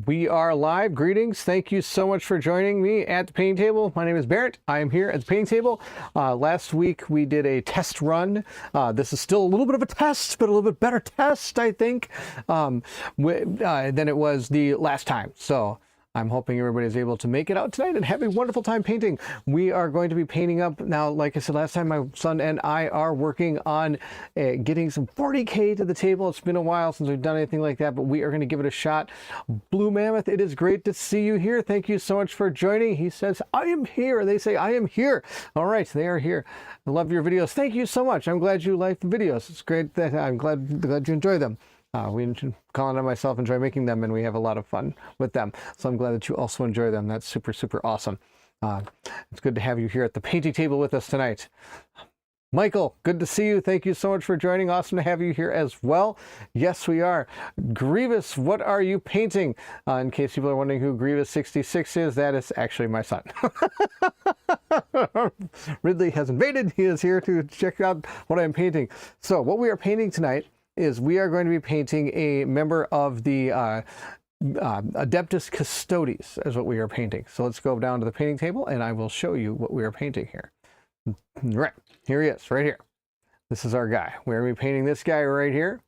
We are live. Greetings. Thank you so much for joining me at the painting table. My name is Barrett. I am here at the painting table. Last week we did a test run. This is still a little bit of a test, but a little bit better test, I think, than it was the last time. So I'm hoping everybody is able to make it out tonight and have a wonderful time painting. We are going to be painting up now. Like I said last time, my son and I are working on getting some 40K to the table. It's been a while since we've done anything like that, but we are going to give it a shot. Blue Mammoth, it is great to see you here. Thank you so much for joining. He says, I am here. They say, I am here. All right, they are here. I love your videos. Thank you so much. I'm glad you like the videos. It's great that I'm glad you enjoy them. Colin and myself enjoy making them, and we have a lot of fun with them. So I'm glad that you also enjoy them. That's super, super awesome. It's good to have you here at the painting table with us tonight. Michael, good to see you. Thank you so much for joining. Awesome to have you here as well. Yes, we are. Grievous, what are you painting? In case people are wondering who Grievous66 is, that is actually my son. Ridley has invaded. He is here to check out what I'm painting. So what we are painting tonight is we are going to be painting a member of the Adeptus Custodes is what we are painting. So let's go down to the painting table and I will show you what we are painting here. Right, here he is, right here. This is our guy. We're going to be painting this guy right here.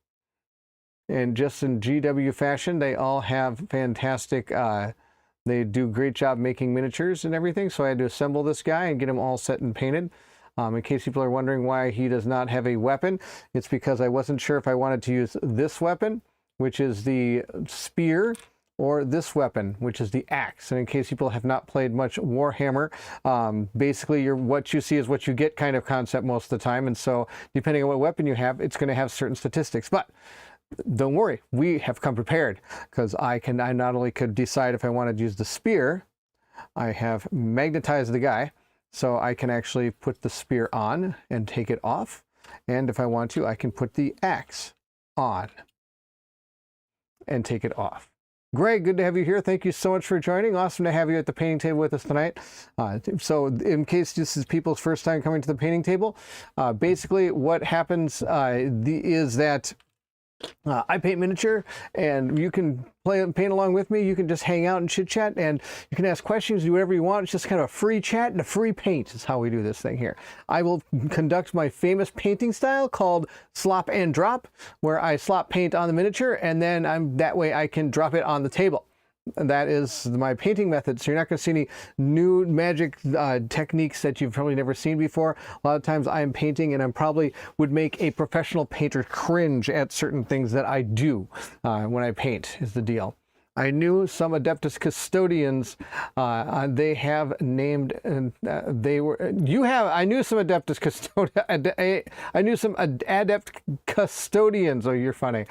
And just in GW fashion, they all have fantastic, they do a great job making miniatures and everything. So I had to assemble this guy and get him all set and painted. In case people are wondering why he does not have a weapon, it's because I wasn't sure if I wanted to use this weapon, which is the spear, or this weapon, which is the axe. And in case people have not played much Warhammer, basically what you see is what you get kind of concept most of the time. And so depending on what weapon you have, it's going to have certain statistics. But don't worry, we have come prepared, because I not only could decide if I wanted to use the spear, I have magnetized the guy. So I can actually put the spear on and take it off. And if I want to, I can put the axe on and take it off. Greg, good to have you here. Thank you so much for joining. Awesome to have you at the painting table with us tonight. So in case this is people's first time coming to the painting table, basically what happens is that I paint miniature, and you can paint along with me. You can just hang out and chit chat, and you can ask questions, do whatever you want. It's just kind of a free chat and a free paint is how we do this thing here. I will conduct my famous painting style called slop and drop, where I slop paint on the miniature, and then that way I can drop it on the table. And that is my painting method. So you're not going to see any new magic techniques that you've probably never seen before. A lot of times I'm painting and I probably would make a professional painter cringe at certain things that I do when I paint, is the deal. I knew some Adeptus Custodians, they have named, I knew some Adeptus Custodians, I knew some Adept Custodians. Oh, you're funny.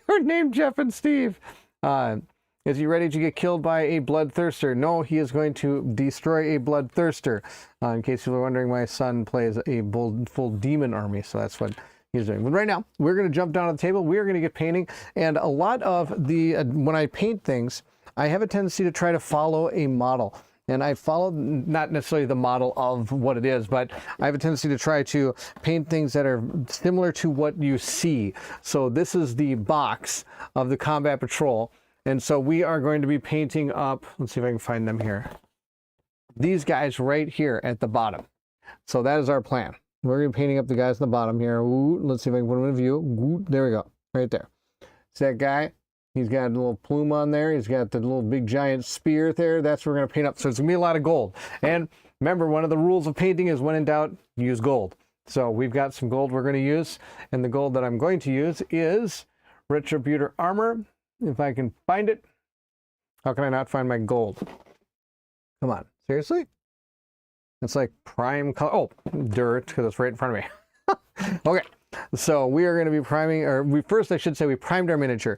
They're named Jeff and Steve. Is he ready to get killed by a bloodthirster? No, he is going to destroy a bloodthirster. In case you were wondering, my son plays a full demon army, so that's what he's doing. But right now, we're going to jump down to the table. We're going to get painting. And a lot of the, when I paint things, I have a tendency to try to follow a model. And I follow not necessarily the model of what it is, but I have a tendency to try to paint things that are similar to what you see. So this is the box of the Combat Patrol. And so we are going to be painting up, let's see if I can find them here, these guys right here at the bottom. So that is our plan. We're going to be painting up the guys at the bottom here. Ooh, let's see if I can put them in view. Ooh, there we go, right there. See that guy? He's got a little plume on there. He's got the little big giant spear there. That's what we're going to paint up. So it's going to be a lot of gold. And remember, one of the rules of painting is when in doubt, use gold. So we've got some gold we're going to use. And the gold that I'm going to use is Retributor Armor. If I can find it. How can I not find my gold? Come on, seriously? It's like prime color. Oh, dirt, because it's right in front of me. Okay, so we are going to be priming, or I should say we primed our miniature.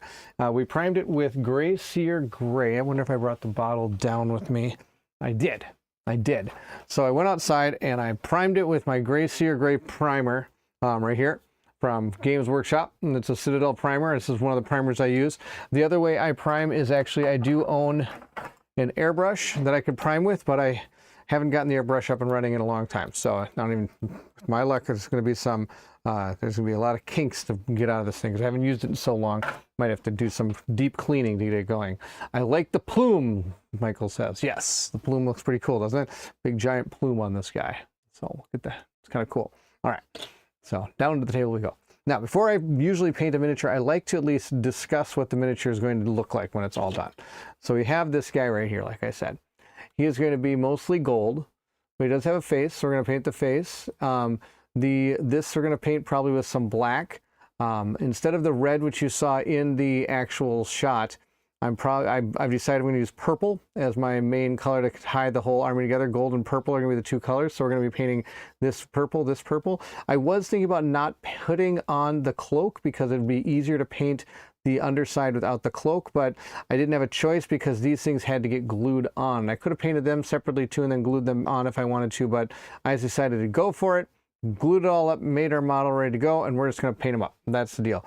We primed it with Gray Seer Gray. I wonder if I brought the bottle down with me. I did. So I went outside and I primed it with my Gray Seer Gray primer right here from Games Workshop, and it's a Citadel primer. This is one of the primers I use. The other way I prime is actually, I do own an airbrush that I could prime with, but I haven't gotten the airbrush up and running in a long time. So not even, with my luck, it's going to be some There's going to be a lot of kinks to get out of this thing because I haven't used it in so long. Might have to do some deep cleaning to get it going. I like the plume, Michael says. Yes, the plume looks pretty cool, doesn't it? Big giant plume on this guy. So look at that. It's kind of cool. All right, so down to the table we go. Now, before I usually paint a miniature, I like to at least discuss what the miniature is going to look like when it's all done. So we have this guy right here, like I said. He is going to be mostly gold, but he does have a face, so we're going to paint the face. This we're going to paint probably with some black. Instead of the red, which you saw in the actual shot, I've decided I'm going to use purple as my main color to tie the whole army together. Gold and purple are going to be the two colors, so we're going to be painting this purple, this purple. I was thinking about not putting on the cloak because it would be easier to paint the underside without the cloak, but I didn't have a choice because these things had to get glued on. I could have painted them separately too and then glued them on if I wanted to, but I decided to go for it, glued it all up, made our model ready to go, and we're just going to paint them up. That's the deal.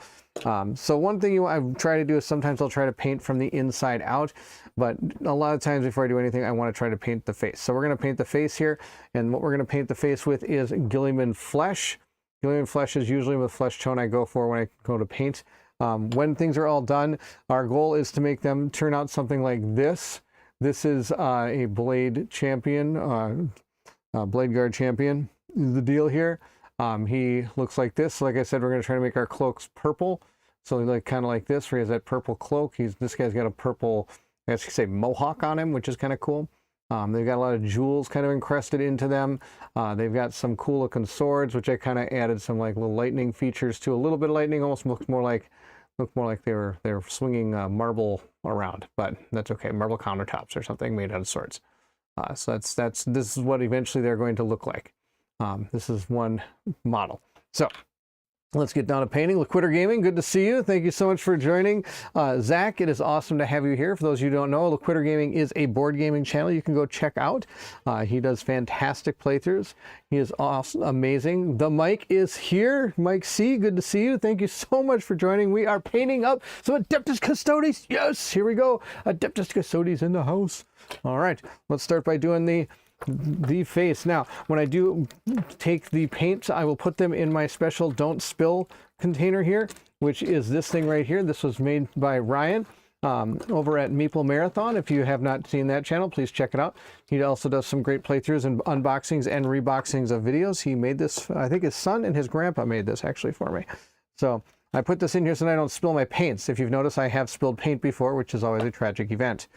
So one thing I try to do is sometimes I'll try to paint from the inside out, but a lot of times before I do anything, I want to try to paint the face. So we're going to paint the face here, and what we're going to paint the face with is Gilliman Flesh. Gilliman Flesh is usually the flesh tone I go for when I go to paint. When things are all done, our goal is to make them turn out something like this. This is a Blade Champion, Blade Guard Champion is the deal here. He looks like this. Like I said, we're going to try to make our cloaks purple. So like kind of like this, where he has that purple cloak. This guy's got a purple, I guess you could say, mohawk on him, which is kind of cool. They've got a lot of jewels kind of encrusted into them. They've got some cool looking swords, which I kind of added some like little lightning features to. A little bit of lightning, almost looked more like they were swinging marble around, but that's okay. Marble countertops or something made out of swords. So this is what eventually they're going to look like. This is one model. So let's get down to painting. Loquitur Gaming, good to see you. Thank you so much for joining. Zach, it is awesome to have you here. For those of you who don't know, Loquitur Gaming is a board gaming channel you can go check out. He does fantastic playthroughs. He is awesome, amazing. The Mike is here. Mike C, good to see you. Thank you so much for joining. We are painting up some Adeptus Custodes. Yes, here we go. Adeptus Custodes in the house. All right, let's start by doing the face. Now, when I do take the paints, I will put them in my special don't spill container here, which is this thing right here. This was made by Ryan over at Meeple Marathon. If you have not seen that channel, please check it out. He also does some great playthroughs and unboxings and reboxings of videos. He made this, I think his son and his grandpa made this actually for me. So I put this in here so that I don't spill my paints. If you've noticed, I have spilled paint before, which is always a tragic event.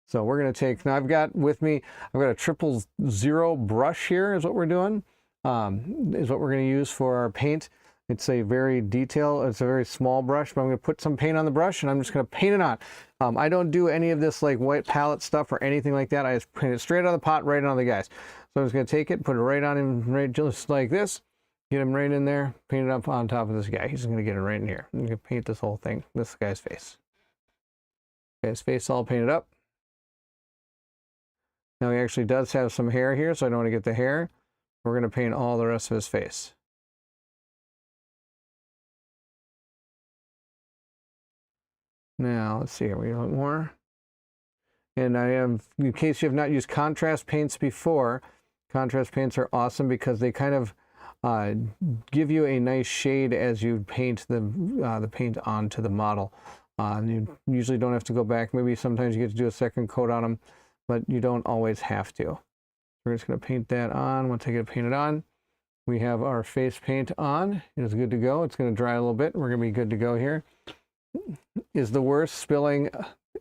So we're going to take, now I've got with me, I've got a 000 brush here is what we're doing, is what we're going to use for our paint. It's a very it's a very small brush, but I'm going to put some paint on the brush and I'm just going to paint it on. I don't do any of this like white palette stuff or anything like that. I just paint it straight out of the pot, right on the guys. So I'm just going to take it, put it right on him, right just like this, get him right in there, paint it up on top of this guy. He's going to get it right in here. I'm going to paint this whole thing, this guy's face. Guy's face all painted up. Now he actually does have some hair here, so I don't want to get the hair. We're going to paint all the rest of his face. Now, let's see here, we want more. And I have, in case you have not used contrast paints before, contrast paints are awesome because they kind of give you a nice shade as you paint the paint onto the model. You usually don't have to go back. Maybe sometimes you get to do a second coat on them, but you don't always have to. We're just going to paint that on. Once I get it painted on, we have our face paint on. It is good to go. It's going to dry a little bit. We're going to be good to go here. Is the worst spilling?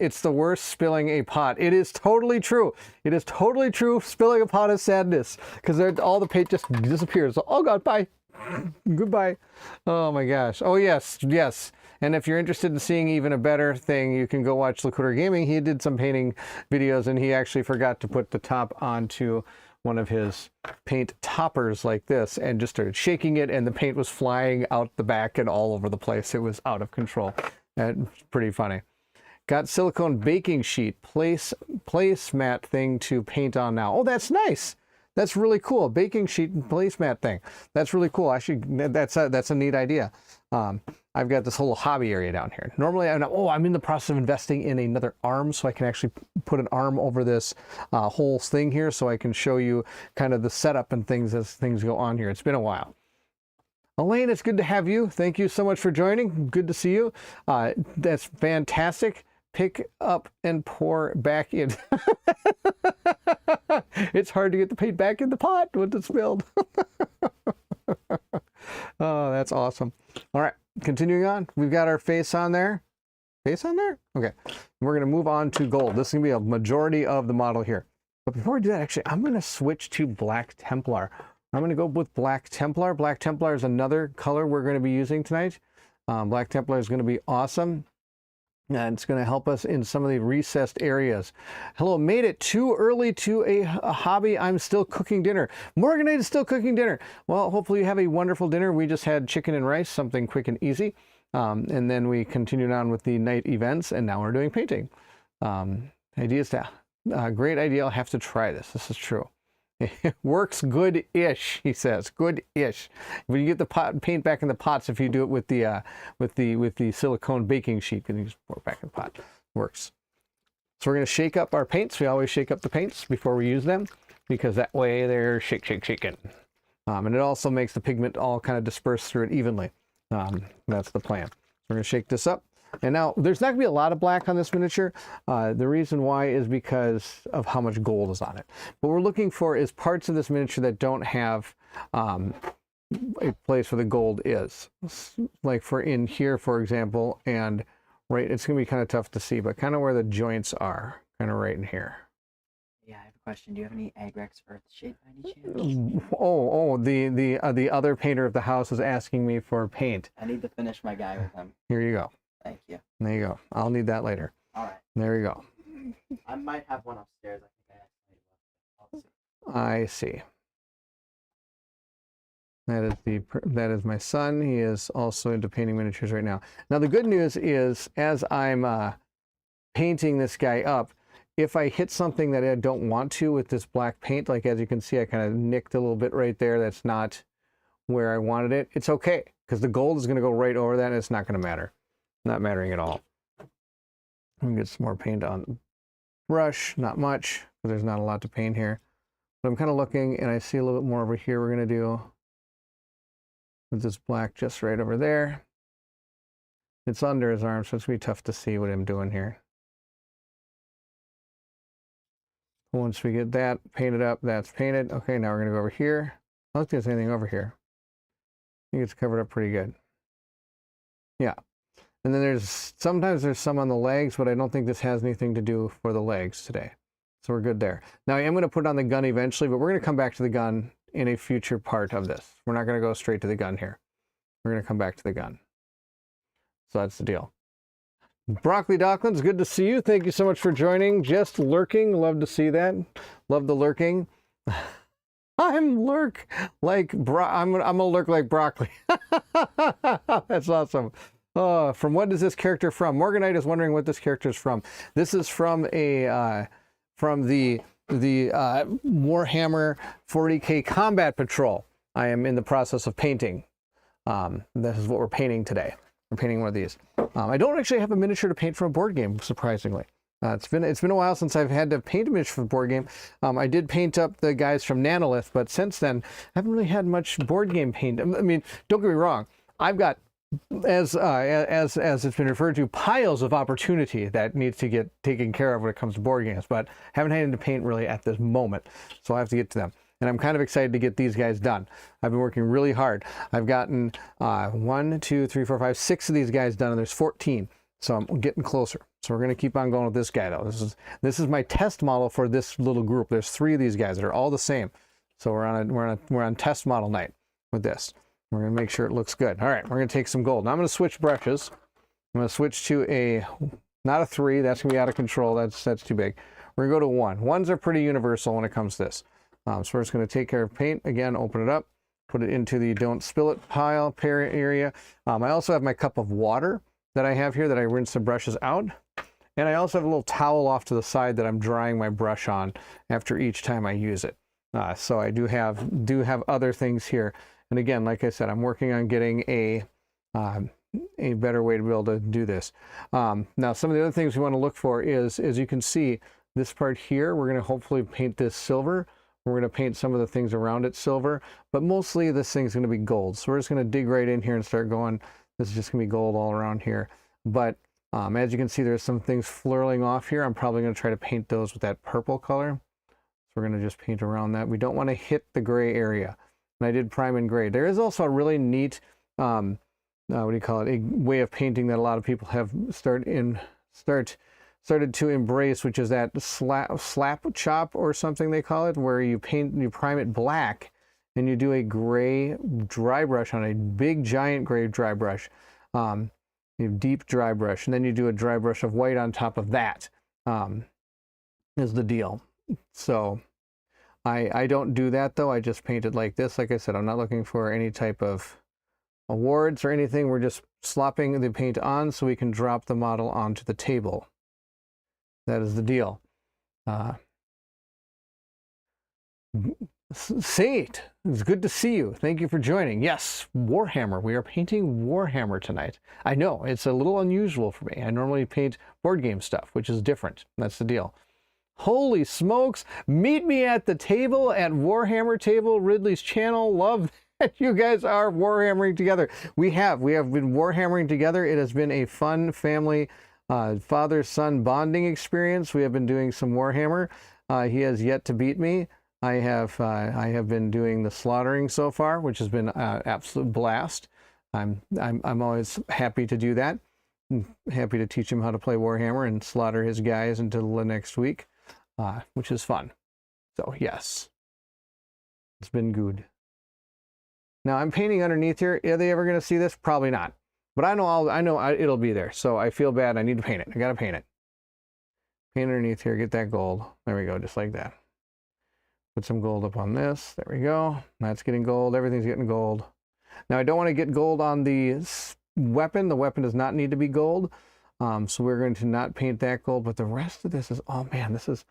It's the worst spilling a pot. It is totally true. It is totally true. Spilling a pot is sadness because all the paint just disappears. So, oh God, bye. Goodbye. Oh my gosh. Oh yes, yes. And if you're interested in seeing even a better thing, you can go watch Loquitur Gaming. He did some painting videos and he actually forgot to put the top onto one of his paint toppers like this and just started shaking it and the paint was flying out the back and all over the place. It was out of control. And pretty funny. Got silicone baking sheet placemat thing to paint on now. Oh, that's nice. That's really cool. Baking sheet and placemat thing. That's really cool. That's a neat idea. I've got this whole hobby area down here. Normally, I'm in the process of investing in another arm so I can actually put an arm over this whole thing here so I can show you kind of the setup and things as things go on here. It's been a while. Elaine, it's good to have you. Thank you so much for joining. Good to see you. That's fantastic. Pick up and pour back in. It's hard to get the paint back in the pot when it's spilled. Oh, that's awesome. All right, continuing on. We've got our face on there. Face on there? Okay. We're going to move on to gold. This is going to be a majority of the model here. But before we do that, actually, I'm going to switch to Black Templar. I'm going to go with Black Templar. Black Templar is another color we're going to be using tonight. Black Templar is going to be awesome. And it's going to help us in some of the recessed areas. Hello, made it too early to a hobby. I'm still cooking dinner. Morganite is still cooking dinner. Well, hopefully you have a wonderful dinner. We just had chicken and rice, something quick and easy. And then we continued on with the night events, and now we're doing painting. Ideas to, great idea. I'll have to try this. This is true. It works good-ish, he says. Good-ish. When you get the paint back in the pots, if you do it with the silicone baking sheet, and you just pour it back in the pot. Works. So we're going to shake up our paints. We always shake up the paints before we use them, because that way they're shaking. And it also makes the pigment all kind of disperse through it evenly. That's the plan. We're going to shake this up. And now there's not going to be a lot of black on this miniature. The reason why is because of how much gold is on it. What we're looking for is parts of this miniature that don't have a place where the gold is. Like for in here, for example, and right, it's going to be kind of tough to see, but kind of where the joints are, kind of right in here. Yeah, I have a question. Do you have any Agrex Earthshade by any chance? Oh, the other painter of the house is asking me for paint. I need to finish my guy with him. Here you go. Thank you. There you go. I'll need that later. All right. There you go. I might have one upstairs. I think I actually left it. I see. That is my son. He is also into painting miniatures right now. Now the good news is, as I'm painting this guy up, if I hit something that I don't want to with this black paint, like as you can see, I kind of nicked a little bit right there. That's not where I wanted it. It's okay, because the gold is going to go right over that, and it's not going to matter. Not mattering at all. I'm going to get some more paint on brush. Not much, because there's not a lot to paint here. But I'm kind of looking, and I see a little bit more over here we're going to do with this black just right over there. It's under his arm, so it's going to be tough to see what I'm doing here. Once we get that painted up, that's painted. Okay, now we're going to go over here. I don't think there's anything over here. I think it's covered up pretty good. Yeah. And then sometimes there's some on the legs, but I don't think this has anything to do for the legs today. So we're good there. Now I am going to put on the gun eventually, but we're going to come back to the gun in a future part of this. We're not going to go straight to the gun here. We're going to come back to the gun. So that's the deal. Broccoli Docklands, good to see you. Thank you so much for joining. Just lurking. Love to see that. Love the lurking. I'm a lurk like broccoli. That's awesome. From what is this character from? Morganite is wondering what this character is from. This is from the Warhammer 40K Combat Patrol. I am in the process of painting. This is what we're painting today. We're painting one of these. I don't actually have a miniature to paint for a board game, surprisingly. It's been a while since I've had to paint a miniature for a board game. I did paint up the guys from Nanolith, but since then I haven't really had much board game paint. I mean, don't get me wrong. I've got, as it's been referred to, piles of opportunity that needs to get taken care of when it comes to board games, but haven't had to paint really at this moment, so I have to get to them. And I'm kind of excited to get these guys done. I've been working really hard. I've gotten 1, 2, 3, 4, 5, 6 of these guys done, and there's 14, so I'm getting closer. So we're going to keep on going with this guy, though. This is my test model for this little group. There's 3 of these guys that are all the same, so we're on test model night with this. We're going to make sure it looks good. All right, we're going to take some gold. Now I'm going to switch brushes. I'm going to switch to not a 3. That's going to be out of control. That's too big. We're going to go to 1. 1s are pretty universal when it comes to this. So we're just going to take care of paint. Again, open it up, put it into the don't spill it pile area. I also have my cup of water that I have here that I rinse the brushes out. And I also have a little towel off to the side that I'm drying my brush on after each time I use it. So I do have other things here. And again, like I said, I'm working on getting a better way to be able to do this. Now, some of the other things we want to look for is, as you can see, this part here, we're going to hopefully paint this silver. We're going to paint some of the things around it silver, but mostly this thing's going to be gold. So we're just going to dig right in here and start going. This is just going to be gold all around here. But as you can see, there's some things flurling off here. I'm probably going to try to paint those with that purple color. So we're going to just paint around that. We don't want to hit the gray area. And I did prime in gray. There is also a really neat, what do you call it, a way of painting that a lot of people have started to embrace, which is that slap chop or something they call it, where you prime it black and you do a gray dry brush on a big giant gray dry brush, a deep dry brush, and then you do a dry brush of white on top of that, is the deal. So I don't do that though. I just paint it like this. Like I said, I'm not looking for any type of awards or anything. We're just slopping the paint on so we can drop the model onto the table. That is the deal. Sate, it's good to see you. Thank you for joining. Yes, Warhammer. We are painting Warhammer tonight. I know, it's a little unusual for me. I normally paint board game stuff, which is different. That's the deal. Holy smokes. Meet me at the table at Warhammer Table, Ridley's channel. Love that you guys are Warhammering together. We have been Warhammering together. It has been a fun family father-son bonding experience. We have been doing some Warhammer. He has yet to beat me. I have been doing the slaughtering so far, which has been an absolute blast. I'm always happy to do that. I'm happy to teach him how to play Warhammer and slaughter his guys until the next week, which is fun. So yes, it's been good. Now I'm painting underneath here. Are they ever going to see this? Probably not. But I know it'll be there. So I feel bad. I need to paint it. I got to paint it. Paint underneath here. Get that gold. There we go. Just like that. Put some gold up on this. There we go. That's getting gold. Everything's getting gold. Now I don't want to get gold on the weapon. The weapon does not need to be gold. So we're going to not paint that gold. But the rest of this is, oh man, this is,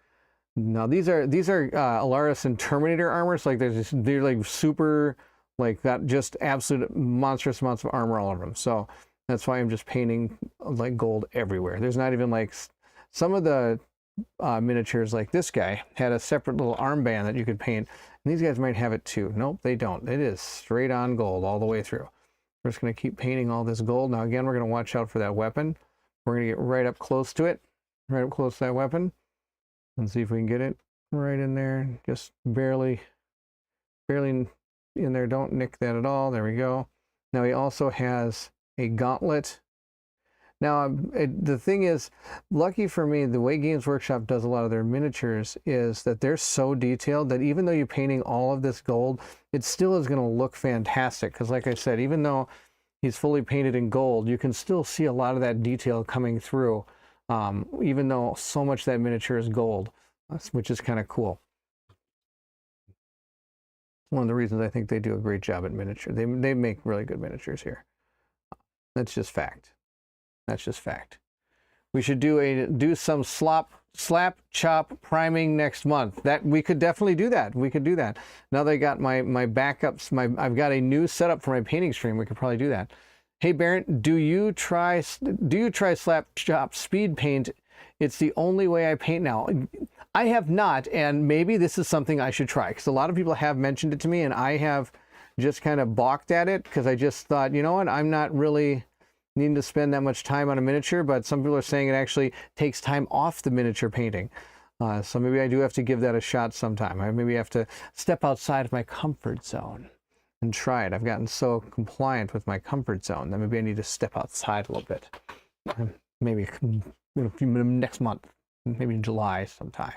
now these are Alaris and Terminator armors. Like they're like super, like that, just absolute monstrous amounts of armor all over them. So that's why I'm just painting like gold everywhere. There's not even like, some of the miniatures like this guy had a separate little armband that you could paint. And these guys might have it too. Nope, they don't. It is straight on gold all the way through. We're just going to keep painting all this gold. Now again, we're going to watch out for that weapon. We're going to get right up close to it, right up close to that weapon, and see if we can get it right in there. Just barely in there. Don't nick that at all. There we go. Now he also has a gauntlet. Now the thing is, lucky for me, the way Games Workshop does a lot of their miniatures is that they're so detailed that even though you're painting all of this gold, it still is going to look fantastic. Because like I said, even though he's fully painted in gold, you can still see a lot of that detail coming through, even though so much of that miniature is gold, which is kind of cool. One of the reasons I think they do a great job at miniature. They make really good miniatures here. That's just fact. That's just fact. We should do some slap chop priming next month. That we could definitely do that. We could do that. Now they got my backups. I've got a new setup for my painting stream. We could probably do that. Hey Barrett, do you try slap chop speed paint? It's the only way I paint now. I have not, and maybe this is something I should try, because a lot of people have mentioned it to me, and I have just kind of balked at it because I just thought, you know what, I'm not really needing to spend that much time on a miniature, but some people are saying it actually takes time off the miniature painting. So maybe I do have to give that a shot sometime. I maybe have to step outside of my comfort zone and try it. I've gotten so compliant with my comfort zone that maybe I need to step outside a little bit. Maybe next month, maybe in July sometime.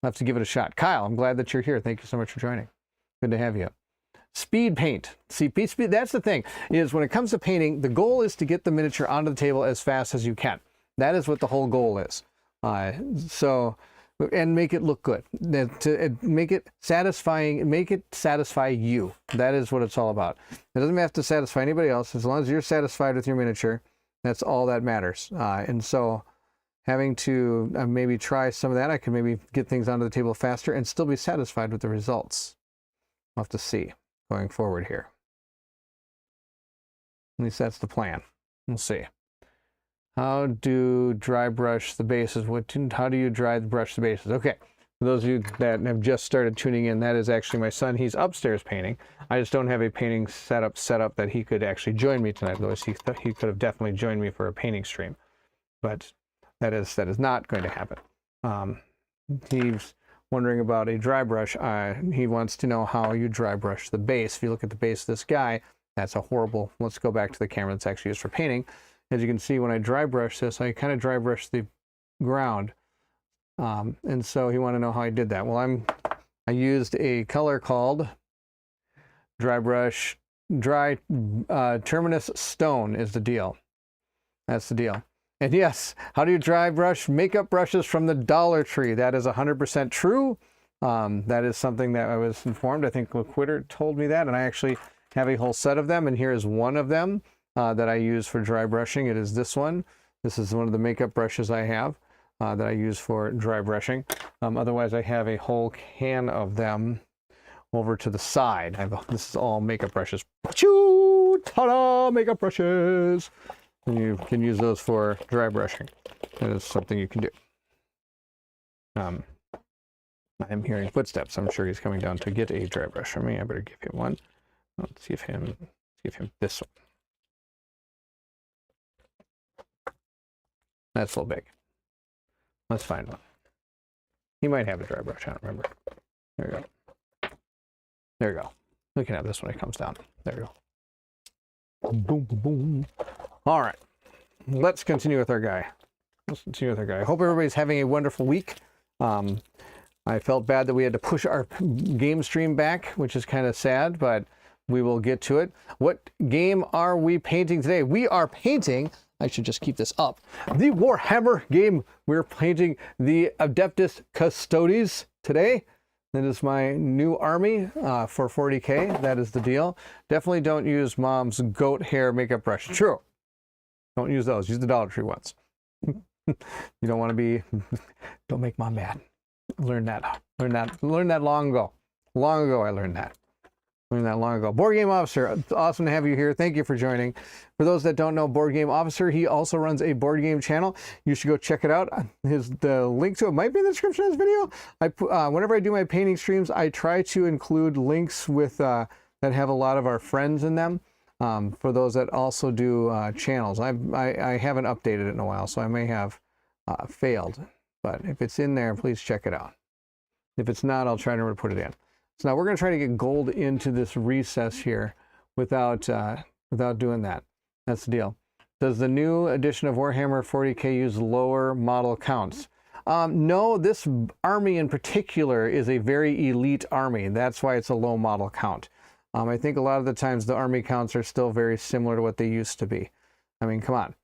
I'll have to give it a shot. Kyle, I'm glad that you're here. Thank you so much for joining. Good to have you. Speed paint. See, speed, that's the thing, is when it comes to painting, the goal is to get the miniature onto the table as fast as you can. That is what the whole goal is. And make it look good. To make it satisfying, make it satisfy you. That is what it's all about. It doesn't have to satisfy anybody else. As long as you're satisfied with your miniature, that's all that matters. And so having to maybe try some of that, I can maybe get things onto the table faster and still be satisfied with the results. We'll have to see going forward here. At least that's the plan. We'll see. How do dry brush the bases? How do you dry brush the bases? Okay, For those of you that have just started tuning in, that is actually my son. He's upstairs painting. I just don't have a painting set up that he could actually join me tonight. Otherwise, he could have definitely joined me for a painting stream. But that is not going to happen. He's wondering about a dry brush. He wants to know how you dry brush the base. If you look at the base of this guy, that's a horrible, let's go back to the camera that's actually used for painting. As you can see, when I dry brush this, I kind of dry brush the ground. And so he wanted to know how I did that. Well, I used a color called Dry Terminus Stone is the deal. That's the deal. And yes, how do you dry brush makeup brushes from the Dollar Tree? That is 100% true. That is something that I was informed. I think Loquitur told me that, and I actually have a whole set of them, and here is one of them that I use for dry brushing. It is this one. This is one of the makeup brushes I have that I use for dry brushing. Otherwise, I have a whole can of them over to the side. This is all makeup brushes. Ta-da! Makeup brushes! And you can use those for dry brushing. That is something you can do. I'm hearing footsteps. I'm sure he's coming down to get a dry brush from me. I better give him one. Let's give him this one. That's a little big. Let's find one. He might have a dry brush. I don't remember. There we go. There we go. We can have this when it comes down. There we go. Boom, boom, boom. All right. Let's continue with our guy. I hope everybody's having a wonderful week. I felt bad that we had to push our game stream back, which is kind of sad, but we will get to it. What game are we painting today? We are painting, I should just keep this up, the Warhammer game. We're painting the Adeptus Custodes today. That is my new army for 40K. That is the deal. Definitely don't use mom's goat hair makeup brush. True. Don't use those. Use the Dollar Tree ones. You don't want to be, don't make mom mad. Learned that long ago. Long ago I learned that. Long ago. Board Game Officer, it's awesome to have you here. Thank you for joining. For those that don't know Board Game Officer, he also runs a board game channel. You should go check it out. The link to it might be in the description of this video. Whenever I do my painting streams, I try to include links with that have a lot of our friends in them. For those that also do channels. I haven't updated it in a while, so I may have failed. But if it's in there, please check it out. If it's not, I'll try to put it in. So now we're going to try to get gold into this recess here without doing that. That's the deal. Does the new edition of Warhammer 40K use lower model counts? No, this army in particular is a very elite army. That's why it's a low model count. I think a lot of the times the army counts are still very similar to what they used to be. I mean, come on.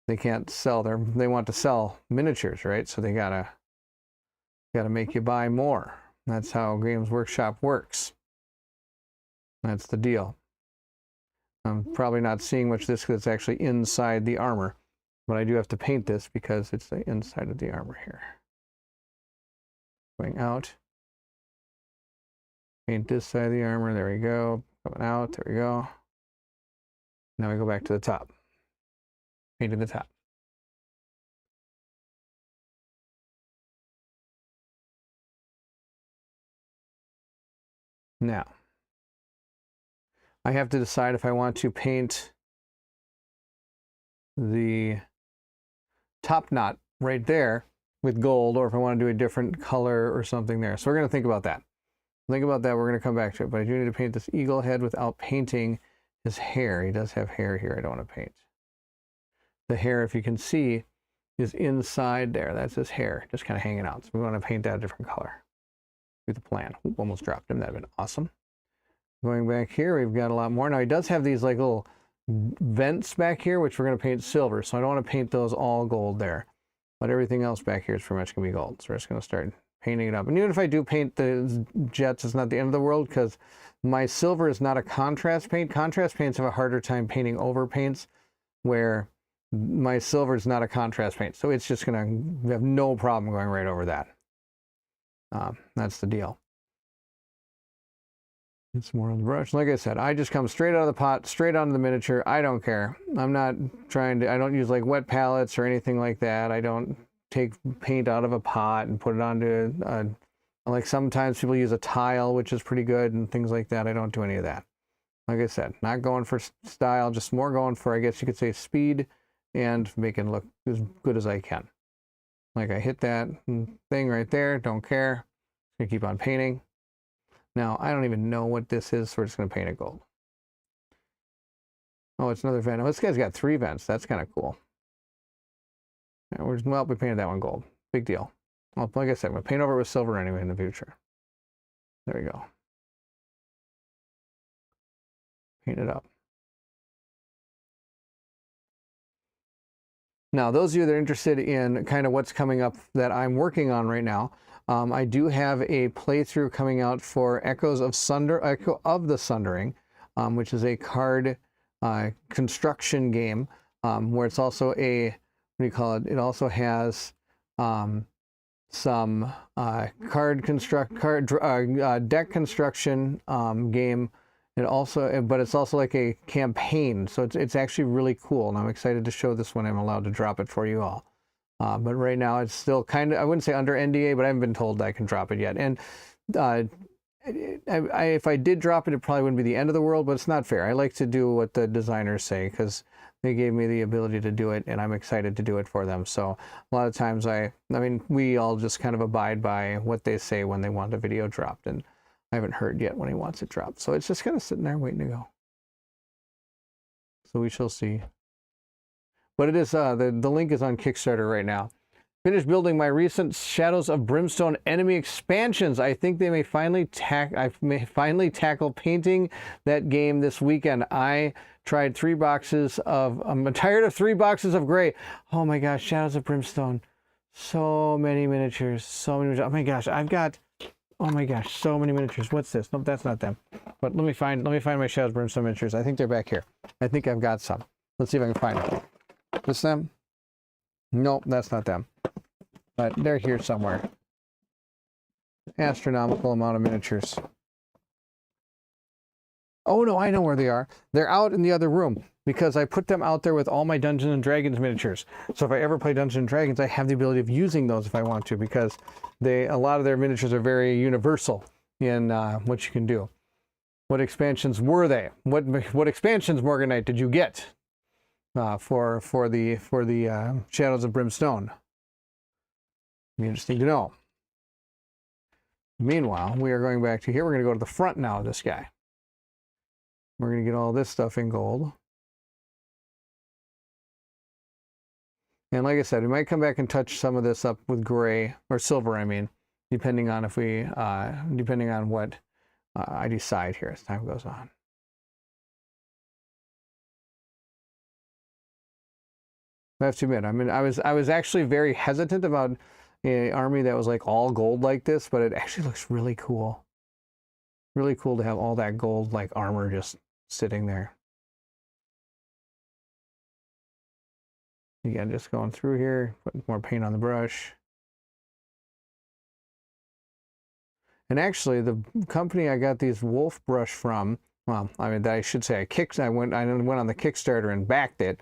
They can't sell they want to sell miniatures, right? So they gotta make you buy more. That's how Games Workshop works. That's the deal. I'm probably not seeing much of this because it's actually inside the armor, but I do have to paint this because it's the inside of the armor here. Going out. Paint this side of the armor. There we go. Coming out. There we go. Now we go back to the top. Painting the top. Now, I have to decide if I want to paint the top knot right there with gold or if I want to do a different color or something there. So we're going to think about that. We're going to come back to it, but I do need to paint this eagle head without painting his hair. He does have hair here I don't want to paint. The hair, if you can see, is inside there. That's his hair, just kind of hanging out. So we want to paint that a different color. Do the plan. Ooh, almost dropped him. That'd have been awesome. Going back here, we've got a lot more. Now he does have these like little vents back here, which we're going to paint silver. So I don't want to paint those all gold there. But everything else back here is pretty much going to be gold. So we're just going to start painting it up. And even if I do paint the jets, it's not the end of the world because my silver is not a contrast paint. Contrast paints have a harder time painting over paints, where my silver is not a contrast paint. So it's just going to have no problem going right over that. That's the deal. It's more on the brush. Like I said, I just come straight out of the pot, straight onto the miniature. I don't care. I'm not trying to, I don't use like wet palettes or anything like that. I don't take paint out of a pot and put it onto Like sometimes people use a tile, which is pretty good, and things like that. I don't do any of that. Like I said, not going for style, just more going for, I guess you could say, speed and make it look as good as I can. Like I hit that thing right there, don't care. Gonna keep on painting. Now, I don't even know what this is, so we're just gonna paint it gold. Oh, it's another vent. Oh, this guy's got 3 vents. That's kind of cool. Yeah, well, we painted that one gold. Big deal. Well, like I said, we'll paint over it with silver anyway in the future. There we go. Paint it up. Now, those of you that are interested in kind of what's coming up that I'm working on right now, I do have a playthrough coming out for Echo of the Sundering, which is a card construction game where it's also a, what do you call it? It also has some deck construction game. It also, but it's also like a campaign, so it's actually really cool, and I'm excited to show this when I'm allowed to drop it for you all. But right now it's still kind of, I wouldn't say under NDA, but I haven't been told that I can drop it yet. And if I did drop it, it probably wouldn't be the end of the world, but it's not fair. I like to do what the designers say because they gave me the ability to do it, and I'm excited to do it for them. So a lot of times I mean, we all just kind of abide by what they say when they want a video dropped, and I haven't heard yet when he wants it dropped. So it's just kind of sitting there waiting to go. So we shall see. But it is, the link is on Kickstarter right now. Finished building my recent Shadows of Brimstone enemy expansions. I think they may finally tackle painting that game this weekend. I tried 3 boxes of, I'm tired of 3 boxes of gray. Oh my gosh, Shadows of Brimstone. So many miniatures, so many, oh my gosh, I've got, oh my gosh, so many miniatures. What's this? Nope, that's not them. But let me find my Shadows of Brimstone miniatures. I think they're back here. I think I've got some. Let's see if I can find them. This them? Nope, that's not them. But they're here somewhere. Astronomical amount of miniatures. Oh no, I know where they are. They're out in the other room because I put them out there with all my Dungeons and Dragons miniatures. So if I ever play Dungeons and Dragons, I have the ability of using those if I want to, because a lot of their miniatures are very universal in what you can do. What expansions were they? What expansions, Morganite, did you get for the Shadows of Brimstone? Be interesting to know. Meanwhile, we are going back to here. We're going to go to the front now of this guy. We're going to get all this stuff in gold. And like I said, we might come back and touch some of this up with gray, or silver, I mean, depending on if we, depending on what I decide here as time goes on. I have to admit, I mean, I was actually very hesitant about an army that was like all gold like this, but it actually looks really cool. Really cool to have all that gold like armor just sitting there. Again, just going through here, putting more paint on the brush. And actually, the company I got these wolf brush from, well, I mean, I should say I went on the Kickstarter and backed it.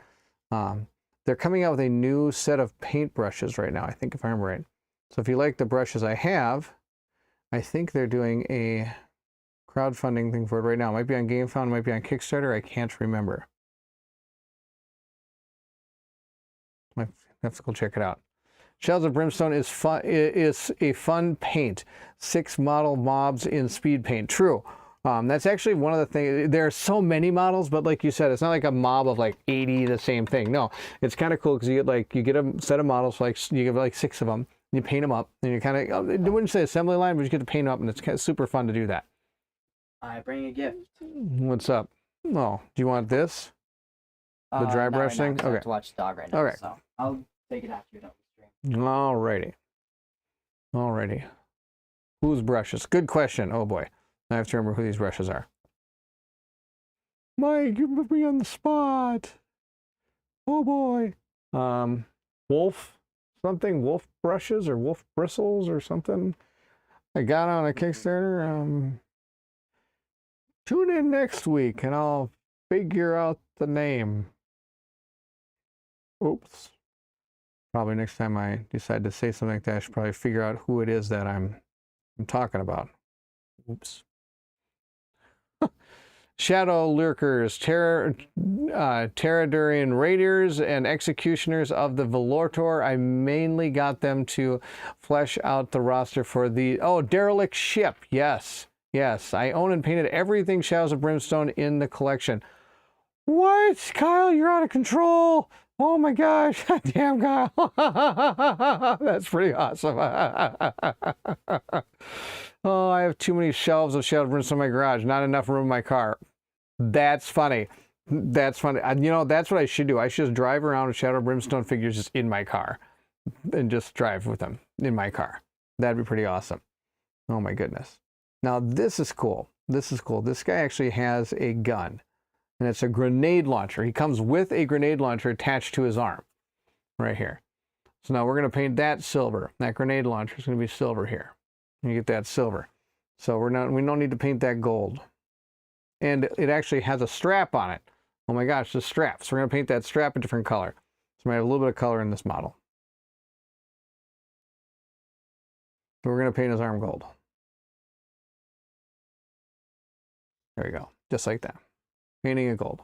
They're coming out with a new set of paint brushes right now, I think, if I'm right. So if you like the brushes I have, I think they're doing a crowdfunding thing for it right now. It might be on GameFound, it might be on Kickstarter. I can't remember. I have to go check it out. Shadows of Brimstone is fun. Is a fun paint. 6 model mobs in speed paint. True. That's actually one of the things. There are so many models, but like you said, it's not like a mob of like 80 the same thing. No, it's kind of cool because you get a set of models, like you get like 6 of them. You paint them up, and you kind of, I wouldn't say assembly line, but you get to paint them up, and it's kind of super fun to do that. I bring a gift. What's up? Oh, do you want this? The dry brush thing? Okay. I have to watch the dog right now. Okay. So I'll take it after you're done with the stream. Alrighty. Alrighty. Whose brushes? Good question. Oh boy. I have to remember who these brushes are. Mike, you put me on the spot. Oh boy. Wolf something? Wolf brushes or wolf bristles or something? I got on a Kickstarter. Tune in next week and I'll figure out the name. Oops. Probably next time I decide to say something like that, I should probably figure out who it is that I'm I'm talking about. Oops. Shadow Lurkers, Terradurian Raiders, and Executioners of the Velotor. I mainly got them to flesh out the roster for the... Oh, Derelict Ship. Yes. Yes. I own and painted everything Shadows of Brimstone in the collection. What? Kyle, you're out of control. Oh my gosh. Damn, Kyle. That's pretty awesome. Oh, I have too many shelves of Shadow of Brimstone in my garage. Not enough room in my car. That's funny. That's funny. You know, that's what I should do. I should just drive around with Shadow of Brimstone figures just in my car. And just drive with them in my car. That'd be pretty awesome. Oh my goodness. Now, this is cool. This is cool. This guy actually has a gun. And it's a grenade launcher. He comes with a grenade launcher attached to his arm. Right here. So now we're going to paint that silver. That grenade launcher is going to be silver here. You get that silver. So we don't need to paint that gold. And it actually has a strap on it. Oh my gosh, the strap. So we're going to paint that strap a different color. So we have a little bit of color in this model. So we're going to paint his arm gold. There we go. Just like that. Painting it gold.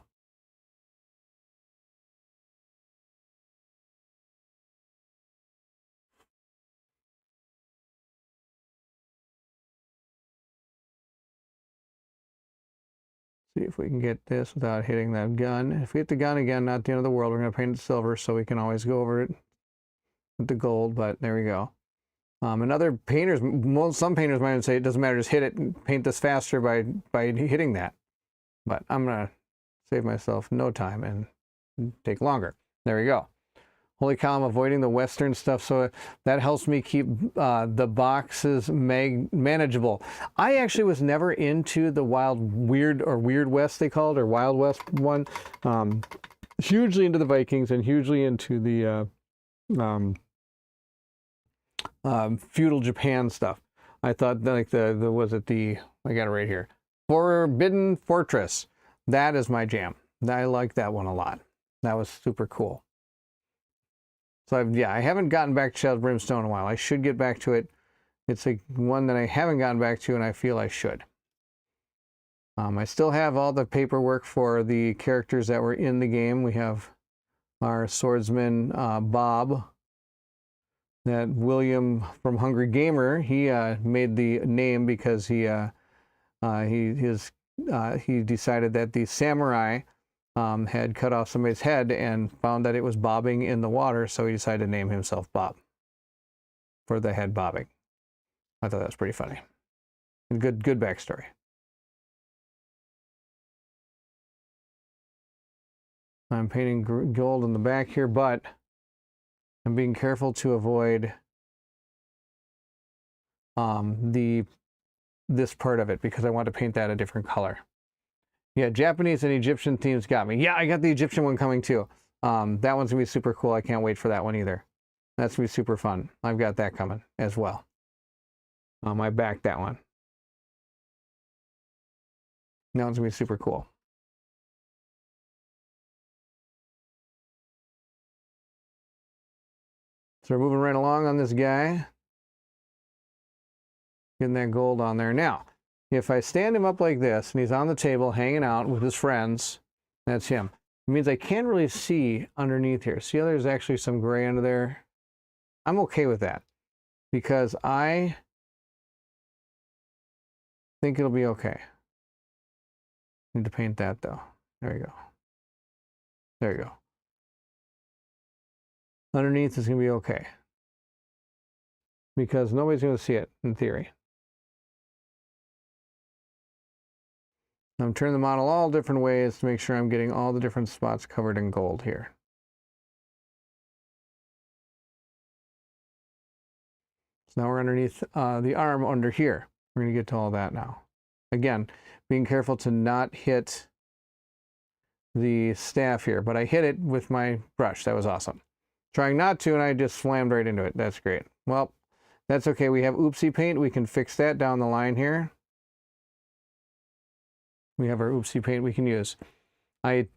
See if we can get this without hitting that gun. If we hit the gun again, not the end of the world. We're going to paint it silver so we can always go over it with the gold, but there we go. And other painters, some painters might even say it doesn't matter, just hit it and paint this faster by hitting that. But I'm going to save myself no time and take longer. There we go. Holy cow, I'm avoiding the Western stuff, so that helps me keep the boxes manageable. I actually was never into the Weird West, they call it, or Wild West one. Hugely into the Vikings and hugely into the feudal Japan stuff. I thought that, like I got it right here. Forbidden Fortress. That is my jam. I like that one a lot. That was super cool. So I haven't gotten back to Shadow of Brimstone in a while. I should get back to it. It's one that I haven't gotten back to, and I feel I should. I still have all the paperwork for the characters that were in the game. We have our swordsman, Bob. That William from Hungry Gamer, he made the name because he decided that the samurai had cut off somebody's head and found that it was bobbing in the water, so he decided to name himself Bob for the head bobbing. I thought that was pretty funny. And good backstory. I'm painting gold in the back here, but I'm being careful to avoid this part of it because I want to paint that a different color. Yeah, Japanese and Egyptian themes got me. Yeah, I got the Egyptian one coming too. That one's gonna be super cool. I can't wait for that one either. That's gonna be super fun. I've got that coming as well. I backed that one. That one's gonna be super cool. So we're moving right along on this guy. Getting that gold on there. Now, if I stand him up like this and he's on the table hanging out with his friends, that's him. It means I can't really see underneath here. See how there's actually some gray under there? I'm okay with that because I think it'll be okay. Need to paint that though. There you go. There you go. Underneath is going to be okay because nobody's going to see it in theory. I'm turning the model all different ways to make sure I'm getting all the different spots covered in gold here. So now we're underneath the arm under here. We're going to get to all that now. Again, being careful to not hit the staff here, but I hit it with my brush. That was awesome. Trying not to, and I just slammed right into it. That's great. Well, that's okay. We have oopsie paint. We can fix that down the line here. We have our oopsie paint we can use. I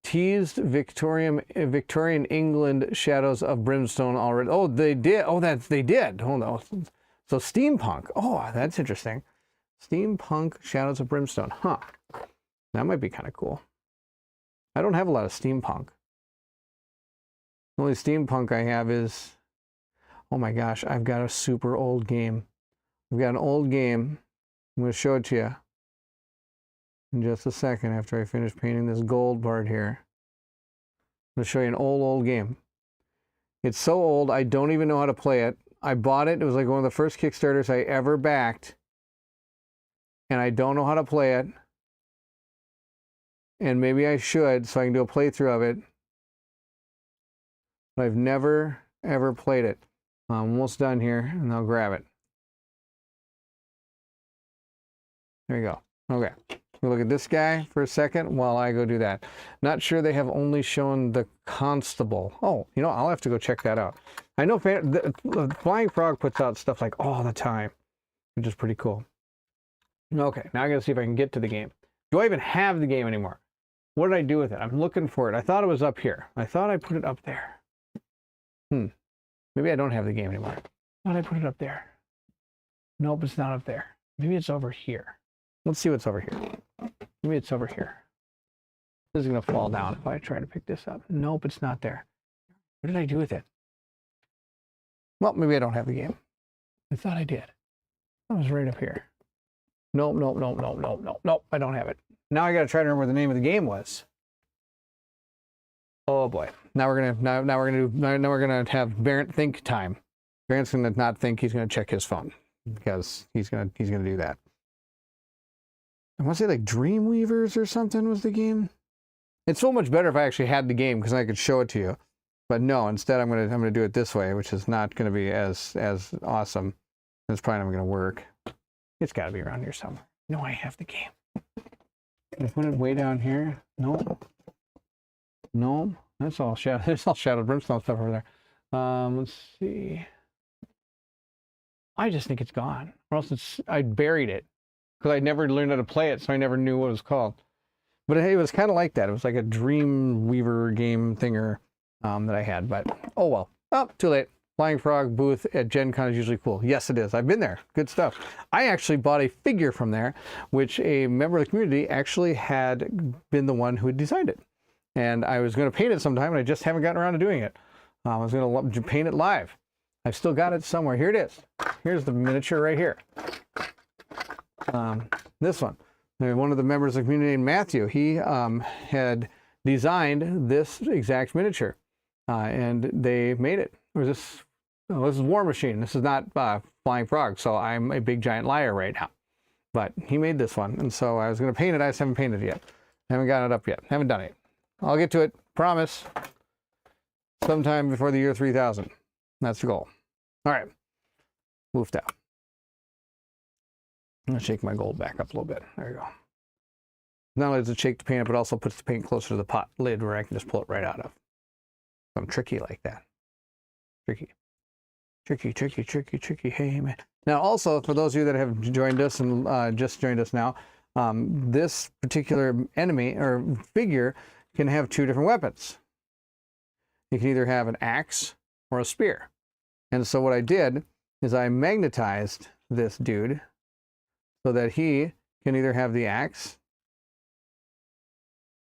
teased Victorian England Shadows of Brimstone already. Oh, they did. Oh, they did. Hold on. So steampunk. Oh, that's interesting. Steampunk Shadows of Brimstone. Huh. That might be kind of cool. I don't have a lot of steampunk. The only steampunk I have is, oh my gosh, I've got a super old game. I've got an old game. I'm going to show it to you in just a second after I finish painting this gold part here. I'm going to show you an old game. It's so old, I don't even know how to play it. I bought it. It was like one of the first Kickstarters I ever backed. And I don't know how to play it. And maybe I should, so I can do a playthrough of it. But I've never, ever played it. I'm almost done here, and I'll grab it. There you go. Okay. We'll look at this guy for a second while I go do that. Not sure they have only shown the constable. Oh, you know, I'll have to go check that out. I know the Flying Frog puts out stuff like all the time, which is pretty cool. Okay, now I gotta see if I can get to the game. Do I even have the game anymore? What did I do with it? I'm looking for it. I thought it was up here. I thought I put it up there. Maybe I don't have the game anymore. I thought I put it up there. Nope, it's not up there. Maybe it's over here. Let's see what's over here. Maybe it's over here. This is gonna fall down if I try to pick this up. Nope, it's not there. What did I do with it? Well, maybe I don't have the game. I thought I did. That was right up here. Nope, nope, nope, nope, nope, nope, nope. I don't have it. Now I got to try to remember what the name of the game was. Oh boy! Now we're gonna have Barrett think time. Barrett's gonna not think. He's gonna check his phone because he's gonna do that. I want to say like Dreamweavers or something was the game. It's so much better if I actually had the game because I could show it to you. But no, instead I'm gonna do it this way, which is not gonna be as awesome. It's probably not gonna work. It's got to be around here somewhere. No, I have the game. Can I put it way down here? No. No. That's all shadow. There's all Shadow Brimstone stuff over there. Let's see. I just think it's gone. Or else I buried it. Because I never learned how to play it, so I never knew what it was called. But hey, it was kind of like that. It was like a Dreamweaver game thinger that I had. But oh well. Oh, too late. Flying Frog booth at Gen Con is usually cool. Yes, it is. I've been there. Good stuff. I actually bought a figure from there, which a member of the community actually had been the one who had designed it. And I was going to paint it sometime, and I just haven't gotten around to doing it. I was going to paint it live. I've still got it somewhere. Here it is. Here's the miniature right here. This one. One of the members of the community, Matthew, he had designed this exact miniature, and they made it. It was this. Oh, this is War Machine. This is not Flying Frog, so I'm a big giant liar right now. But he made this one, and so I was going to paint it. I just haven't painted it yet. Haven't gotten it up yet. Haven't done it. I'll get to it. Promise. Sometime before the year 3000. That's the goal. All right. Woofed out. I'm going to shake my gold back up a little bit. There you go. Not only does it shake the paint up, it also puts the paint closer to the pot lid where I can just pull it right out of. I'm tricky like that. Tricky. Tricky, tricky, tricky, tricky. Hey, man. Now, also, for those of you that have joined us and just joined us now, this particular enemy or figure can have two different weapons. You can either have an axe or a spear. And so what I did is I magnetized this dude so that he can either have the axe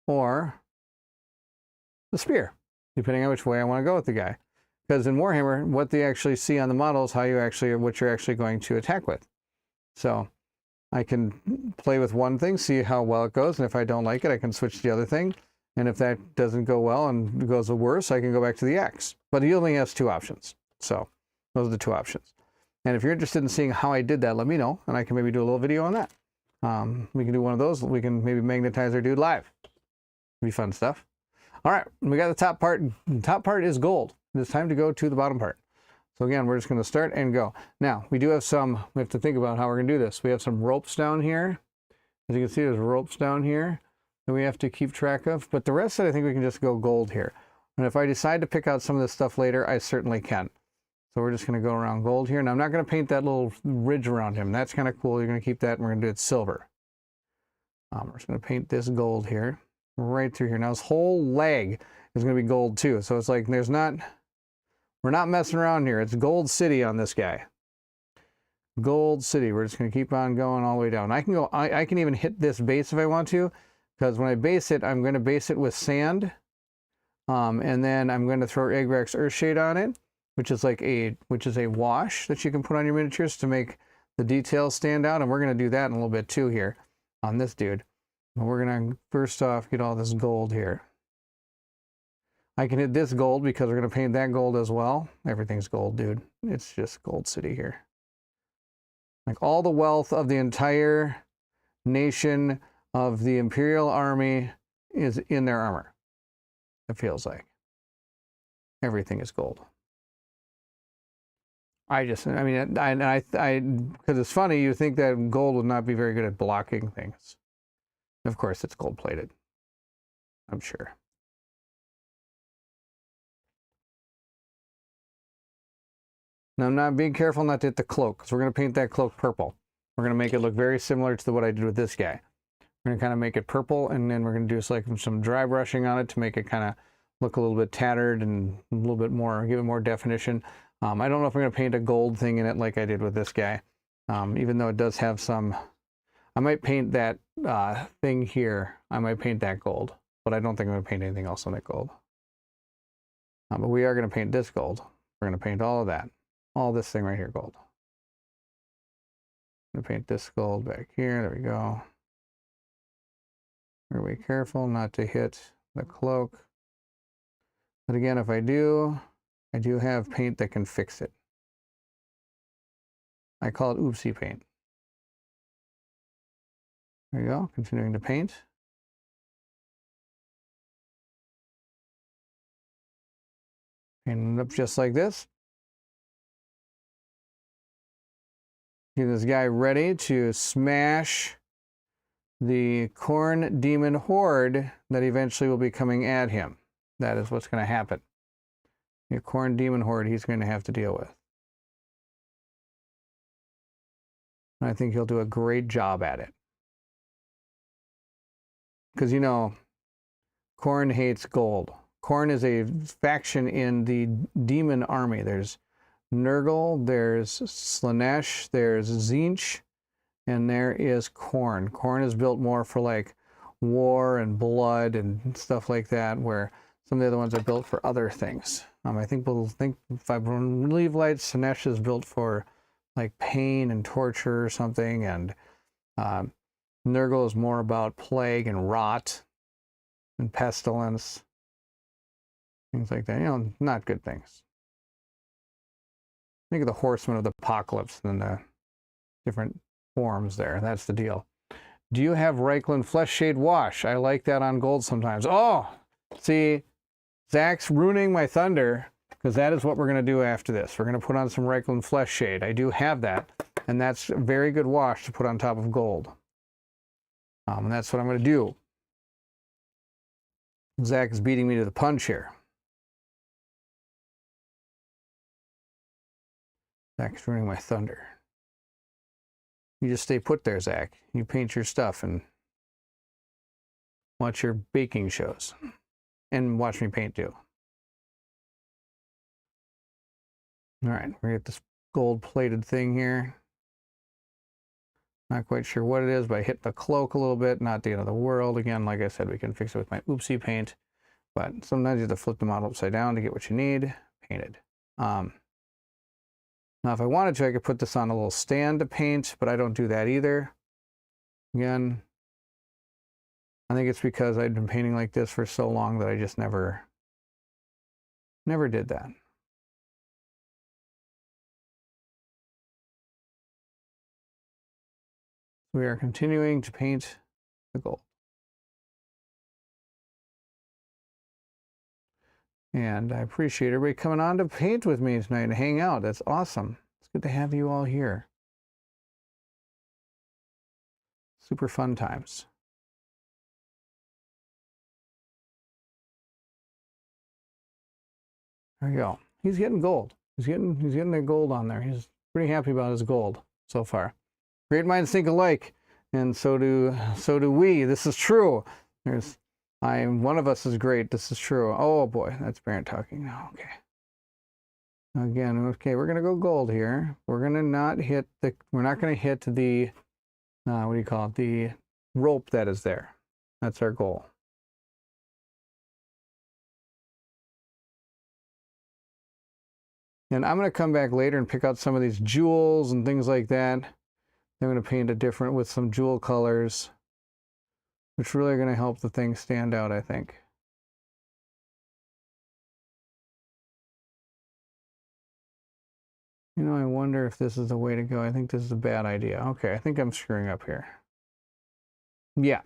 or the spear, depending on which way I want to go with the guy. Because in Warhammer, what they actually see on the model is what you're actually going to attack with. So I can play with one thing, see how well it goes, and if I don't like it, I can switch to the other thing. And if that doesn't go well and goes worse, I can go back to the axe. But he only has two options. So those are the two options. And if you're interested in seeing how I did that, let me know, and I can maybe do a little video on that. We can do one of those. We can maybe magnetize our dude live. It'd be fun stuff. All right, we got the top part. The top part is gold. It's time to go to the bottom part. So again, we're just going to start and go. Now, we do have we have to think about how we're going to do this. We have some ropes down here. As you can see, there's ropes down here that we have to keep track of. But the rest of it, I think we can just go gold here. And if I decide to pick out some of this stuff later, I certainly can. So we're just going to go around gold here. Now, I'm not going to paint that little ridge around him. That's kind of cool. You're going to keep that, and we're going to do it silver. We're just going to paint this gold here, right through here. Now, this whole leg is going to be gold too. So it's like we're not messing around here. It's Gold City on this guy. Gold City. We're just going to keep on going all the way down. I can go, I can even hit this base if I want to, because when I base it, I'm going to base it with sand. And then I'm going to throw Eggrex Earthshade on it, which is a wash that you can put on your miniatures to make the details stand out. And we're going to do that in a little bit too here on this dude. But we're going to first off get all this gold here. I can hit this gold because we're going to paint that gold as well. Everything's gold, dude. It's just Gold City here. Like all the wealth of the entire nation of the Imperial Army is in their armor. It feels like everything is gold. Because it's funny, you think that gold would not be very good at blocking things. Of course, it's gold plated. I'm sure. Now, I'm being careful not to hit the cloak, because we're going to paint that cloak purple. We're going to make it look very similar to what I did with this guy. We're going to kind of make it purple, and then we're going to do like some dry brushing on it to make it kind of look a little bit tattered and a little bit more, give it more definition. I don't know if I'm going to paint a gold thing in it like I did with this guy, even though it does have some. I might paint that thing here. I might paint that gold, but I don't think I'm going to paint anything else on that gold. But we are going to paint this gold. We're going to paint all of that. All this thing right here, gold. I'm going to paint this gold back here. There we go. Very careful not to hit the cloak. But again, if I do have paint that can fix it. I call it oopsie paint. There you go, continuing to paint. Paint it up just like this. Get this guy ready to smash the Corn Demon Horde that eventually will be coming at him. That is what's going to happen. The Corn Demon Horde he's going to have to deal with. And I think he'll do a great job at it. Because, you know, Corn hates gold. Corn is a faction in the demon army. There's Nurgle, there's Slaanesh, there's Tzeentch, and there is Corn. Corn is built more for like war and blood and stuff like that, where some of the other ones are built for other things. I think if I believe light, Slaanesh is built for like pain and torture or something, and Nurgle is more about plague and rot and pestilence, things like that. You know, not good things. Think of the Horsemen of the Apocalypse and the different forms there. That's the deal. Do you have Reikland Flesh Shade Wash? I like that on gold sometimes. Oh, see, Zach's ruining my thunder, because that is what we're going to do after this. We're going to put on some Reikland Flesh Shade. I do have that, and that's a very good wash to put on top of gold. And that's what I'm going to do. Zach is beating me to the punch here. Zach's ruining my thunder. You just stay put there, Zach. You paint your stuff and watch your baking shows. And watch me paint too. All right, we're going to get this gold-plated thing here. Not quite sure what it is, but I hit the cloak a little bit. Not the end of the world. Again, like I said, we can fix it with my oopsie paint. But sometimes you have to flip the model upside down to get what you need painted. Now, if I wanted to, I could put this on a little stand to paint, but I don't do that either. Again, I think it's because I'd been painting like this for so long that I just never did that. We are continuing to paint the gold. And I appreciate everybody coming on to paint with me tonight and hang out. That's awesome. It's good to have you all here. Super fun times. There you go. He's getting gold. He's getting the gold on there. He's pretty happy about his gold so far. Great minds think alike, and so do we. This is true. One of us is great. This is true. Oh boy, that's Barrett talking now. Okay. Again, okay, we're gonna go gold here. We're gonna not hit the, we're not gonna hit the, what do you call it? The rope that is there. That's our goal. And I'm gonna come back later and pick out some of these jewels and things like that. I'm gonna paint it different with some jewel colors, which really are gonna help the thing stand out, I think. You know, I wonder if this is the way to go. I think this is a bad idea. Okay, I think I'm screwing up here. Yeah.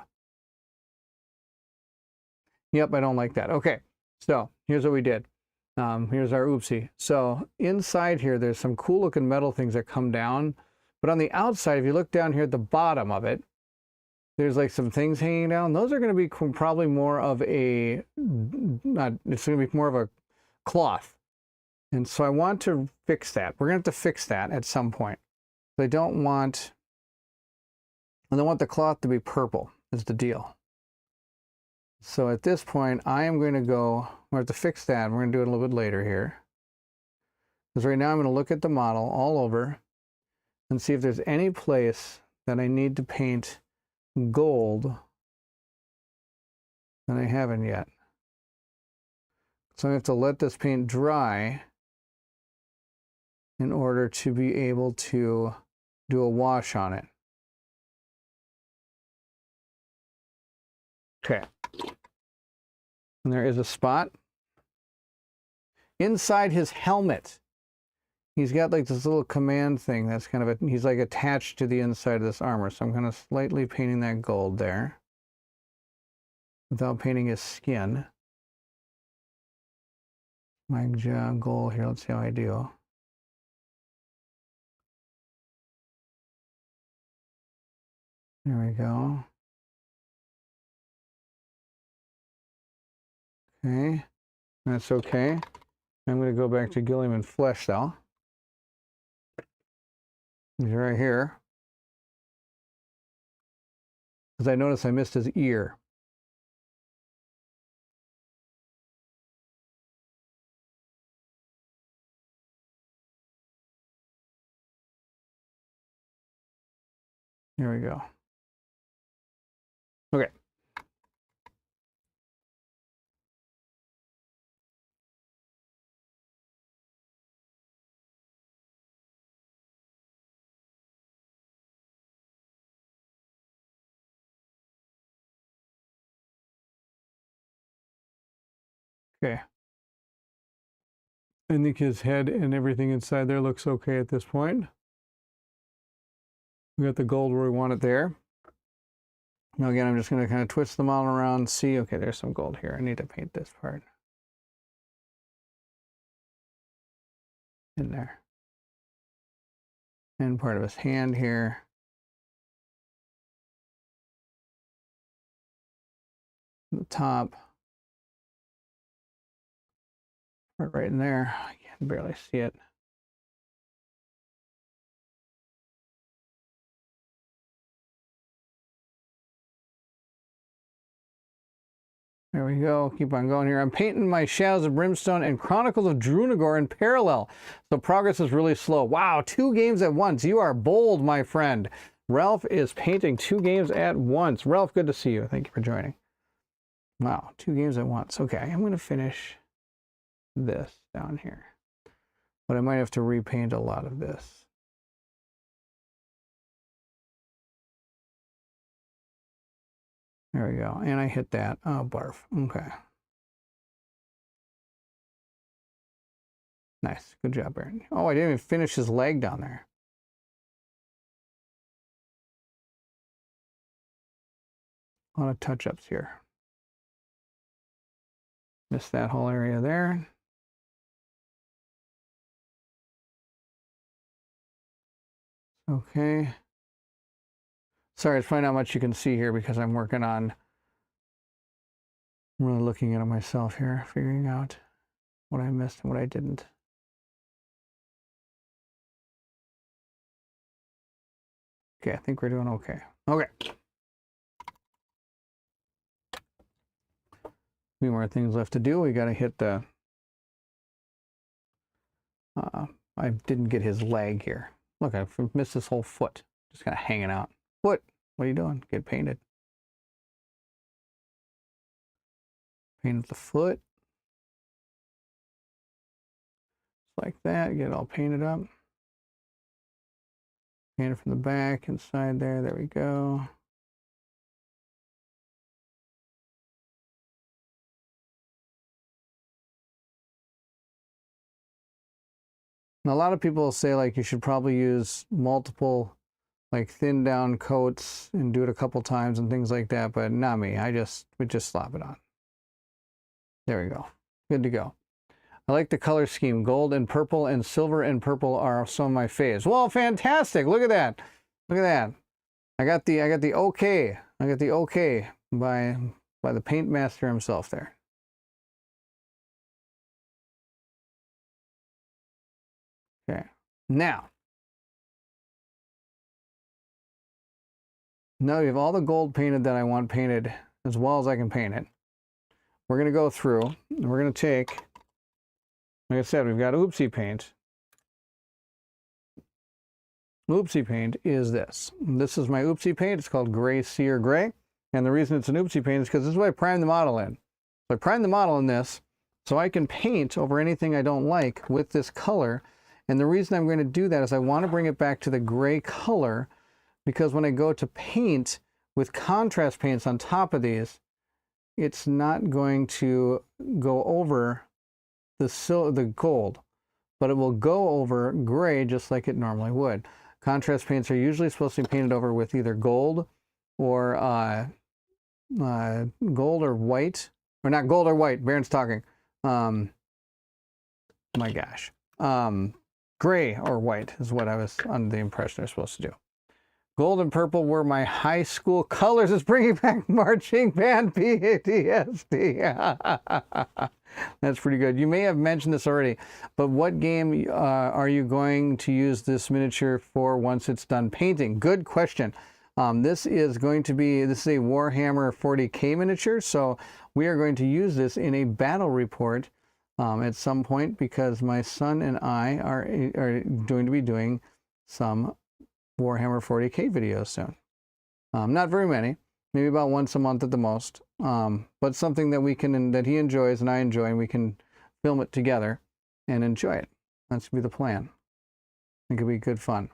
Yep, I don't like that. Okay, so here's what we did. Here's our oopsie. So inside here, there's some cool looking metal things that come down. But on the outside, if you look down here at the bottom of it, there's like some things hanging down. Those are going to be probably more of a, it's going to be more of a cloth. And so I want to fix that. We're going to have to fix that at some point. I don't want the cloth to be purple is the deal. So at this point, I am going to go, we're going to have to fix that. We're going to do it a little bit later here. Because right now I'm going to look at the model all over and see if there's any place that I need to paint gold that I haven't yet. So I have to let this paint dry in order to be able to do a wash on it. Okay. And there is a spot inside his helmet. He's got like this little command thing that's kind of he's like attached to the inside of this armor. So I'm kind of slightly painting that gold there without painting his skin. My goal here, let's see how I do. There we go. Okay, that's okay. I'm going to go back to Gilliam in flesh though. He's right here. Because I noticed I missed his ear. Here we go. Okay. Okay. I think his head and everything inside there looks okay at this point. We got the gold where we want it there. Now again, I'm just going to kind of twist them all around and see. Okay, there's some gold here. I need to paint this part in there. And part of his hand here. The top. Right in there. I can barely see it. There we go. Keep on going here. I'm painting my Shadows of Brimstone and Chronicles of Drunagor in parallel. So progress is really slow. Wow, 2 games at once. You are bold, my friend. Ralph is painting 2 games at once. Ralph, good to see you. Thank you for joining. Wow, 2 games at once. Okay, I'm going to finish this down here. But I might have to repaint a lot of this. There we go. And I hit that. Oh, barf. Okay. Nice. Good job, Aaron. Oh, I didn't even finish his leg down there. A lot of touch-ups here. Missed that whole area there. Okay. Sorry, it's probably not much you can see here because I'm working on, I'm really looking at it myself here, figuring out what I missed and what I didn't. Okay, I think we're doing okay. Okay. A few more things left to do. We got to hit the I didn't get his leg here. Look, I've missed this whole foot. Just kind of hanging out. Foot, what are you doing? Get painted. Paint the foot. Like that, get it all painted up. Paint it from the back, inside there, there we go. Now, a lot of people say like you should probably use multiple like thin down coats and do it a couple times and things like that, but not me. We just slap it on. There we go. Good to go. I like the color scheme. Gold and purple and silver and purple are some of my faves. Well, fantastic. Look at that. Look at that. I got the okay. I got the okay by the paint master himself there. Okay. Now you have all the gold painted that I want painted as well as I can paint it. We're going to go through and we're going to take, like I said, we've got oopsie paint. Oopsie paint is this. This is my oopsie paint. It's called Gray Sear Gray. And the reason it's an oopsie paint is because this is what I prime the model in. So I prime the model in this so I can paint over anything I don't like with this color. And the reason I'm going to do that is I want to bring it back to the gray color, because when I go to paint with contrast paints on top of these, it's not going to go over the gold, but it will go over gray just like it normally would. Contrast paints are usually supposed to be painted over with either gold or white, or not gold or white. Baron's talking. My gosh. Gray or white is what I was under the impression they're supposed to do. Gold and purple were my high school colors. It's bringing back marching band PTSD. That's pretty good. You may have mentioned this already, but what game are you going to use this miniature for once it's done painting? Good question. This is a Warhammer 40K miniature, so we are going to use this in a battle report at some point, because my son and I are going to be doing some Warhammer 40K videos soon. Not very many, maybe about once a month at the most, but something that that he enjoys and I enjoy, and we can film it together and enjoy it. That's gonna be the plan. I think it'll be good fun.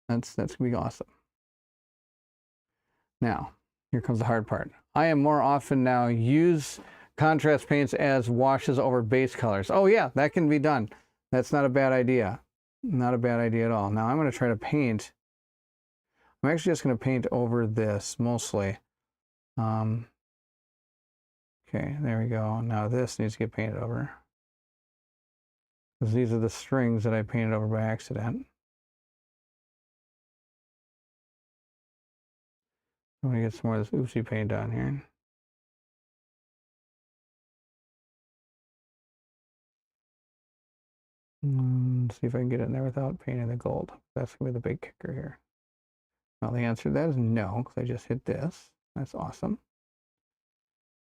That's gonna be awesome. Now, here comes the hard part. I am more often now use contrast paints as washes over base colors. Oh yeah, that can be done. That's not a bad idea. Not a bad idea at all. Now I'm going to try to paint. I'm actually just going to paint over this mostly. Okay, there we go. Now this needs to get painted over, because these are the strings that I painted over by accident. I'm going to get some more of this oopsie paint on here. See if I can get in there without painting the gold. That's going to be the big kicker here. Well, the answer to that is no, because I just hit this. That's awesome.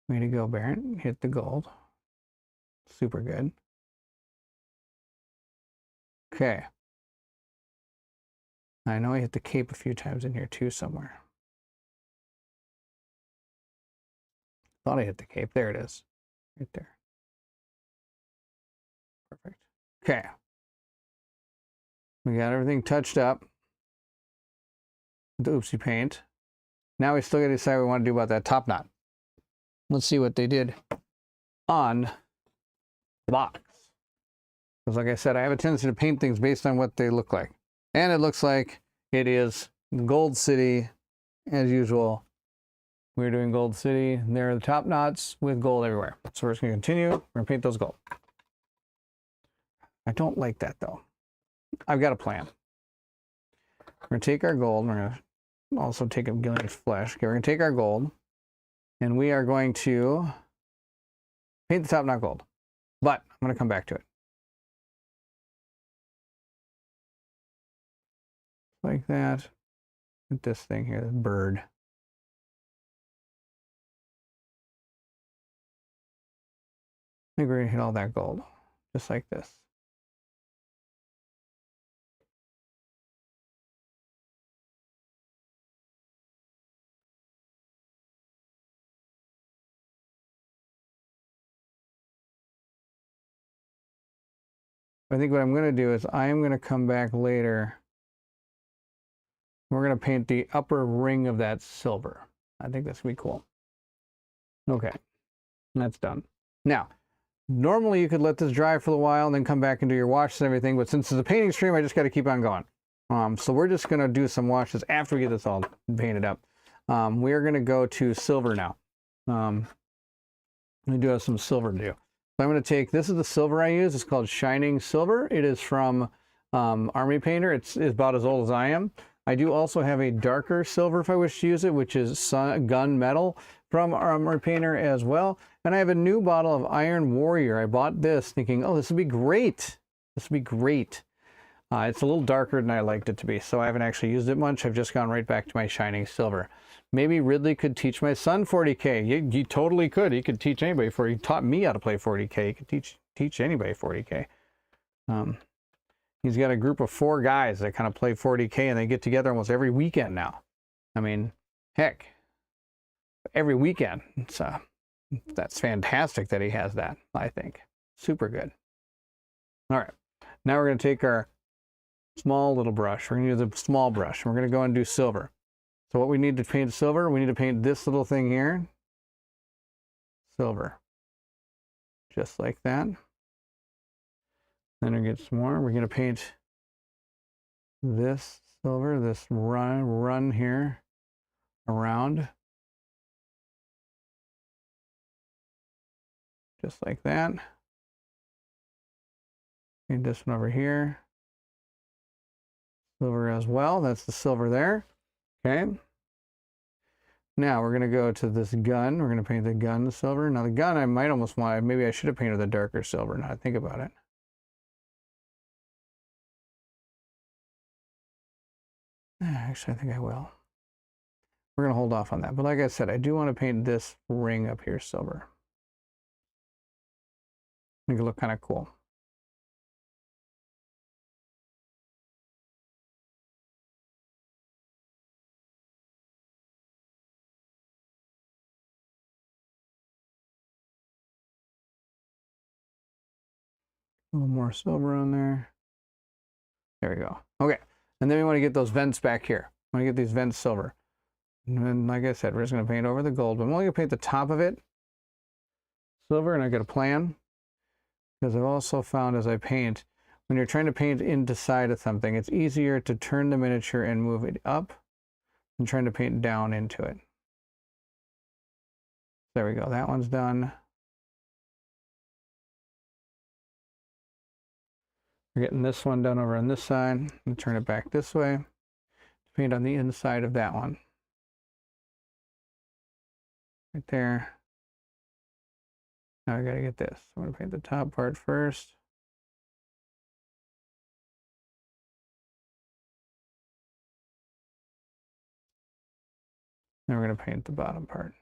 Way to go, Baron. Hit the gold. Super good. Okay. I know I hit the cape a few times in here too somewhere. Thought I hit the cape. There it is. Right there. Perfect. Okay. We got everything touched up with the oopsie paint. Now we still got to decide what we want to do about that top knot. Let's see what they did on the box. Because like I said, I have a tendency to paint things based on what they look like. And it looks like it is Gold City as usual. We're doing Gold City. There are the top knots with gold everywhere. So we're just going to continue. We're going to paint those gold. I don't like that though. I've got a plan. We're going to take our gold. We're going to also take a Gillian's flesh. Okay, we're going to take our gold, and we are going to paint the top knot gold. But I'm going to come back to it. Like that. With this thing here, this bird. I think we're going to hit all that gold. just like this. I think what I'm going to do is I am going to come back later. We're going to paint the upper ring of that silver. I think that's going to be cool. Okay, that's done. Now, normally you could let this dry for a while and then come back and do your washes and everything, but since it's a painting stream, I just got to keep on going. So we're just going to do some washes after we get this all painted up. We are going to go to silver now. We do have some silver to do. So I'm going to take, this is the silver I use. It's called Shining Silver. It is from Army Painter. It's about as old as I am. I do also have a darker silver if I wish to use it, which is Gun Metal from Army Painter as well. And I have a new bottle of Iron Warrior. I bought this thinking, oh, this would be great. This would be great. It's a little darker than I liked it to be, so I haven't actually used it much. I've just gone right back to my Shining Silver. Maybe Ridley could teach my son 40K. He totally could. He could teach anybody. He taught me how to play 40K. He could teach anybody 40K. He's got a group of 4 guys that kind of play 40K, and they get together almost every weekend now. I mean, heck, every weekend. That's fantastic that he has that, I think. Super good. All right. Now we're going to take our small little brush. We're going to use a small brush. And we're going to go and do silver. So what we need to paint silver, we need to paint this little thing here. Silver. Just like that. Then we get some more. We're going to paint this silver, this run here around. Just like that. Paint this one over here. Silver as well. That's the silver there. Okay. Now we're going to go to this gun. We're going to paint the gun silver. Now the gun I might almost want, maybe I should have painted the darker silver now I think about it. Actually, I think I will. We're going to hold off on that. But like I said, I do want to paint this ring up here silver. Make it look kind of cool. A little more silver on there. There we go. Okay. And then we want to get those vents back here. I want to get these vents silver. And then, like I said, we're just going to paint over the gold. But I'm only going to paint the top of it silver, and I got a plan. Because I've also found as I paint, when you're trying to paint into side of something, it's easier to turn the miniature and move it up than trying to paint down into it. There we go. That one's done. We're getting this one done over on this side. And turn it back this way. Paint on the inside of that one. Right there. Now I gotta get this. I'm gonna paint the top part first. Then we're gonna paint the bottom part.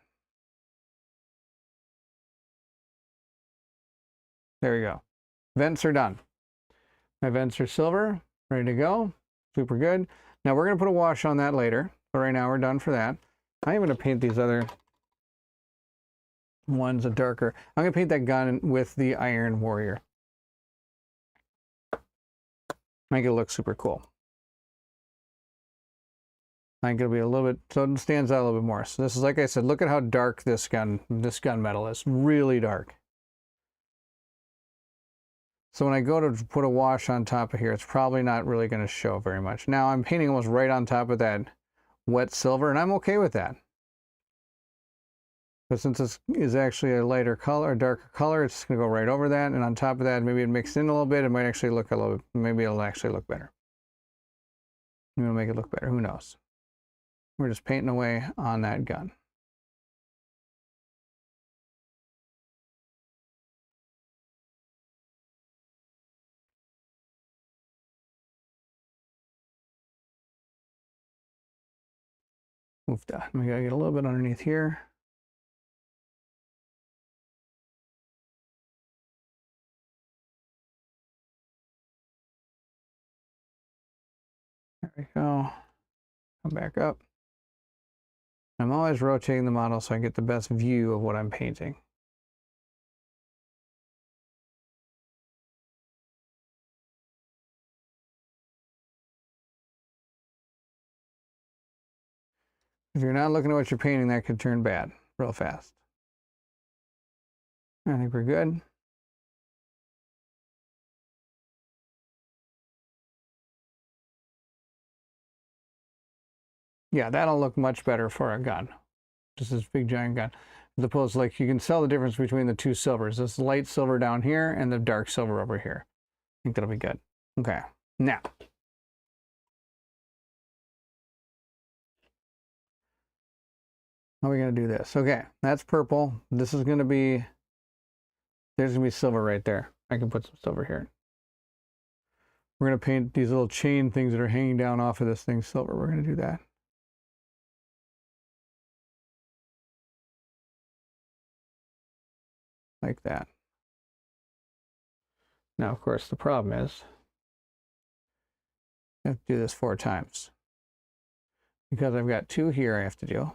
There we go. Vents are done. My vents are silver, ready to go. Super good. Now we're gonna put a wash on that later, but right now we're done for that. I'm gonna paint these other ones a darker. I'm gonna paint that gun with the Iron Warrior. Make it look super cool. I think it'll be a little bit, so it stands out a little bit more. So this is, like I said, look at how dark this gun metal is. Really dark. So when I go to put a wash on top of here, it's probably not really going to show very much. Now I'm painting almost right on top of that wet silver, and I'm okay with that. But since this is actually a lighter color, a darker color, it's going to go right over that. And on top of that, maybe it mixed in a little bit. It might actually look a little, maybe it'll actually look better. Maybe it'll make it look better. Who knows? We're just painting away on that gun. Move that. We gotta get a little bit underneath here. There we go. Come back up. I'm always rotating the model so I get the best view of what I'm painting. If you're not looking at what you're painting, that could turn bad real fast. I think we're good. Yeah, that'll look much better for a gun. Just this big giant gun. As opposed to, like, you can tell the difference between the two silvers. This light silver down here and the dark silver over here. I think that'll be good. Okay, now. How are we gonna do this? Okay, that's purple. This is gonna be, there's gonna be silver right there. I can put some silver here. We're gonna paint these little chain things that are hanging down off of this thing silver. We're gonna do that. Like that. Now, of course, the problem is I have to do this 4 times because I've got 2 here I have to do.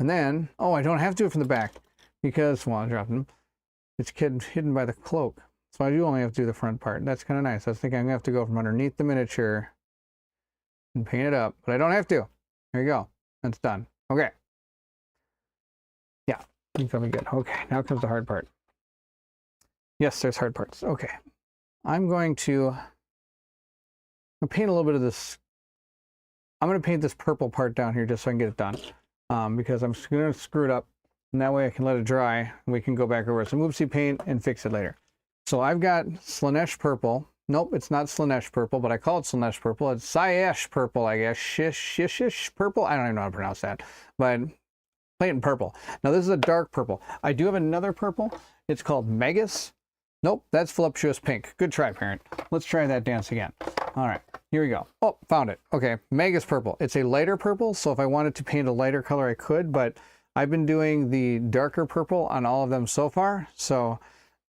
And then, oh, I don't have to do it from the back because, well, I dropped them. It's hidden by the cloak. So I do only have to do the front part. That's kind of nice. I was thinking I'm going to have to go from underneath the miniature and paint it up, but I don't have to. There you go. That's done. Okay. Yeah, I think that'll be good. Okay, now comes the hard part. Yes, there's hard parts. Okay. I'm going to paint a little bit of this. I'm going to paint this purple part down here just so I can get it done. Because I'm going to screw it up, and that way I can let it dry, and we can go back over some oopsie paint and fix it later. So I've got Slanesh purple. Nope, it's not Slanesh purple, but I call it Slanesh purple. It's Sayesh purple, I guess. Shish purple? I don't even know how to pronounce that. But painting purple. Now this is a dark purple. I do have another purple. It's called Megas. Nope, that's voluptuous pink. Good try, parent. Let's try that dance again. All right, here we go. Oh, found it. Okay, Megas purple. It's a lighter purple, so if I wanted to paint a lighter color, I could, but I've been doing the darker purple on all of them so far, so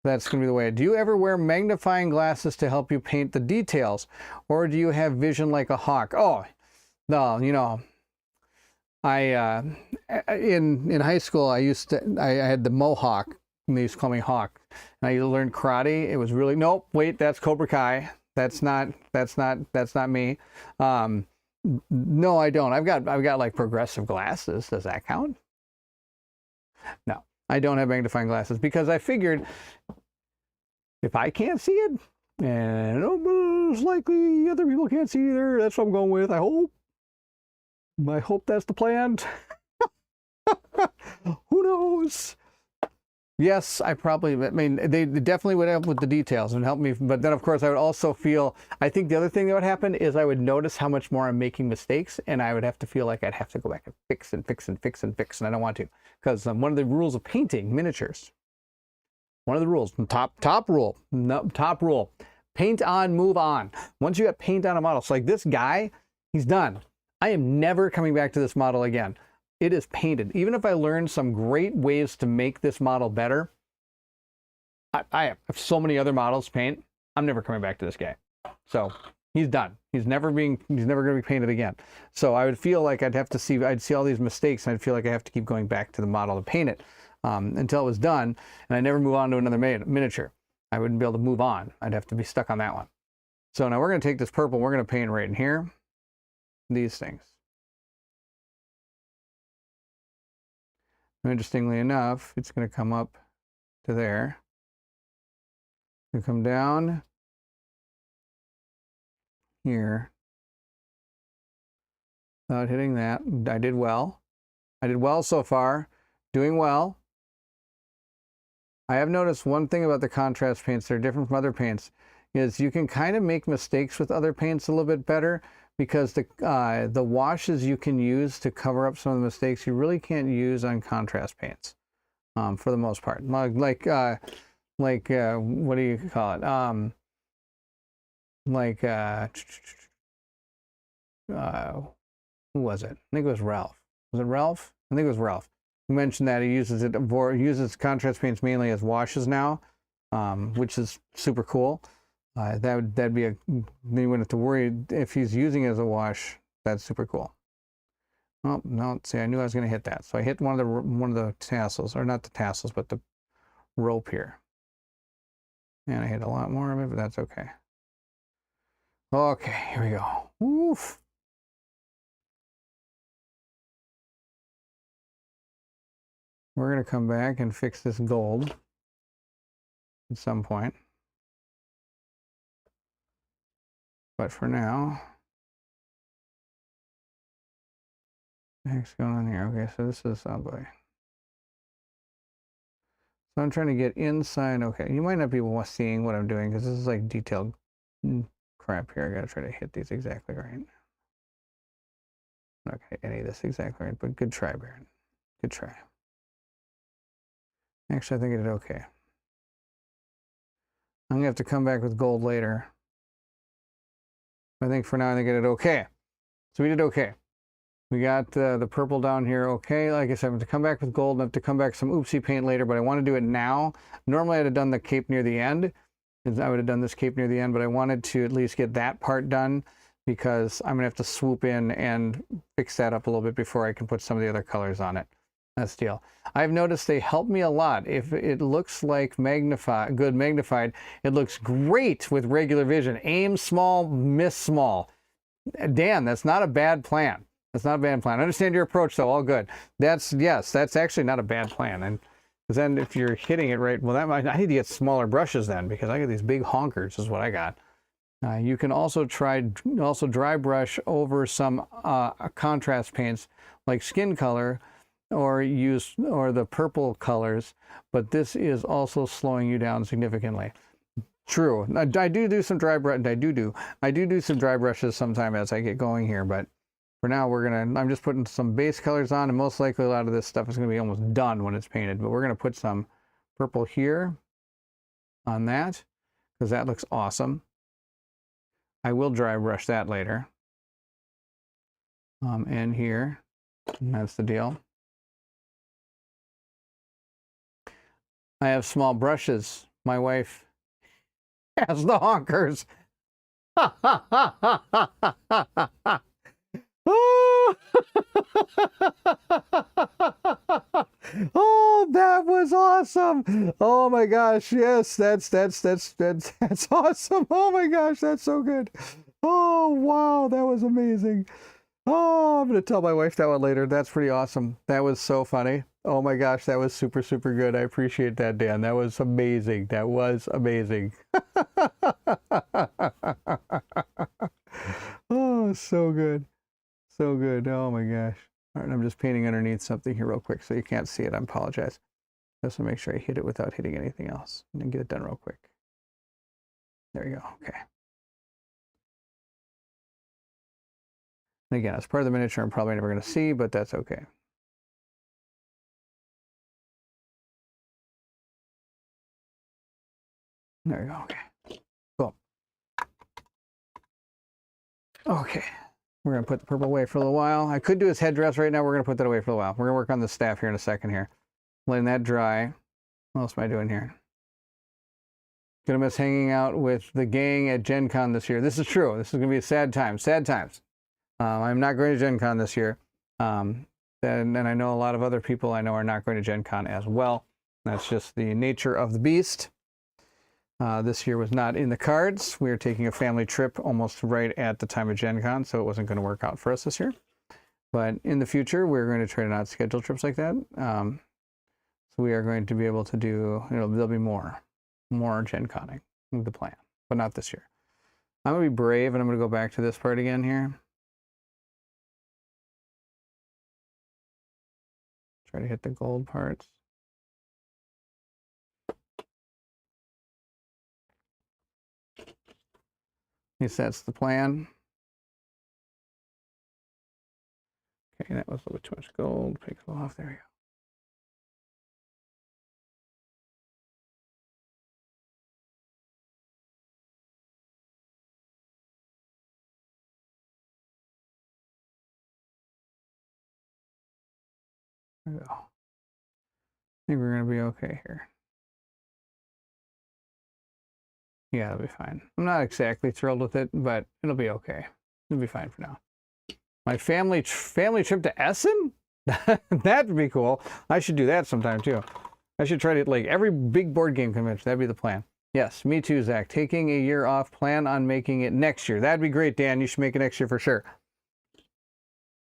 that's going to be the way. Do you ever wear magnifying glasses to help you paint the details, or do you have vision like a hawk? Oh, no, you know, in high school, I had the mohawk. They used to call me Hawk. And I learned karate. It was really, nope, wait, that's Cobra Kai. That's not me. No, I don't. I've got like progressive glasses. Does that count? No, I don't have magnifying glasses because I figured if I can't see it, and most likely other people can't see either. That's what I'm going with. I hope that's the plan. Who knows? Yes, I mean, they definitely would help with the details and help me. But then, of course, I would also feel, I think the other thing that would happen is I would notice how much more I'm making mistakes, and I would have to feel like I'd have to go back and fix and fix and fix and fix, and I don't want to. Because one of the rules of painting miniatures, one of the rules, top rule, paint on, move on. Once you got paint on a model, so like this guy, he's done. I am never coming back to this model again. It is painted. Even if I learn some great ways to make this model better, I have so many other models to paint. I'm never coming back to this guy. So he's done. He's never going to be painted again. So I would feel like I'd see all these mistakes, and I'd feel like I have to keep going back to the model to paint it until it was done, and I never move on to another miniature. I wouldn't be able to move on. I'd have to be stuck on that one. So now we're going to take this purple. We're going to paint right in here. These things. Interestingly enough, it's going to come up to there. You come down here without hitting that. I did well. I did well so far. Doing well. I have noticed one thing about the contrast paints that are different from other paints is you can kind of make mistakes with other paints a little bit better, because the washes you can use to cover up some of the mistakes you really can't use on contrast paints, for the most part. Like what do you call it? Who was it? I think it was Ralph. Was it Ralph? I think it was Ralph. mentioned that he uses it for uses contrast paints mainly as washes now, which is super cool. That'd be a, you wouldn't have to worry if he's using it as a wash. That's super cool. Oh no! See, I knew I was going to hit that, so I hit one of the tassels, or not the tassels, but the rope here, and I hit a lot more of it, but that's okay. Okay, here we go. Oof. We're going to come back and fix this gold at some point. But for now, what the heck's going on here? Okay, so this is, oh boy. So I'm trying to get inside. Okay, you might not be seeing what I'm doing because this is like detailed crap here. I got to try to hit these exactly right. Okay, any of this exactly right, but good try, Baron. Good try. Actually, I think I did okay. I'm going to have to come back with gold later. I think for now, I think I did okay. So we did okay. We got the purple down here. Okay, like I said, I'm going to come back with gold and I have to come back with some oopsie paint later, but I want to do it now. Normally, I'd have done the cape near the end. I would have done this cape near the end, but I wanted to at least get that part done because I'm going to have to swoop in and fix that up a little bit before I can put some of the other colors on it. That's the deal. I've noticed they help me a lot. If it looks like good magnified, it looks great with regular vision. Aim small, miss small. Dan, that's not a bad plan. That's not a bad plan. I understand your approach, though. All good. Yes, that's actually not a bad plan. And then if you're hitting it right, well, I need to get smaller brushes then because I got these big honkers is what I got. You can also dry brush over some contrast paints like skin color or the purple colors, but this is also slowing you down significantly. True. I do some dry brush. I do some dry brushes sometime as I get going here, but for now I'm just putting some base colors on, and most likely a lot of this stuff is going to be almost done when it's painted, but we're going to put some purple here on that because that looks awesome. I will dry brush that later. And here, and that's the deal. I have small brushes. My wife has the honkers. Oh, that was awesome. Oh my gosh, yes, that's awesome. Oh my gosh, that's so good. Oh wow, that was amazing. Oh, I'm gonna tell my wife that one later. That's pretty awesome. That was so funny. Oh my gosh, that was super, super good. I appreciate that, Dan. That was amazing. That was amazing. Oh, so good. So good. Oh my gosh. All right, I'm just painting underneath something here real quick so you can't see it. I apologize. Just to make sure I hit it without hitting anything else and then get it done real quick. There we go. Okay. And again, as part of the miniature, I'm probably never going to see, but that's okay. There we go. Okay. Cool. Okay. We're going to put the purple away for a little while. I could do his headdress right now. We're going to put that away for a while. We're going to work on the staff here in a second here. Letting that dry. What else am I doing here? Gonna miss hanging out with the gang at Gen Con this year. This is true. This is going to be a sad time. Sad times. I'm not going to Gen Con this year. And I know a lot of other people I know are not going to Gen Con as well. That's just the nature of the beast. This year was not in the cards. We were taking a family trip almost right at the time of Gen Con, so it wasn't going to work out for us this year. But in the future, we're going to try to not schedule trips like that. So we are going to be able to do, there'll be more Gen Conning, the plan, but not this year. I'm going to be brave, and I'm going to go back to this part again here. Try to hit the gold parts. At least that's the plan. Okay, that was a little bit too much gold. Pixel off. There we go. There we go. think we're going to be okay here. Yeah, it'll be fine. I'm not exactly thrilled with it, but it'll be okay. It'll be fine for now. My family trip to Essen? That would be cool. I should do that sometime too. I should try to, like, every big board game convention. That'd be the plan. Yes, me too, Zach. Taking a year off, plan on making it next year. That'd be great, Dan. You should make it next year for sure.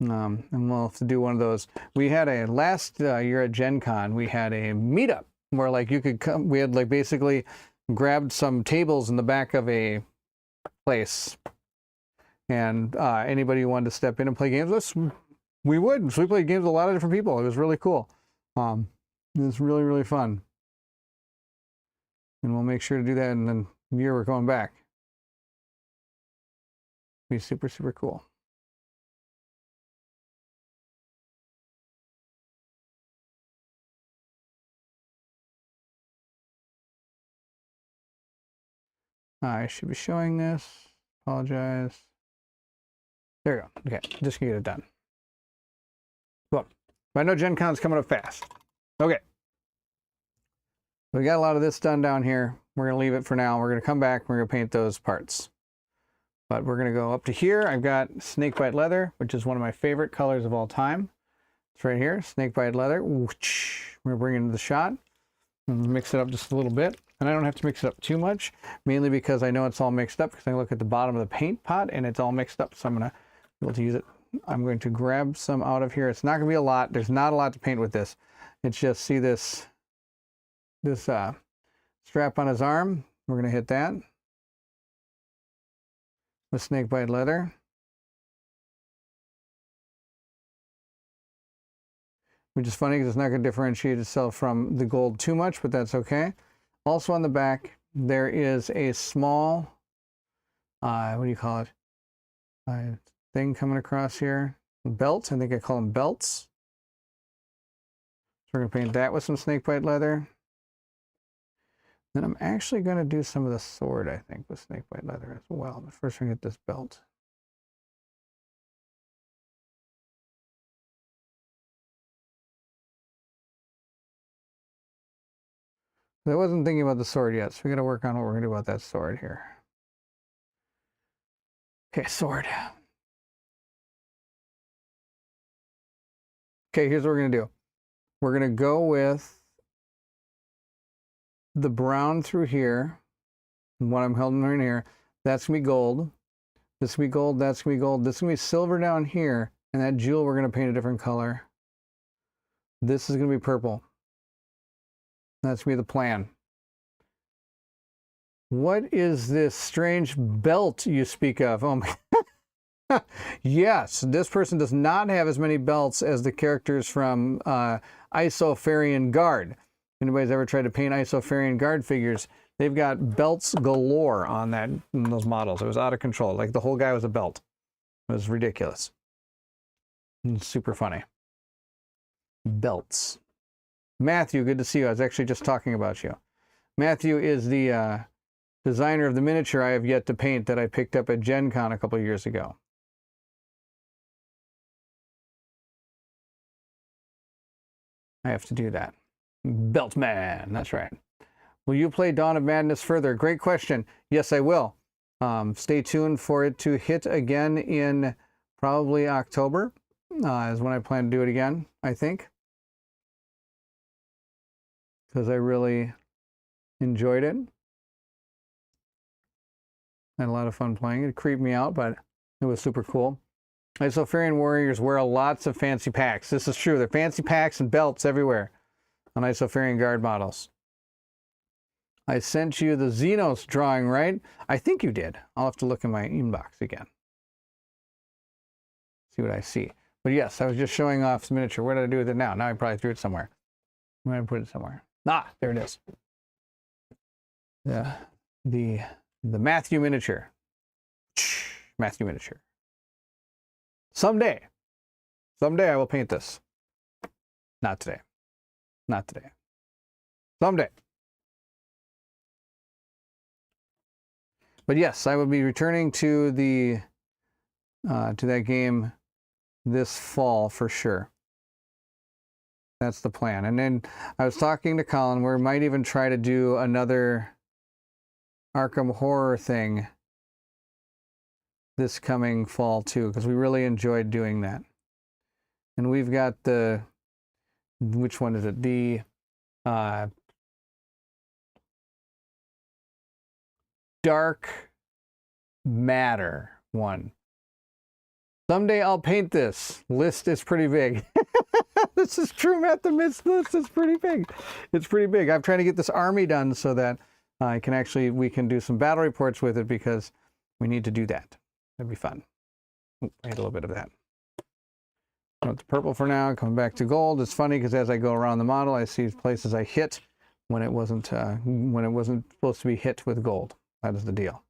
And we'll have to do one of those. We had a, last year at Gen Con, we had a meetup where, like, you could come, we had, like, basically grabbed some tables in the back of a place. And anybody who wanted to step in and play games with us, we would. So we played games with a lot of different people. It was really cool. It was really, really fun. And we'll make sure to do that in the year we're going back. It'll be super, super cool. I should be showing this. Apologize. There you go. Okay, just gonna get it done. Cool. But I know Gen Con's coming up fast. Okay. We got a lot of this done down here. We're gonna leave it for now. We're gonna come back. We're gonna paint those parts. But we're gonna go up to here. I've got snakebite leather, which is one of my favorite colors of all time. It's right here, snakebite leather. We're gonna bring it into the shot and mix it up just a little bit. And I don't have to mix it up too much, mainly because I know it's all mixed up, because I look at the bottom of the paint pot and it's all mixed up. So I'm gonna be able to use it. I'm going to grab some out of here. It's not gonna be a lot. There's not a lot to paint with this. It's just, see this strap on his arm. We're gonna hit that with snakebite leather. Which is funny because it's not going to differentiate itself from the gold too much, but that's okay. Also on the back, there is a small, what do you call it? Thing coming across here. Belt, I think I call them belts. So we're going to paint that with some snakebite leather. Then I'm actually going to do some of the sword, I think, with snakebite leather as well. But first we're going to get this belt. I wasn't thinking about the sword yet, so we got to work on what we're going to do about that sword here. Okay, sword. Okay, here's what we're going to do. We're going to go with the brown through here. What I'm holding right here. That's going to be gold. This is going to be gold. That's going to be gold. This is going to be silver down here. And that jewel, we're going to paint a different color. This is going to be purple. That's going to be the plan. What is this strange belt you speak of? Oh my. Yes, this person does not have as many belts as the characters from Isofarian Guard. If anybody's ever tried to paint Isofarian Guard figures, they've got belts galore on those models. It was out of control. Like the whole guy was a belt. It was ridiculous. And super funny. Belts. Matthew, good to see you. I was actually just talking about you. Matthew is the designer of the miniature I have yet to paint that I picked up at Gen Con a couple of years ago. I have to do that. Beltman, that's right. Will you play Dawn of Madness further? Great question. Yes, I will. Stay tuned for it to hit again in probably October, is when I plan to do it again, I think. Because I really enjoyed it. I had a lot of fun playing it. It creeped me out, but it was super cool. Isofarian warriors wear lots of fancy packs. This is true. There are fancy packs and belts everywhere on Isofarian Guard models. I sent you the Xenos drawing, right? I think you did. I'll have to look in my inbox again. See what I see. But yes, I was just showing off the miniature. What did I do with it now? Now I probably threw it somewhere. I'm going to put it somewhere. Ah, there it is. The Matthew miniature. Matthew miniature. Someday I will paint this. Not today. Not today. Someday. But yes, I will be returning to that game this fall for sure. That's the plan. And then I was talking to Colin, we might even try to do another Arkham Horror thing this coming fall too, because we really enjoyed doing that. And we've got the, which one is it? The Dark Matter one. Someday I'll paint this. List is pretty big. This is true, Matt. The list is pretty big. It's pretty big. I'm trying to get this army done so that I can actually, we can do some battle reports with it, because we need to do that. That'd be fun. Ooh, I hit a little bit of that. So it's purple for now. Coming back to gold. It's funny because as I go around the model, I see places I hit when it wasn't supposed to be hit with gold. That is the deal.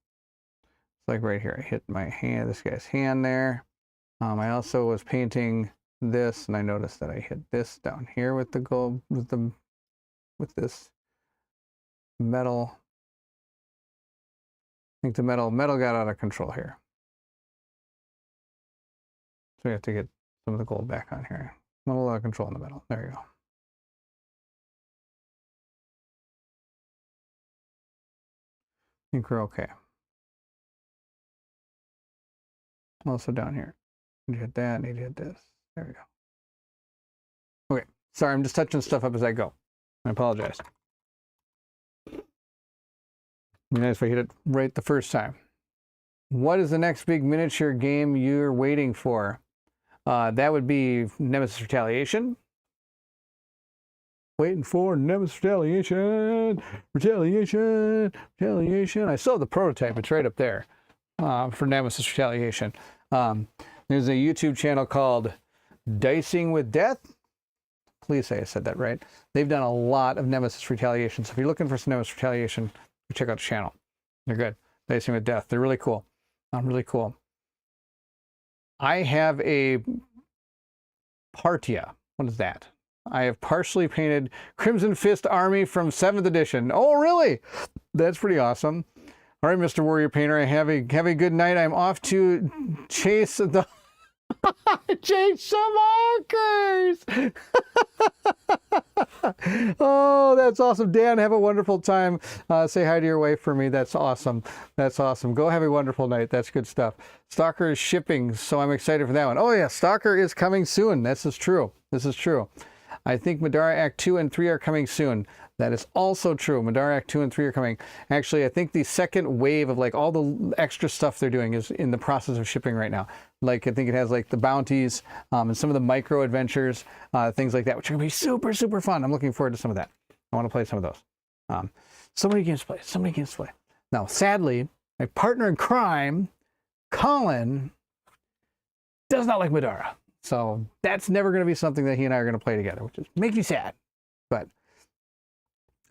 It's like right here. I hit my hand, this guy's hand there. I also was painting this, and I noticed that I hit this down here with the gold, with this metal. I think the metal got out of control here. So we have to get some of the gold back on here. A little out of control in the metal. There you go. I think we're okay. Also down here. Need to hit that, need to hit this. There we go. Okay, sorry, I'm just touching stuff up as I go. I apologize. It'd be nice if I hit it right the first time. What is the next big miniature game you're waiting for? That would be Nemesis Retaliation. Waiting for Nemesis Retaliation. Retaliation. Retaliation. I still have the prototype. It's right up there for Nemesis Retaliation. There's a YouTube channel called Dicing with Death. Please say I said that right. They've done a lot of Nemesis Retaliation. So if you're looking for some Nemesis Retaliation, check out the channel. They're good. Dicing with Death. They're really cool. Really cool. I have a Partia. What is that? I have partially painted Crimson Fist Army from 7th edition. Oh, really? That's pretty awesome. All right, Mr. Warrior Painter, have a good night. I'm off to chase the chase some walkers. Oh, that's awesome. Dan, have a wonderful time. Say hi to your wife for me. That's awesome. That's awesome. Go have a wonderful night. That's good stuff. Stalker is shipping, so I'm excited for that one. Oh yeah, Stalker is coming soon. This is true. This is true. I think Madara Act 2 and 3 are coming soon. That is also true. Madara Act 2 and 3 are coming. Actually, I think the second wave of like all the extra stuff they're doing is in the process of shipping right now. Like I think it has like the bounties and some of the micro adventures, things like that, which are gonna be super, super fun. I'm looking forward to some of that. I want to play some of those. So many games to play. So many games to play. Now, sadly, my partner in crime, Colin, does not like Madara. So that's never going to be something that he and I are going to play together, which is make you sad. But,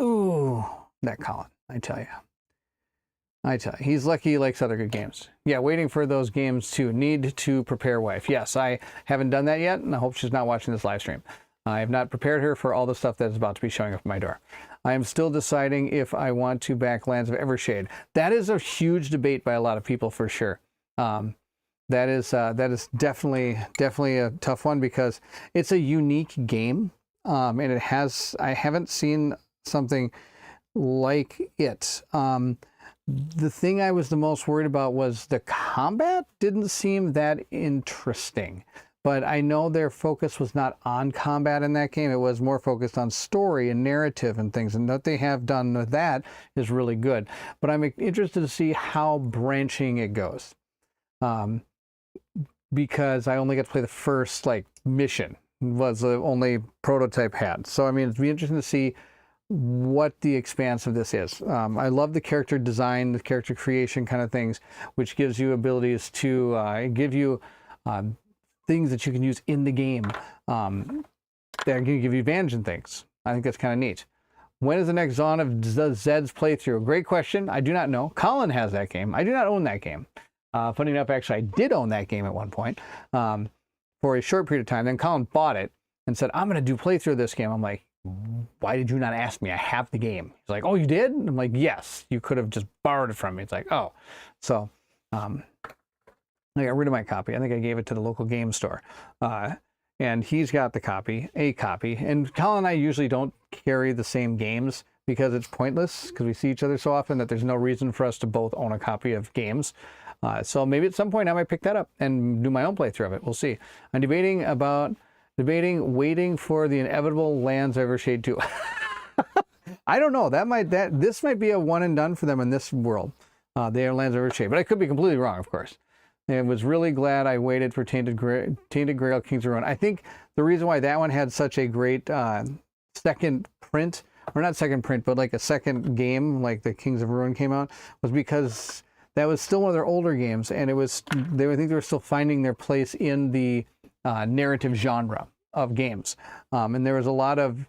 ooh, that Colin, I tell you. He's lucky he likes other good games. Yeah, waiting for those games to need to prepare wife. Yes, I haven't done that yet, and I hope she's not watching this live stream. I have not prepared her for all the stuff that is about to be showing up at my door. I am still deciding if I want to back Lands of Evershade. That is a huge debate by a lot of people for sure. That is definitely a tough one because it's a unique game, and it has. I haven't seen something like it. The thing I was the most worried about was the combat didn't seem that interesting. But I know their focus was not on combat in that game. It was more focused on story and narrative and things. And what they have done with that is really good. But I'm interested to see how branching it goes. Because I only got to play the first mission, was the only prototype had. So I mean, it'd be interesting to see what the expanse of this is. I love the character design, the character creation kind of things, which gives you abilities to give you things that you can use in the game that can give you advantage in things. I think that's kind of neat. When is the next Dawn of Zed's playthrough? Great question. I do not know. Colin has that game. I do not own that game. Funny enough, actually, I did own that game at one point for a short period of time. Then Colin bought it and said, I'm going to do playthrough of this game. I'm like, why did you not ask me? I have the game. He's like, oh, you did? And I'm like, yes, you could have just borrowed it from me. It's like, oh. So I got rid of my copy. I think I gave it to the local game store. and he's got the copy, a copy. And Colin and I usually don't carry the same games because it's pointless, because we see each other so often that there's no reason for us to both own a copy of games. So maybe at some point I might pick that up and do my own playthrough of it. We'll see. I'm debating waiting for the inevitable Lands of Evershade 2. I don't know. This might be a one and done for them in this world. They are Lands of Evershade, but I could be completely wrong, of course. And was really glad I waited for Tainted Grail Kings of Ruin. I think the reason why that one had such a great second print, or not second print, but like a second game, like the Kings of Ruin came out, was because that was still one of their older games, and I think they were still finding their place in the narrative genre of games. And there was a lot of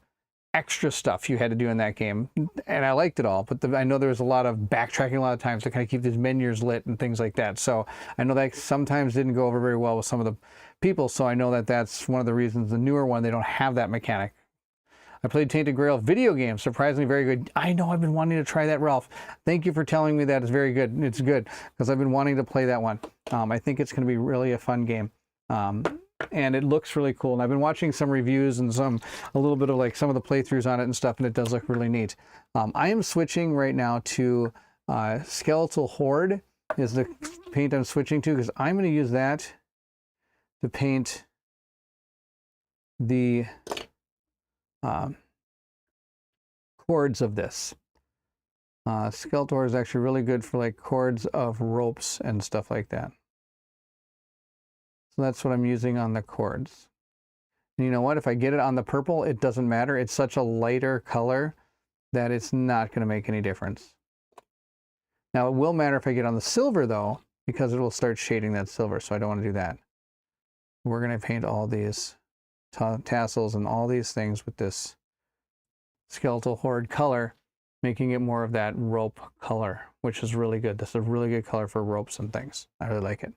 extra stuff you had to do in that game, and I liked it all, but I know there was a lot of backtracking a lot of times to kind of keep these menus lit and things like that. So I know that sometimes didn't go over very well with some of the people, so I know that that's one of the reasons the newer one, they don't have that mechanic. I played Tainted Grail video game, surprisingly very good. I know, I've been wanting to try that, Ralph. Thank you for telling me that. It's very good. It's good, because I've been wanting to play that one. I think it's going to be really a fun game. And it looks really cool. And I've been watching some reviews and a little bit of like some of the playthroughs on it and stuff, and it does look really neat. I am switching right now to Skeletal Horde is the paint I'm switching to, because I'm going to use that to paint the cords of this. Skeletal Horde is actually really good for like cords of ropes and stuff like that. So that's what I'm using on the cords. And you know what? If I get it on the purple, it doesn't matter. It's such a lighter color that it's not going to make any difference. Now, it will matter if I get on the silver, though, because it will start shading that silver, so I don't want to do that. We're going to paint all these tassels and all these things with this Skeletal Horde color, making it more of that rope color, which is really good. This is a really good color for ropes and things. I really like it.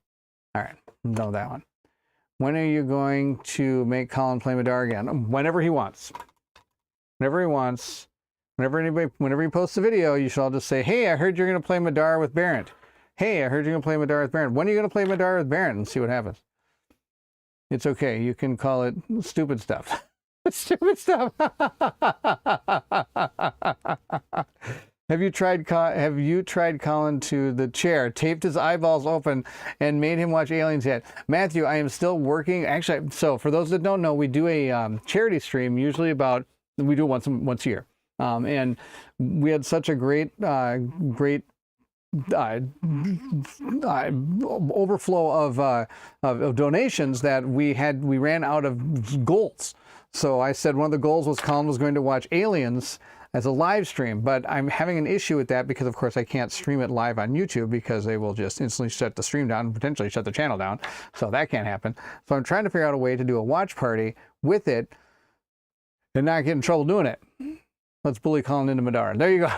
All right, know that one. When are you going to make Colin play Madar again? Whenever he wants. Whenever he wants. Whenever he posts a video, you should all just say, hey, I heard you're going to play Madar with Barrett. Hey, I heard you're going to play Madar with Barrett. When are you going to play Madar with Barrett? And see what happens. It's okay. You can call it stupid stuff. Stupid stuff. Have you tried Colin to the chair, taped his eyeballs open, and made him watch Aliens yet? Matthew, I am still working. Actually, so for those that don't know, we do a charity stream, usually we do it once a year. And we had such a great overflow of donations that we ran out of goals. So I said one of the goals was Colin was going to watch Aliens as a live stream, but I'm having an issue with that because, of course, I can't stream it live on YouTube because they will just instantly shut the stream down and potentially shut the channel down. So that can't happen. So I'm trying to figure out a way to do a watch party with it and not get in trouble doing it. Let's bully Colin into Madara. There you go.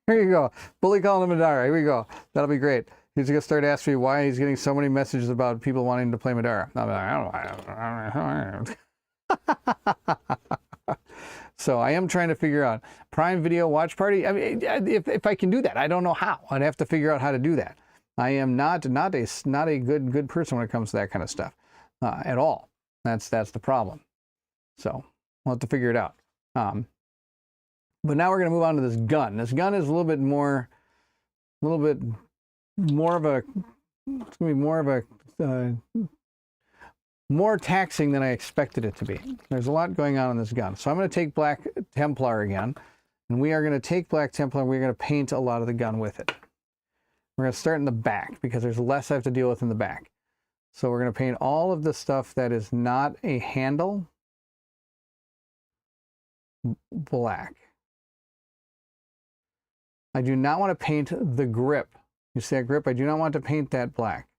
There you go. Bully Colin into Madara. Here we go. That'll be great. He's going to start asking me why he's getting so many messages about people wanting to play Madara. I don't know. So I am trying to figure out Prime Video watch party. I mean, if I can do that, I don't know how. I'd have to figure out how to do that. I am not a good person when it comes to that kind of stuff at all. That's the problem. So we'll have to figure it out. But now we're going to move on to this gun. This gun is a little bit more of a. It's going to be more of a. More taxing than I expected it to be. There's a lot going on in this gun. So I'm going to take Black Templar again, and we are going to take Black Templar and we're going to paint a lot of the gun with it. We're going to start in the back because there's less I have to deal with in the back. So we're going to paint all of the stuff that is not a handle black. I do not want to paint the grip. You see that grip? I do not want to paint that black.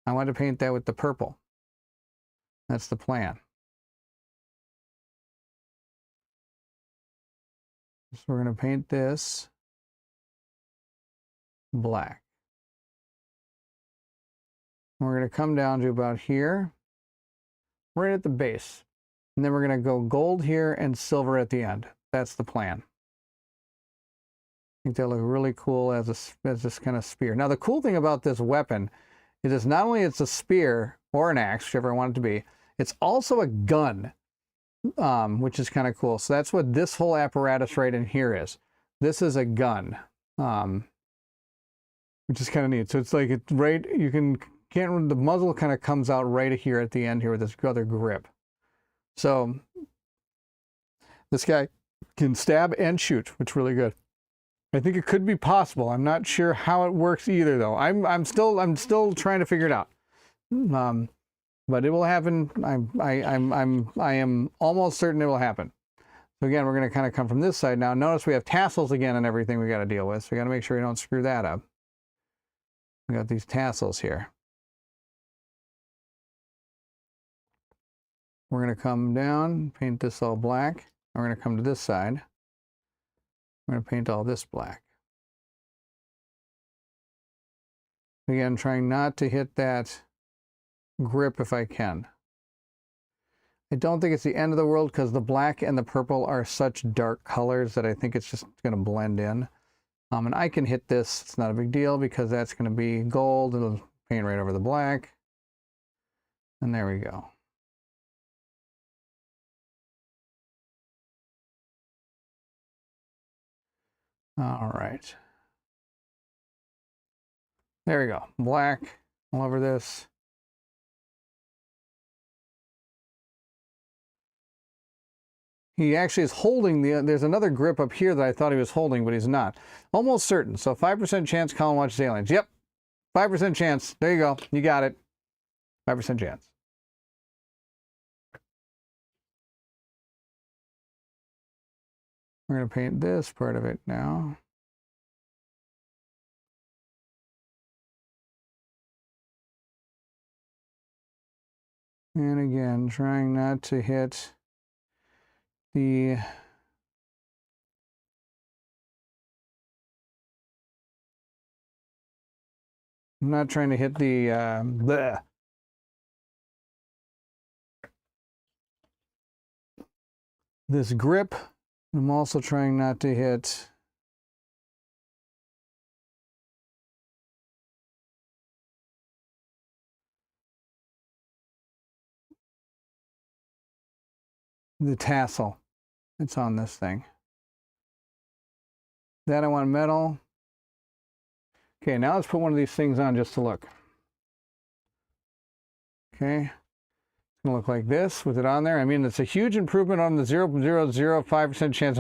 I want to paint that with the purple. That's the plan. So we're going to paint this black. We're going to come down to about here, right at the base. And then we're going to go gold here and silver at the end. That's the plan. I think that'll look really cool as this kind of spear. Now, the cool thing about this weapon is it's not only it's a spear or an axe, whichever I want it to be, It's also a gun, which is kind of cool. So that's what this whole apparatus right in here is. This is a gun, which is kind of neat. So it's like it's right, you can't, the muzzle kind of comes out right here at the end here with this other grip. So this guy can stab and shoot, which is really good. I think it could be possible. I'm not sure how it works either, though. I'm still trying to figure it out. But it will happen. I am almost certain it will happen. So again, we're going to kind of come from this side now. Notice we have tassels again and everything we got to deal with. So we got to make sure we don't screw that up. We got these tassels here. We're going to come down, paint this all black. We're going to come to this side. We're going to paint all this black. Again, trying not to hit that grip if I can. I don't think it's the end of the world because the black and the purple are such dark colors that I think it's just going to blend in. And I can hit this. It's not a big deal because that's going to be gold. It'll paint right over the black. And there we go. All right. There we go. Black all over this. He actually is holding there's another grip up here that I thought he was holding, but he's not. Almost certain. So 5% chance Colin watches aliens. Yep. 5% chance. There you go. You got it. 5% chance. We're going to paint this part of it now. And again, trying not to hit the I'm not trying to hit the this grip. I'm also trying not to hit the tassel that's on this thing. That I want metal. Okay, now let's put one of these things on just to look. Okay, it's gonna look like this with it on there. I mean, it's a huge improvement on the 0.005% chance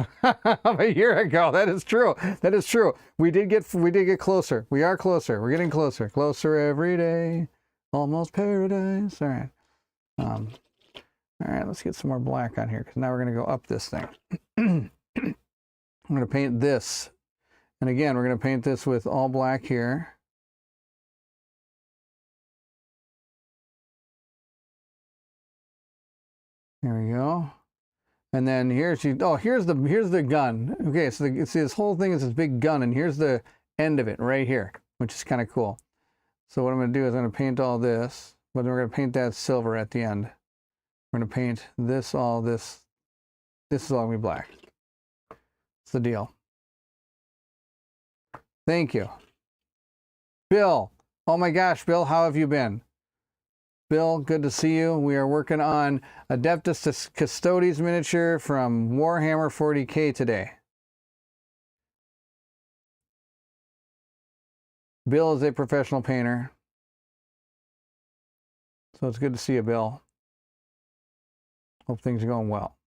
of a year ago. That is true. That is true. We did get closer. We are closer. We're getting closer. Closer every day. Almost paradise. All right. All right, let's get some more black on here because now we're going to go up this thing. I'm going to paint this. And again, we're going to paint this with all black here. There we go. And then here's the gun. Okay, so see this whole thing is this big gun, and here's the end of it right here, which is kind of cool. So what I'm going to do is I'm going to paint all this, but then we're going to paint that silver at the end. We're going to paint this all this. This is all going to be black. That's the deal. Thank you. Bill. Oh my gosh, Bill, how have you been? Bill, good to see you. We are working on Adeptus Custodes miniature from Warhammer 40K today. Bill is a professional painter. So it's good to see you, Bill. Hope things are going well.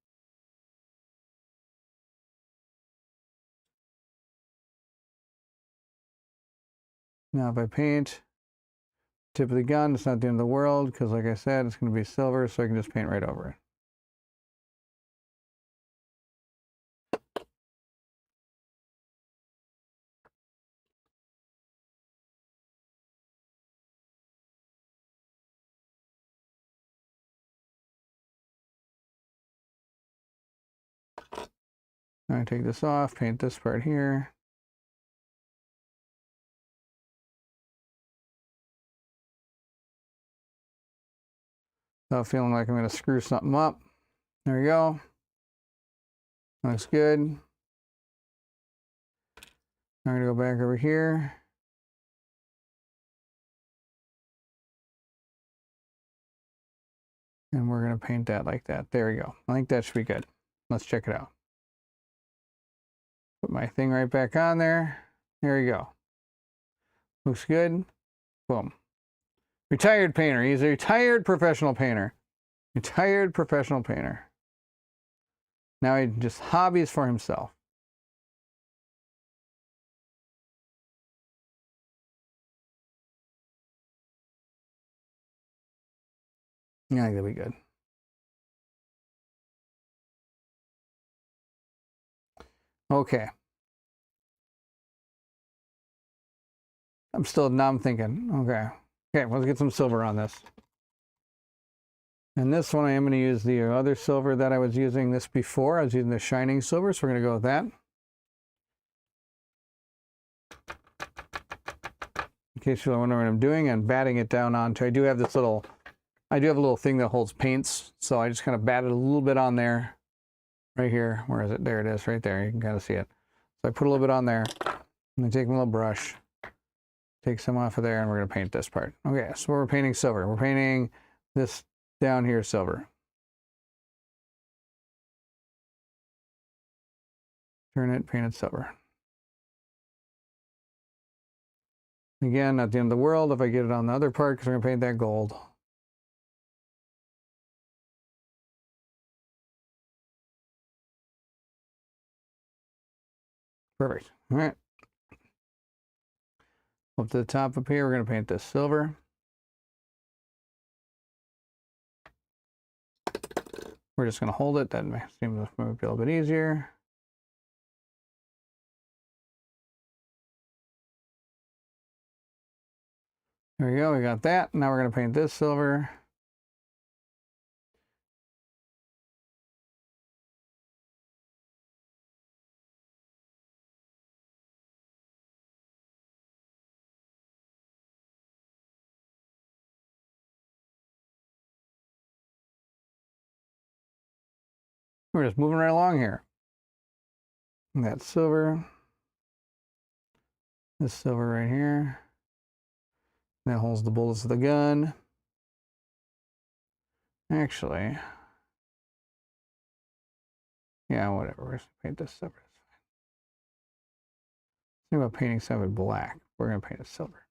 Now if I paint tip of the gun, it's not the end of the world because like I said, it's going to be silver, so I can just paint right over it. I take this off, paint this part here. So feeling like I'm going to screw something up. There we go. Looks good. I'm going to go back over here. And we're going to paint that like that. There we go. I think that should be good. Let's check it out. Put my thing right back on there. There you go. Looks good. Boom. Retired painter. He's a retired professional painter. Retired professional painter. Now he just hobbies for himself. Yeah, I think that'll be good. Okay. I'm thinking, okay. Okay, let's get some silver on this. And this one I am going to use the other silver that I was using this before. I was using the shining silver, so we're going to go with that. In case you wonder what I'm doing, I'm batting it down onto, I do have a little thing that holds paints, so I just kind of batted a little bit on there. Right here. Where is it? There it is, right there. You can kind of see it. So I put a little bit on there. I'm going to take my little brush, take some off of there, and we're going to paint this part. Okay, so we're painting silver. We're painting this down here silver. Turn it, paint it silver. Again, not the end of the world if I get it on the other part, because we're going to paint that gold. Perfect. All right. Up to the top up here, we're going to paint this silver. We're just going to hold it. That makes it a little bit easier. There we go. We got that. Now we're going to paint this silver. We're just moving right along here. And that silver. This silver right here. That holds the bullets of the gun. Actually, yeah, whatever. We're just gonna paint this silver. Think about painting something black. We're gonna paint it silver.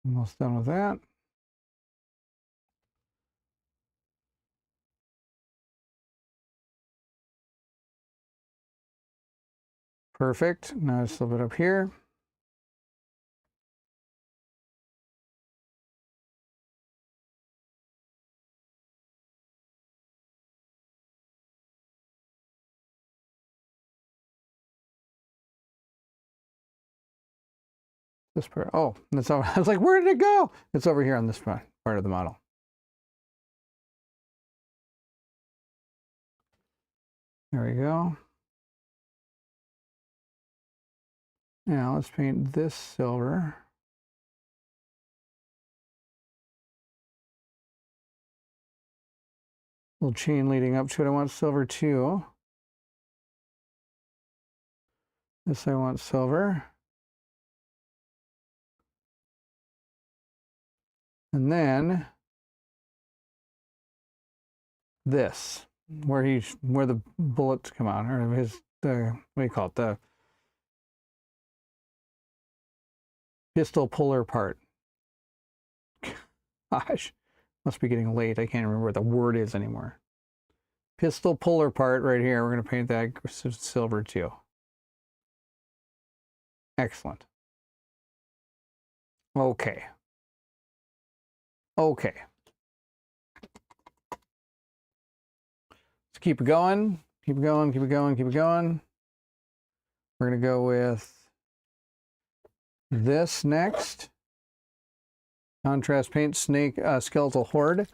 Almost done with that. Perfect. Now just a little bit up here. This part. Oh, that's over. I was like, where did it go? It's over here on this part of the model. There we go. Now let's paint this silver. Little chain leading up to it. I want silver too. This I want silver. And then this, where the bullets come out, or his what do you call it? The pistol puller part. Gosh, must be getting late. I can't remember what the word is anymore. Pistol puller part right here. We're going to paint that silver too. Excellent. Okay. Okay. Let's keep it going. Keep it going, keep it going, keep it going. We're going to go with this next. Contrast paint snake skeletal horde.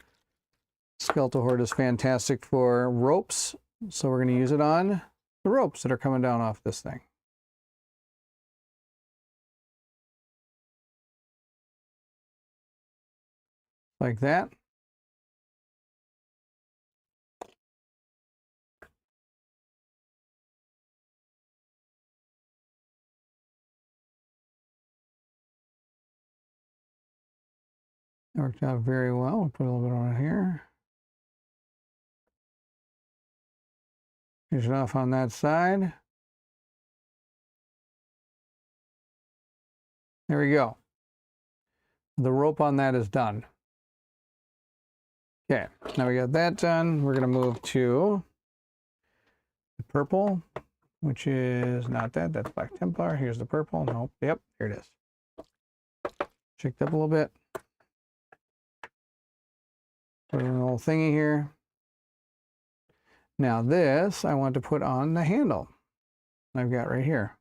Skeletal horde is fantastic for ropes, so we're going to use it on the ropes that are coming down off this thing. Like that. That worked out very well. We'll put a little bit on here. Finish it off on that side. There we go. The rope on that is done. Okay, now we got that done. We're going to move to the purple, which is not that. That's Black Templar. Here's the purple. Nope. Yep, there it is. Checked up a little bit. Put in a little thingy here. Now this I want to put on the handle I've got right here.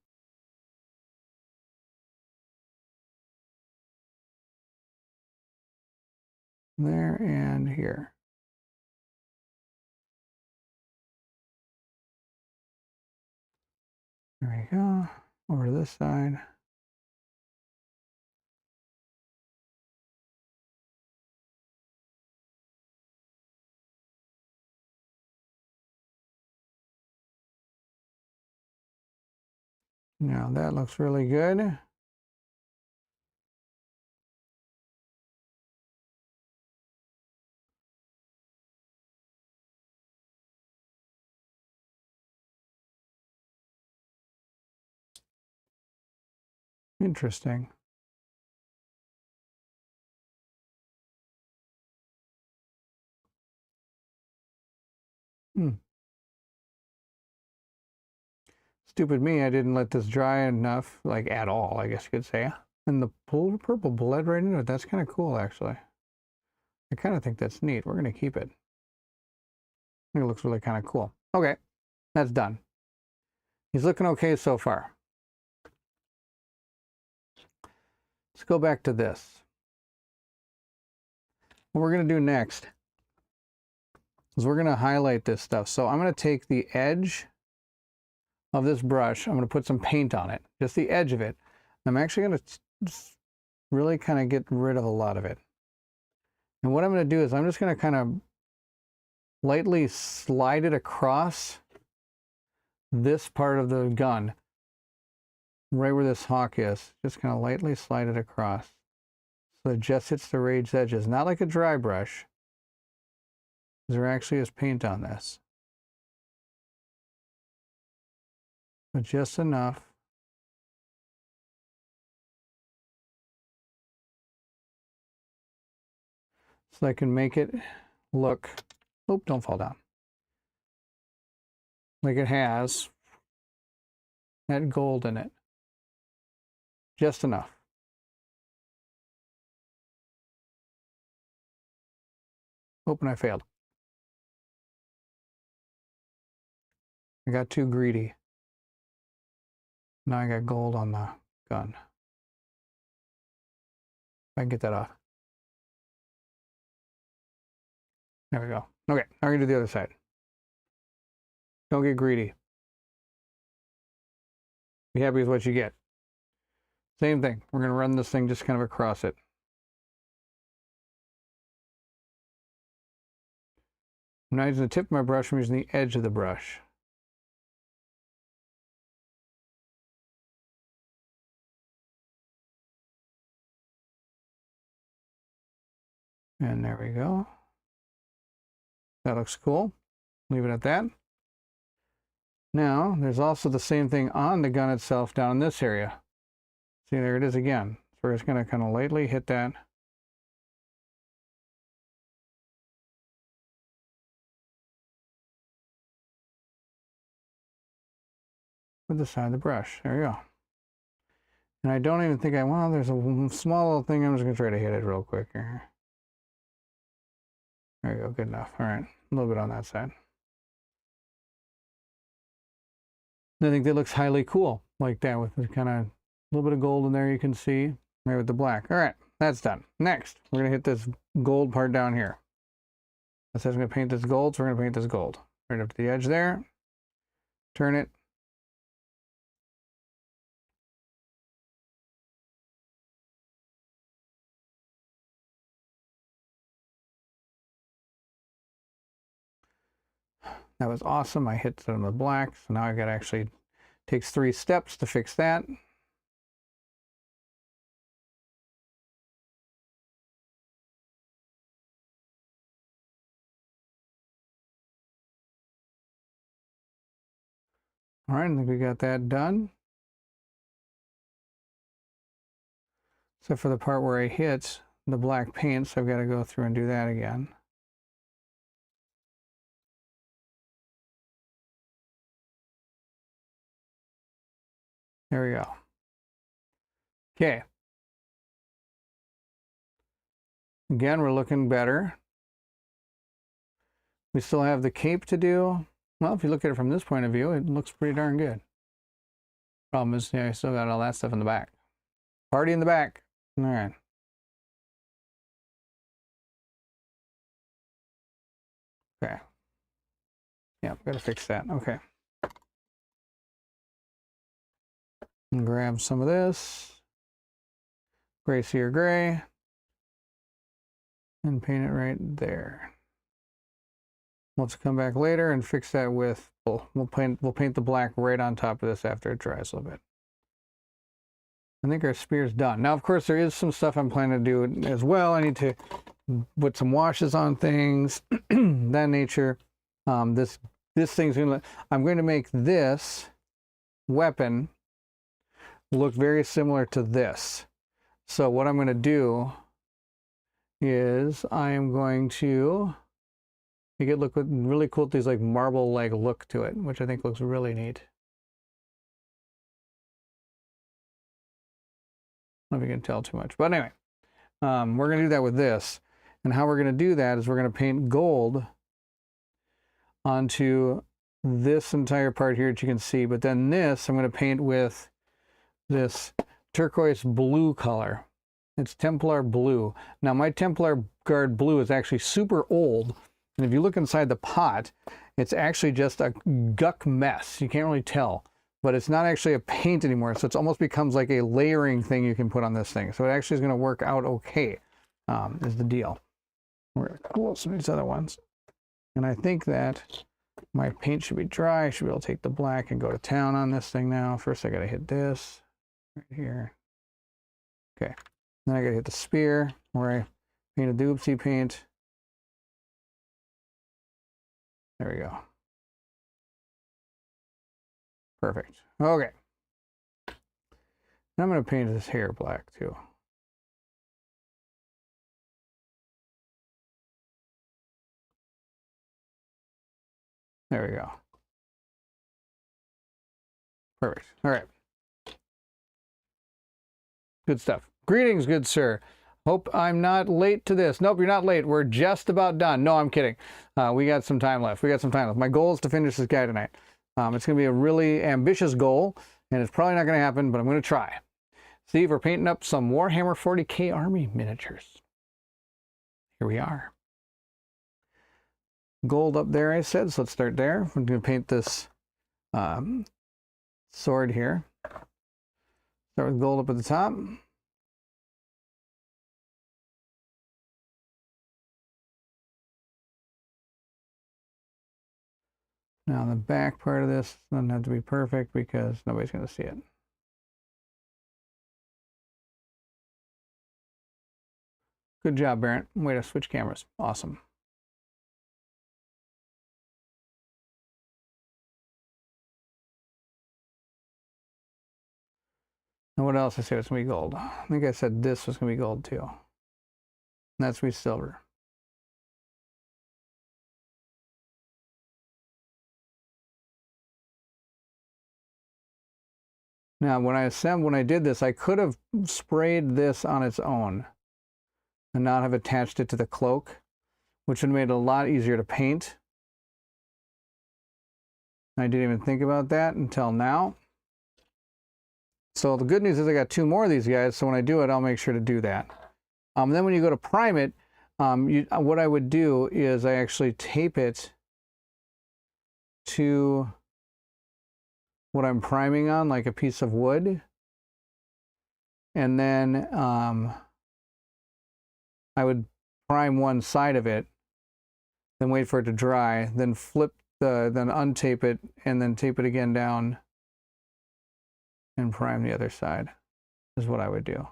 There and here. There we go. Over to this side. Now that looks really good. Interesting. Stupid me, I didn't let this dry enough, like at all, I guess you could say. And the purple bled right into it. That's kind of cool, actually. I kind of think that's neat. We're going to keep it. I think it looks really kind of cool. Okay, that's done. He's looking okay so far. Let's go back to this. What we're going to do next is we're going to highlight this stuff. So I'm going to take the edge of this brush. I'm going to put some paint on it, just the edge of it. I'm actually going to really kind of get rid of a lot of it. And what I'm going to do is I'm just going to kind of lightly slide it across this part of the gun, right where this hawk is. Just kind of lightly slide it across so it just hits the raised edges. Not like a dry brush. There actually is paint on this. But just enough. So I can make it look, oop, don't fall down. Like it has that gold in it. Just enough. Oop, and I failed. I got too greedy. Now I got gold on the gun. I can get that off. There we go. Okay, now we're gonna do the other side. Don't get greedy. Be happy with what you get. Same thing. We're gonna run this thing just kind of across it. I'm not using the tip of my brush, I'm using the edge of the brush. And there we go. That looks cool. Leave it at that. Now, there's also the same thing on the gun itself down in this area. See, there it is again. So we're just going to kind of lightly hit that. With the side of the brush. There you go. And I don't even think well, there's a small little thing. I'm just going to try to hit it real quick here. There you go. Good enough. All right. A little bit on that side. I think that looks highly cool like that with the kind of little bit of gold in there you can see right with the black. All right, that's done. Next, we're going to hit this gold part down here. It says I'm going to paint this gold, so we're going to paint this gold. Right up to the edge there. Turn it. That was awesome. I hit some of the black, so now I got to actually takes 3 steps to fix that. All right, I think we got that done. Except for the part where I hit the black paint, so I've got to go through and do that again. There we go. Okay. Again, we're looking better. We still have the cape to do. Well, if you look at it from this point of view, it looks pretty darn good. Problem is, yeah, I still got all that stuff in the back. Party in the back. All right. Okay. Yeah, gotta fix that. Okay. And grab some of this. Gray Sear Gray. And paint it right there. Let's come back later and fix that with, we'll paint the black right on top of this after it dries a little bit. I think our spear's done. Now, of course, there is some stuff I'm planning to do as well. I need to put some washes on things, that nature. This thing's gonna, I'm going to make this weapon look very similar to this. So what I'm going to do is I am going to make it look really cool with these like marble-like look to it, which I think looks really neat. I don't know if you can tell too much, but anyway, we're going to do that with this. And how we're going to do that is we're going to paint gold onto this entire part here that you can see, but then this I'm going to paint with this turquoise blue color. It's Templar blue. Now my Templar Guard blue is actually super old, and if you look inside the pot, it's actually just a guck mess. You can't really tell, but it's not actually a paint anymore, so it almost becomes like a layering thing you can put on this thing. So it actually is going to work out okay, is the deal. We're going to close some of these other ones. And I think that my paint should be dry. I should be able to take the black and go to town on this thing now. First I got to hit this right here. Okay. Then I got to hit the spear where I painted the oopsie paint. There we go. Perfect. Okay. Now I'm going to paint this hair black too. There we go. Perfect. All right. Good stuff. Greetings, good sir. Hope I'm not late to this. Nope, you're not late. We're just about done. No, I'm kidding. We got some time left. My goal is to finish this guy tonight. It's going to be a really ambitious goal, and it's probably not going to happen, but I'm going to try. Steve, we're painting up some Warhammer 40K Army miniatures. Here we are. Gold up there, I said, so let's start there. I'm going to paint this sword here. Start with gold up at the top. Now the back part of this doesn't have to be perfect because nobody's going to see it. Good job, Barrett. Way to switch cameras. Awesome. And what else? I said it's going to be gold. I think I said this was going to be gold too. And that's going to be silver. Now, when I did this, I could have sprayed this on its own and not have attached it to the cloak, which would have made it a lot easier to paint. I didn't even think about that until now. So the good news is I got 2 more of these guys, so when I do it, I'll make sure to do that. Then when you go to prime it, what I would do is I actually tape it to what I'm priming on, like a piece of wood. And then I would prime one side of it, then wait for it to dry, then then untape it, and then tape it again down and prime the other side, is what I would do.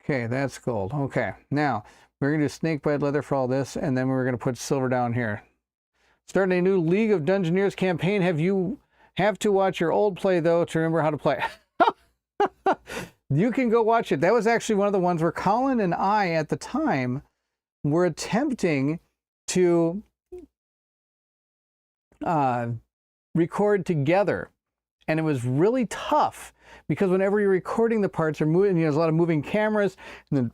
Okay, that's gold. Okay, now we're going to do snakebite leather for all this, and then we're going to put silver down here. Starting a new League of Dungeoneers campaign. Have to watch your old play, though, to remember how to play. You can go watch it. That was actually one of the ones where Colin and I, at the time, were attempting to record together. And it was really tough because whenever you're recording, the parts are moving, there's a lot of moving cameras, and then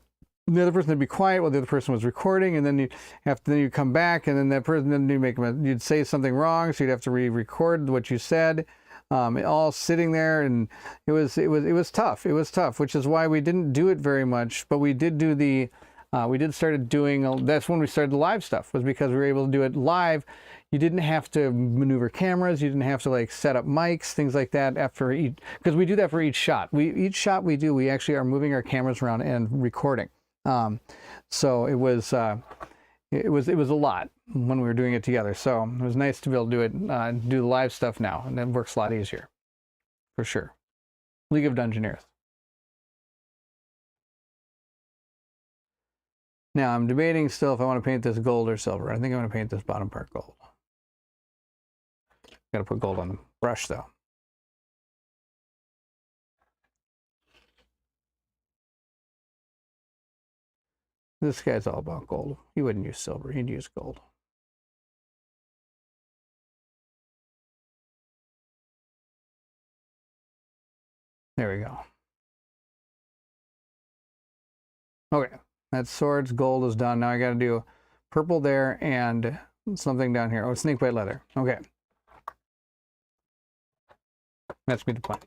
the other person would be quiet while the other person was recording, and then you come back, and then that person, then you'd say something wrong, so you'd have to re-record what you said, all sitting there, and it was tough. It was tough, which is why we didn't do it very much, but we did do the started doing, that's when we started the live stuff, was because we were able to do it live. You didn't have to maneuver cameras. You didn't have to like set up mics, things like that after each, because we do that for each shot. Each shot we do, we actually are moving our cameras around and recording. So it was a lot when we were doing it together. So it was nice to be able to do it, do the live stuff now, and it works a lot easier, for sure. League of Dungeoneers. Now I'm debating still if I want to paint this gold or silver. I think I'm going to paint this bottom part gold. Got to put gold on the brush though. This guy's all about gold. He wouldn't use silver, he'd use gold. There we go. Okay, that sword's gold is done. Now I got to do purple there and something down here. Oh, snakebite leather. Okay. That's me to plan.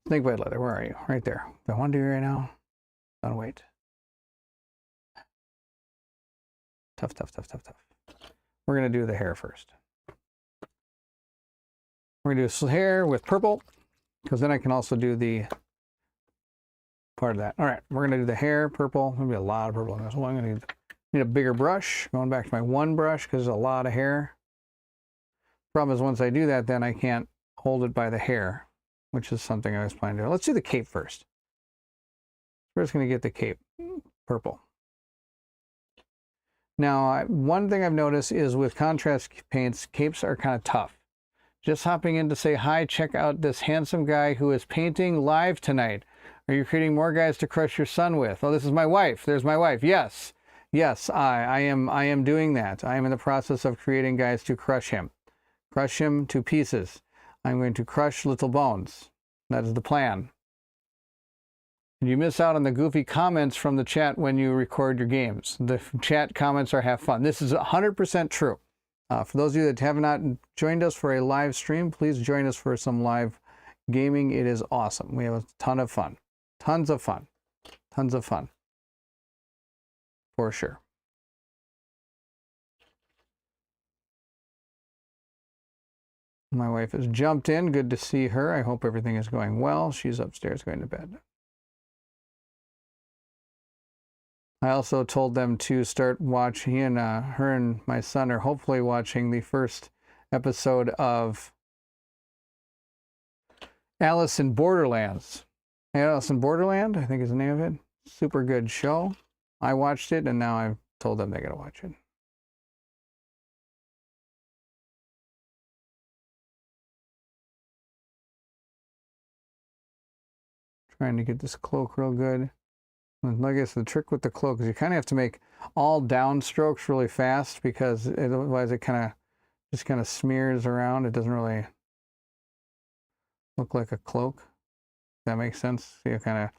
Snakebite leather, where are you? Right there. Do I want to do it right now? Don't wait. Tough. We're going to do the hair first. We're going to do hair with purple, because then I can also do the part of that. All right, we're going to do the hair purple. There'll be a lot of purple in this one. I'm going to need a bigger brush. Going back to my one brush because there's a lot of hair. Problem is once I do that, then I can't hold it by the hair, which is something I was planning to do. Let's do the cape first. First going to get the cape purple. Now, one thing I've noticed is with contrast paints, capes are kind of tough. Just hopping in to say hi, check out this handsome guy who is painting live tonight. Are you creating more guys to crush your son with? Oh, this is my wife. There's my wife. Yes, I am doing that. I am in the process of creating guys to crush him. Crush him to pieces. I'm going to crush little bones. That is the plan. You miss out on the goofy comments from the chat when you record your games. The chat comments are have fun. This is 100% true. For those of you that have not joined us for a live stream, please join us for some live gaming. It is awesome. We have a ton of fun. Tons of fun. Tons of fun. For sure. My wife has jumped in. Good to see her. I hope everything is going well. She's upstairs going to bed. I also told them to start watching, and her and my son are hopefully watching the first episode of Alice in Borderlands. Alice in Borderland, I think is the name of it. Super good show. I watched it, and now I've told them they got to watch it. Trying to get this cloak real good. And I guess the trick with the cloak is you kind of have to make all down strokes really fast, because otherwise it just kind of smears around. It doesn't really look like a cloak. If that makes sense. You kind of,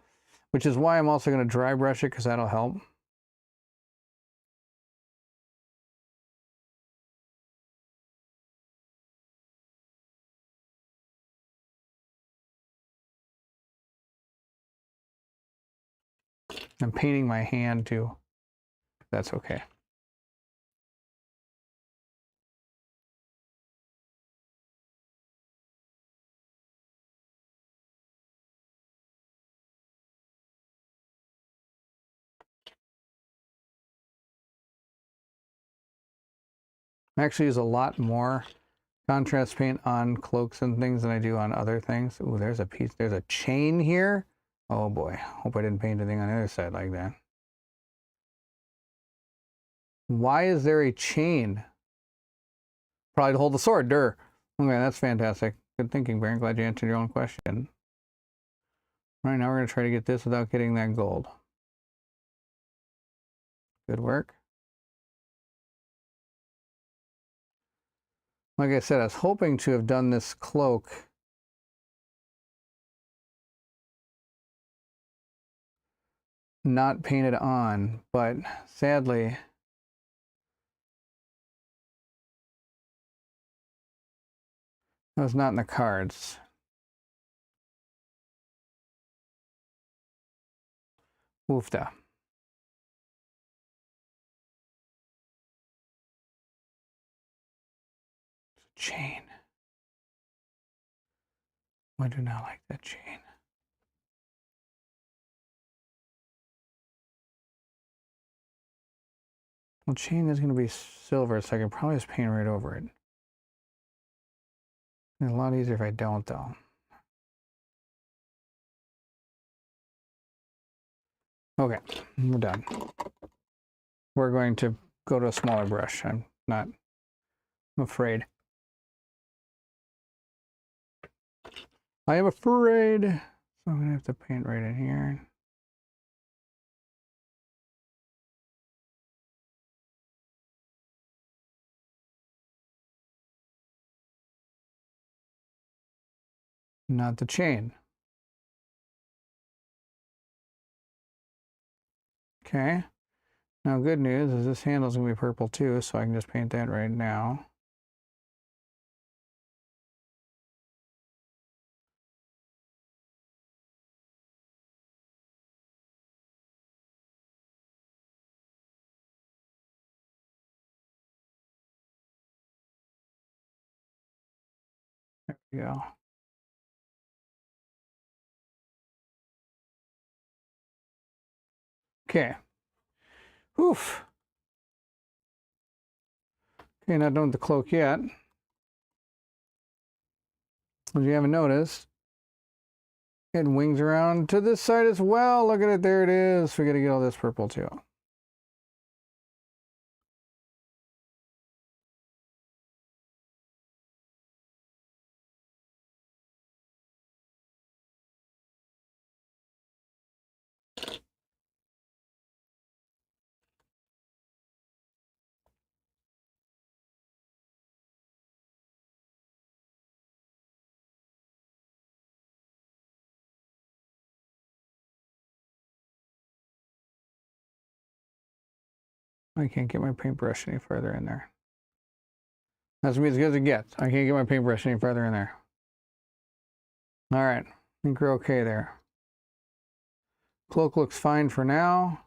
which is why I'm also going to dry brush it, because that'll help. I'm painting my hand too. That's okay. I actually use a lot more contrast paint on cloaks and things than I do on other things. Ooh, there's a piece, there's a chain here. Oh boy, hope I didn't paint anything on the other side like that. Why is there a chain? Probably to hold the sword, Okay, that's fantastic. Good thinking, Baron. Glad you answered your own question. Right, now we're going to try to get this without getting that gold. Good work. Like I said, I was hoping to have done this cloak not painted on, but sadly, that was not in the cards. Oofda. Chain. I do not like that chain. Well, chain is going to be silver, so I can probably just paint right over it. It's a lot easier if I don't, though. Okay, we're done. We're going to go to a smaller brush. I'm afraid. I am afraid. So I'm going to have to paint right in here. Not the chain. Okay. Now, good news is this handle's going to be purple too, so I can just paint that right now. There we go. Okay. Oof. Okay, not done with the cloak yet. As you haven't noticed, it wings around to this side as well. Look at it. There it is. We got to get all this purple too. I can't get my paintbrush any further in there. That's me as good as it gets. I can't get my paintbrush any further in there. All right. I think we're okay there. Cloak looks fine for now.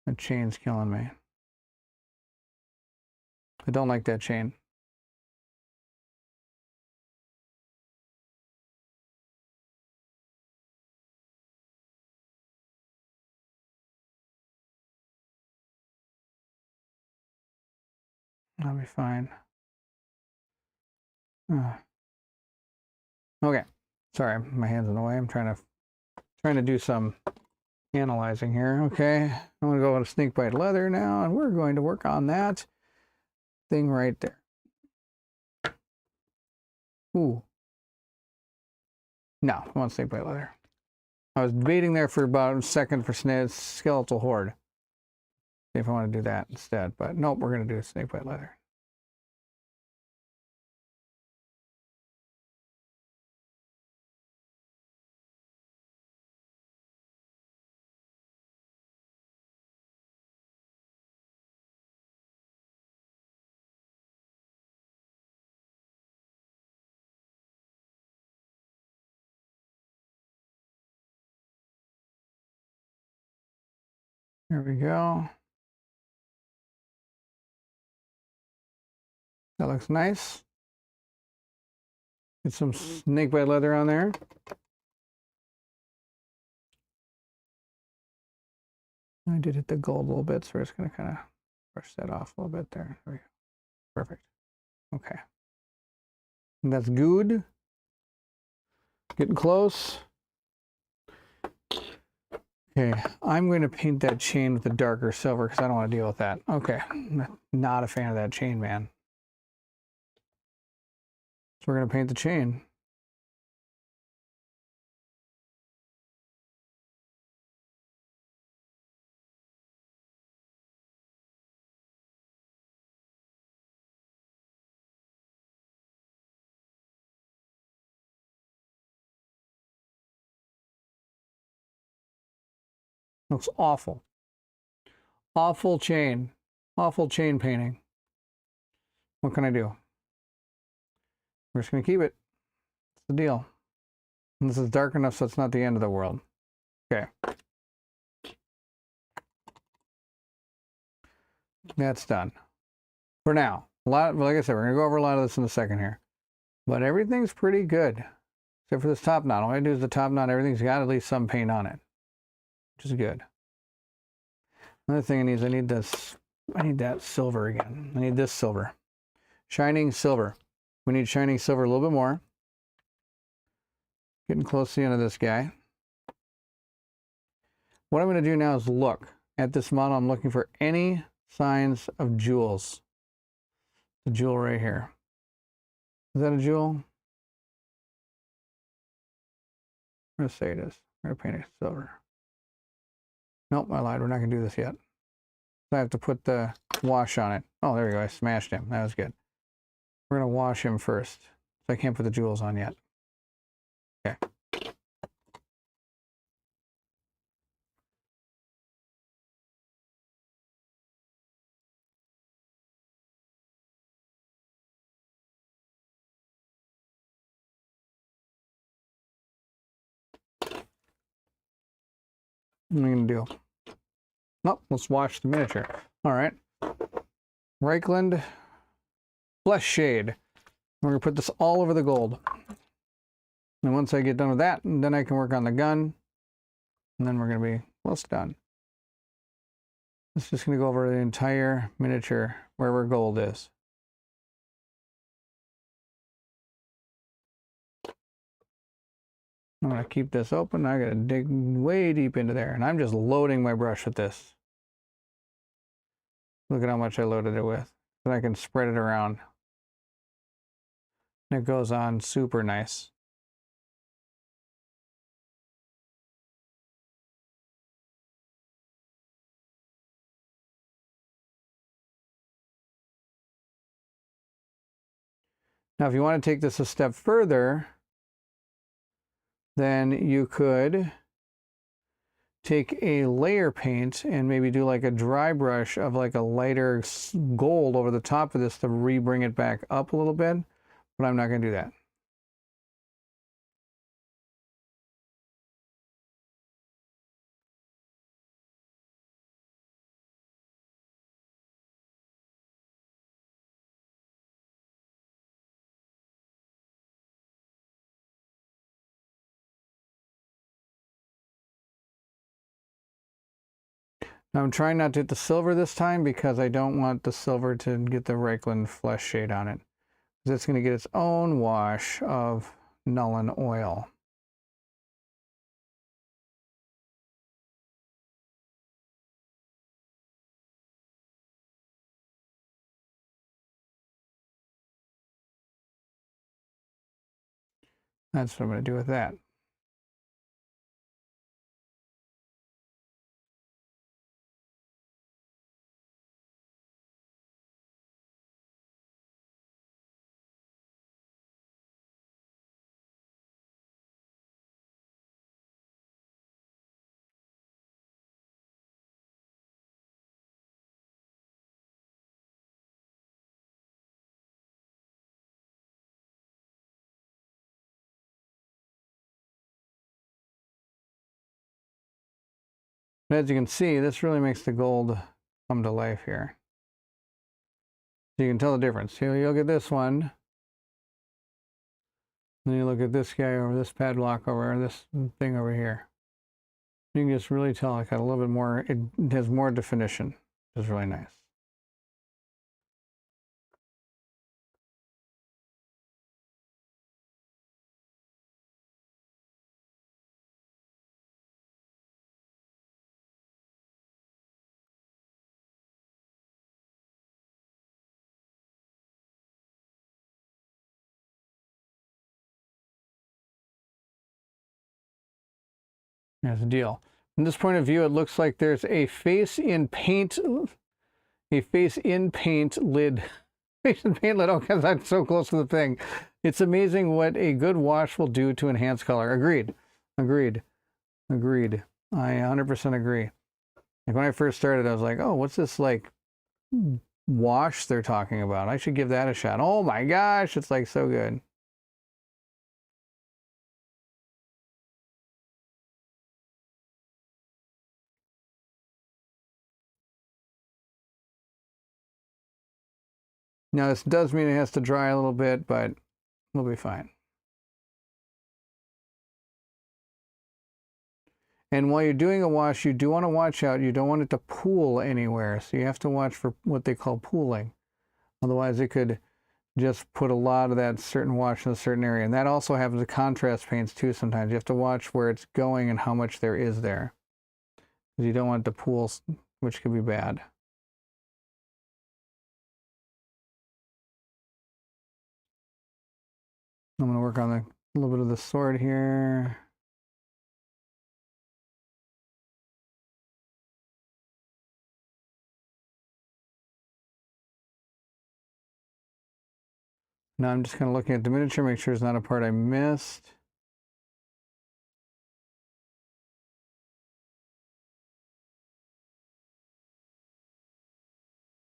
That chain's killing me. I don't like that chain. I'll be fine. Okay. Sorry, my hand's in the way. I'm trying to do some analyzing here. Okay. I'm going to go with snake bite leather now, and we're going to work on that thing right there. Ooh. No, I want snake bite leather. I was debating there for about a second for skeletal horde. See if I want to do that instead, but nope, we're going to do snake bite leather. There we go. That looks nice. Get some snakebite leather on there. I did hit the gold a little bit, so we're just going to kind of brush that off a little bit there. There we go. Perfect. Okay. And that's good. Getting close. Okay, I'm going to paint that chain with a darker silver because I don't want to deal with that. Okay, not a fan of that chain, man. So we're going to paint the chain. Looks awful. Awful chain. Awful chain painting. What can I do? We're just going to keep it. It's the deal. And this is dark enough so it's not the end of the world. Okay. That's done. For now. Like I said, we're going to go over a lot of this in a second here. But everything's pretty good. Except for this top knot. All I do is the top knot. Everything's got at least some paint on it. Which is good. Another thing I need this. I need that silver again. I need this silver. Shining silver. We need shining silver a little bit more. Getting close to the end of this guy. What I'm going to do now is look at this model. I'm looking for any signs of jewels. The jewel right here. Is that a jewel? I'm going to say it is. I'm going to paint it silver. Nope, I lied. We're not going to do this yet. So I have to put the wash on it. Oh, there we go. I smashed him. That was good. We're going to wash him first. So I can't put the jewels on yet. Okay. What am I going to do? Nope, let's wash the miniature. All right. Reichland Flesh Shade. We're going to put this all over the gold. And once I get done with that, then I can work on the gun. And then we're going to be close done. It's just going to go over the entire miniature wherever gold is. I'm going to keep this open. I got to dig way deep into there. And I'm just loading my brush with this. Look at how much I loaded it with. Then I can spread it around. And it goes on super nice. Now, if you want to take this a step further, then you could take a layer paint and maybe do like a dry brush of like a lighter gold over the top of this to re-bring it back up a little bit, but I'm not going to do that. Now I'm trying not to hit the silver this time because I don't want the silver to get the Reichland Flesh Shade on it. Because it's going to get its own wash of Nuln Oil. That's what I'm going to do with that. And as you can see, this really makes the gold come to life here. So you can tell the difference. Here you look at this one. Then you look at this guy over, this padlock over, this thing over here. You can just really tell it got a little bit more, it has more definition, which is really nice. Here's the deal. From this point of view, it looks like there's a face in paint lid. Face in paint lid. Oh, because that's so close to the thing. It's amazing what a good wash will do to enhance color. Agreed. Agreed. Agreed. I 100% agree. Like when I first started, I was like, oh, what's this like wash they're talking about? I should give that a shot. Oh my gosh, it's like so good. Now this does mean it has to dry a little bit, but we'll be fine. And while you're doing a wash, you do want to watch out. You don't want it to pool anywhere. So you have to watch for what they call pooling. Otherwise, it could just put a lot of that certain wash in a certain area. And that also happens with contrast paints too sometimes. You have to watch where it's going and how much there is there. Because you don't want it to pool, which could be bad. I'm going to work on a little bit of the sword here. Now I'm just kind of looking at the miniature, make sure it's not a part I missed.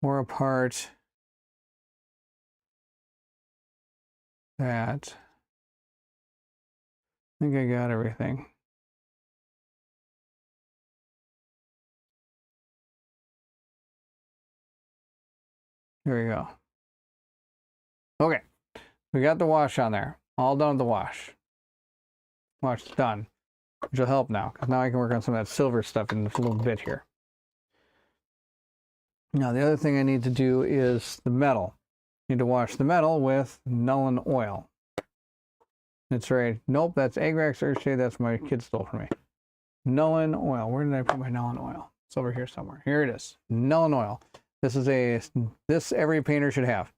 Or a part that I think I got everything. Here we go. Okay, we got the wash on there. All done with the wash. Wash done. Which will help now, because now I can work on some of that silver stuff in a little bit here. Now the other thing I need to do is the metal. I need to wash the metal with Nuln Oil. That's right. Nope, that's Agrax Earthshade. That's my kid stole from me. Nuln Oil. Where did I put my Nuln Oil? It's over here somewhere. Here it is. Nuln Oil. This every painter should have.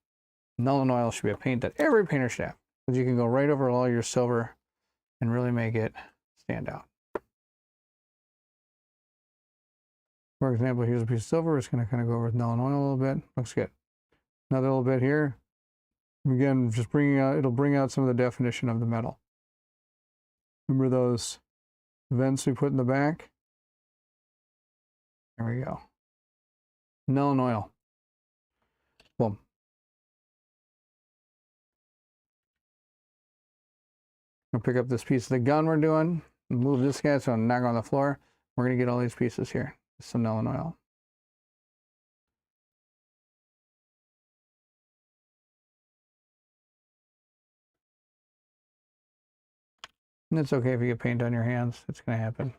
Nuln Oil should be a paint that every painter should have, because you can go right over all your silver and really make it stand out. For example, here's a piece of silver. We're just going to kind of go over with Nuln Oil a little bit. Looks good. Another little bit here. Again, just bringing out, it'll bring out some of the definition of the metal. Remember those vents we put in the back? There we go. Nuln Oil. Boom. I'll pick up this piece of the gun we're doing, move this guy so I'm not on the floor. We're going to get all these pieces here. Some Nuln Oil. And it's okay if you get paint on your hands. It's going to happen.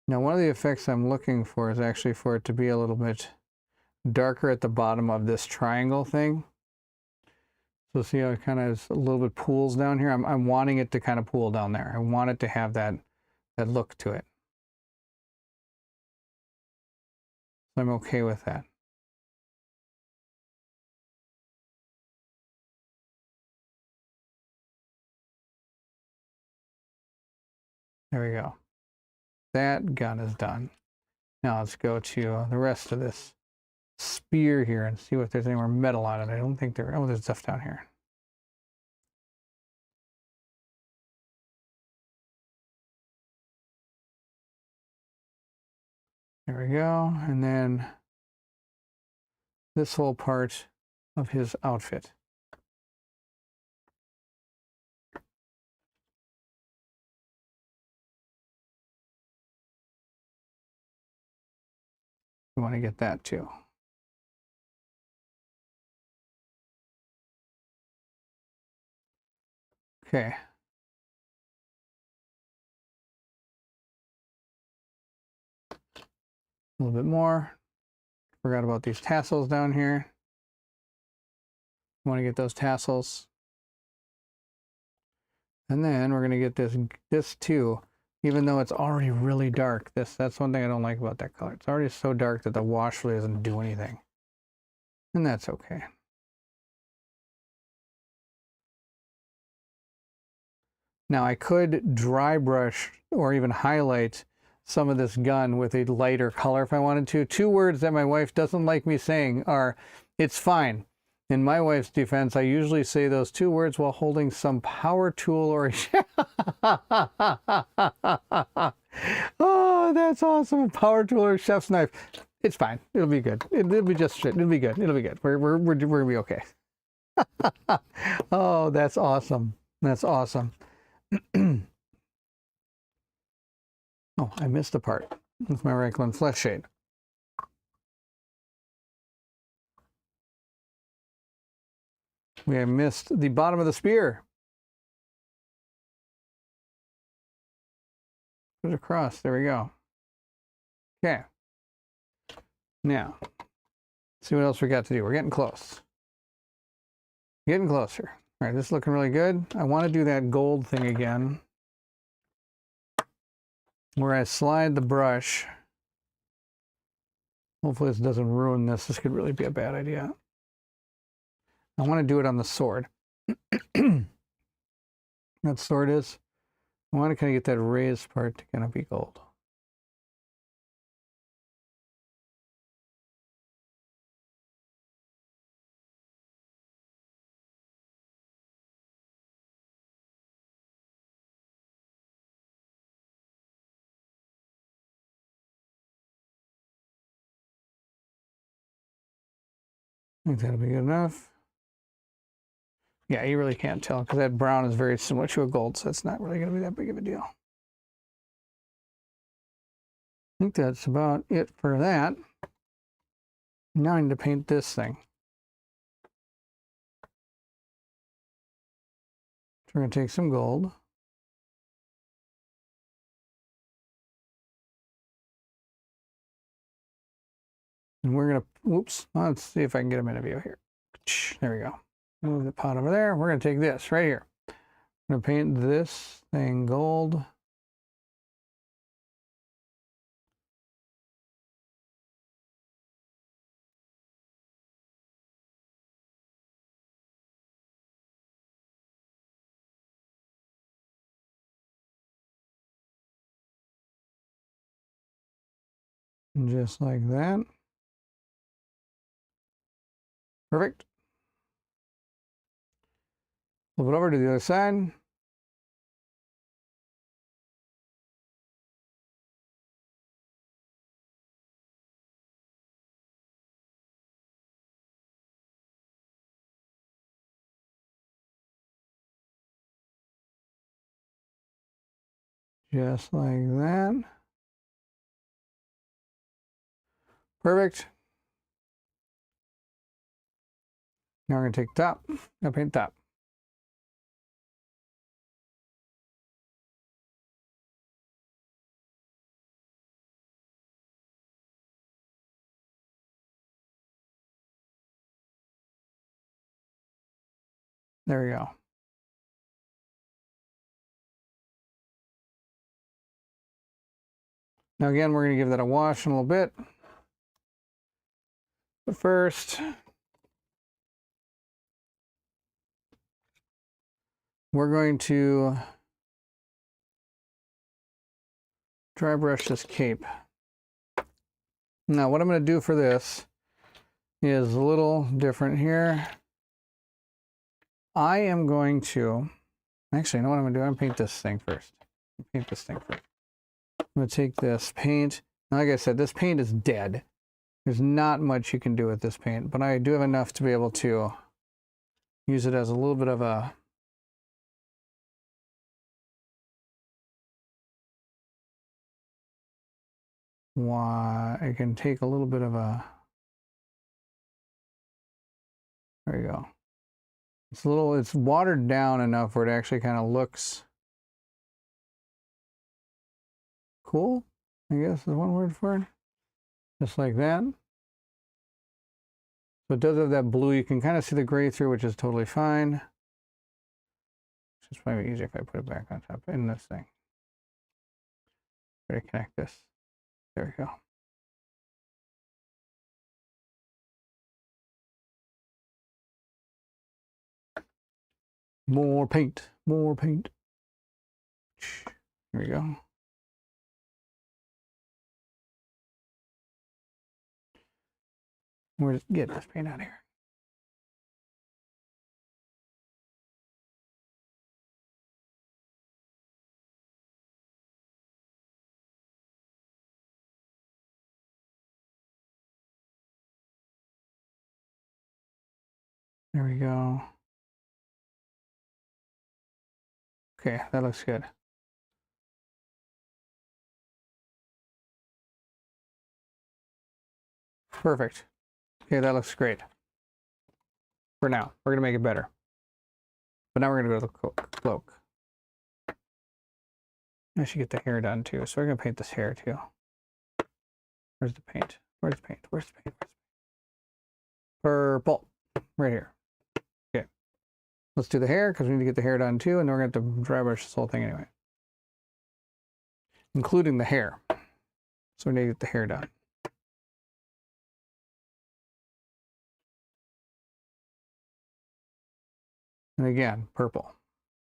Now, one of the effects I'm looking for is actually for it to be a little bit darker at the bottom of this triangle thing. So see how it kind of is a little bit pools down here? I'm wanting it to kind of pool down there. I want it to have that look to it. So I'm okay with that. There we go. That gun is done. Now let's go to the rest of this spear here and see if there's any more metal on it. I don't think there. Oh, there's stuff down here. There we go. And then this whole part of his outfit. We want to get that too. Okay. A little bit more. Forgot about these tassels down here. Want to get those tassels. And then we're going to get this too. even though it's already really dark. That's one thing I don't like about that color. It's already so dark that the wash really doesn't do anything. And that's okay. Now I could dry brush or even highlight some of this gun with a lighter color if I wanted to. Two words that my wife doesn't like me saying are, "It's fine." In my wife's defense, I usually say those two words while holding some power tool or oh, that's awesome. A power tool or a chef's knife. It's fine. It'll be good. It'll be just shit. It'll be good. It'll be good. We're gonna be okay. Oh, that's awesome. That's awesome. Oh, I missed a part with my Reikland flesh shade. We have missed the bottom of the spear. Put it across. There we go. Okay. Now, see what else we got to do. We're getting close. Getting closer. All right, this is looking really good. I want to do that gold thing again, where I slide the brush. Hopefully this doesn't ruin this. This could really be a bad idea. I want to do it on the sword. That sword is. I want to kind of get that raised part to kind of be gold. I think that'll be good enough. Yeah, you really can't tell because that brown is very similar to a gold, so it's not really going to be that big of a deal. I think that's about it for that. Now I need to paint this thing. So we're going to take some gold. And we're going to, whoops, let's see if I can get a minute view here. There we go. Move the pot over there. We're going to take this right here. I'm going to paint this thing gold. Just like that. Perfect. Flip it over to the other side. Just like that. Perfect. Now we're going to take top. Now paint top. There we go. Now again, we're going to give that a wash in a little bit. But first, we're going to dry brush this cape. Now what I'm going to do for this is a little different here. I am going to, actually, you know what I'm going to do? I'm going to paint this thing first. Paint this thing first. I'm going to take this paint. Like I said, this paint is dead. There's not much you can do with this paint, but I do have enough to be able to use it as a little bit of a I can take a little bit of a, there you go. It's watered down enough where it actually kind of looks cool, I guess is one word for it. Just like that. So it does have that blue. You can kind of see the gray through, which is totally fine. It's just probably easier if I put it back on top in this thing. Try to connect this. There we go. More paint, more paint. Here we go. We're just getting this paint out of here. There we go. Okay, that looks good. Perfect. Okay, that looks great. For now, we're gonna make it better. But now we're gonna go to the cloak. I should get the hair done too. So we're gonna paint this hair too. Where's the paint? Where's the paint? Where's the paint? Purple. Right here. Okay. Let's do the hair because we need to get the hair done too, and then we're gonna have to dry brush this whole thing anyway. Including the hair. So we need to get the hair done. And again, purple.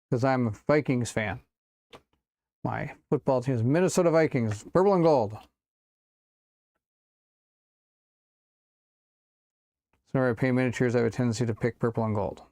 Because I'm a Vikings fan. My football team is Minnesota Vikings, purple and gold. So whenever I paint miniatures, I have a tendency to pick purple and gold.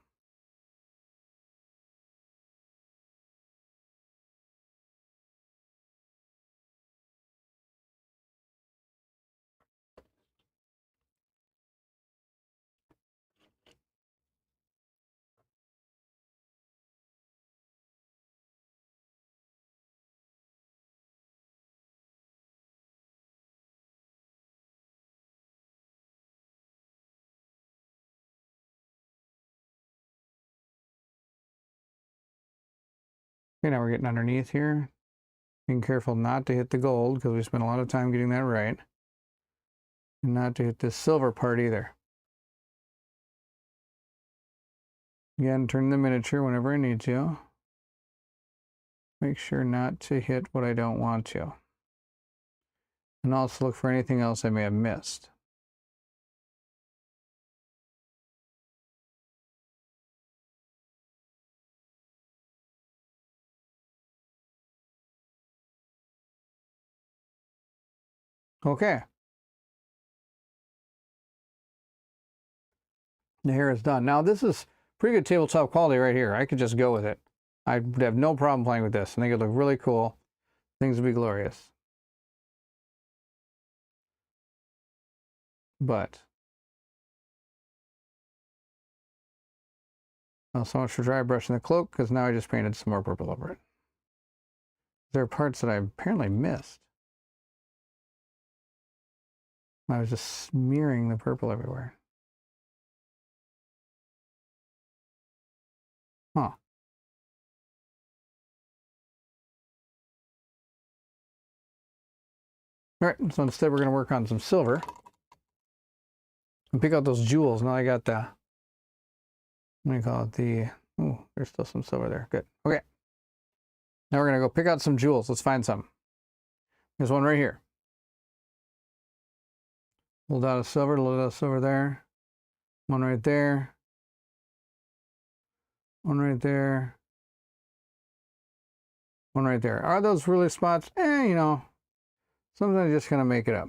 Okay, now we're getting underneath here. Being careful not to hit the gold because we spent a lot of time getting that right. And not to hit this silver part either. Again, turn the miniature whenever I need to. Make sure not to hit what I don't want to. And also look for anything else I may have missed. Okay. The hair is done. Now this is pretty good tabletop quality right here. I could just go with it. I would have no problem playing with this. I think it would look really cool. Things would be glorious. But not so much for dry brushing the cloak because now I just painted some more purple over it. There are parts that I apparently missed. I was just smearing the purple everywhere. Huh. All right, so instead we're going to work on some silver. And pick out those jewels. Now I got the, what do you call it? The, oh, there's still some silver there. Good. Okay. Now we're going to go pick out some jewels. Let's find some. There's one right here. A little dot of silver there. One right there. One right there. One right there. Are those really spots? You know, sometimes you're just going to make it up.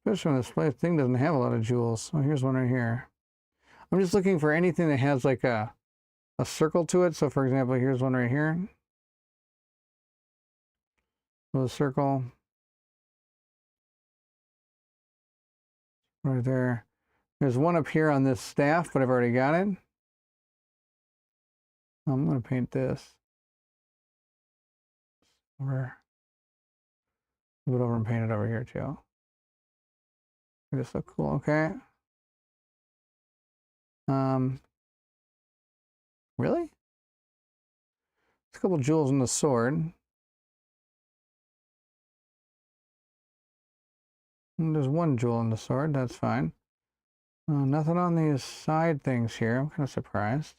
Especially when this thing doesn't have a lot of jewels. Oh, here's one right here. I'm just looking for anything that has like a circle to it. So for example, here's one right here. With a circle. Right there. There's one up here on this staff, but I've already got it. I'm going to paint this over. Move it over and paint it over here too. This look cool. Okay. Really? There's a couple jewels in the sword. And there's one jewel in the sword. That's fine. Nothing on these side things here. I'm kind of surprised.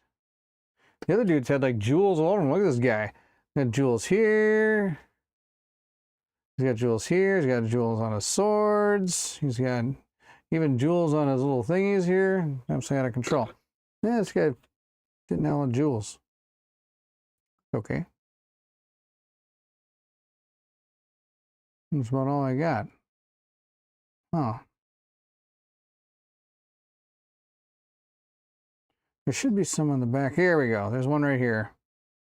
The other dudes had like jewels all over them. Look at this guy. Got jewels here. He's got jewels here. He's got jewels on his swords. He's got even jewels on his little thingies here. I'm so out of control. Yeah, this guy getting all the jewels. Okay. That's about all I got. Oh. There should be some on the back. Here we go. There's one right here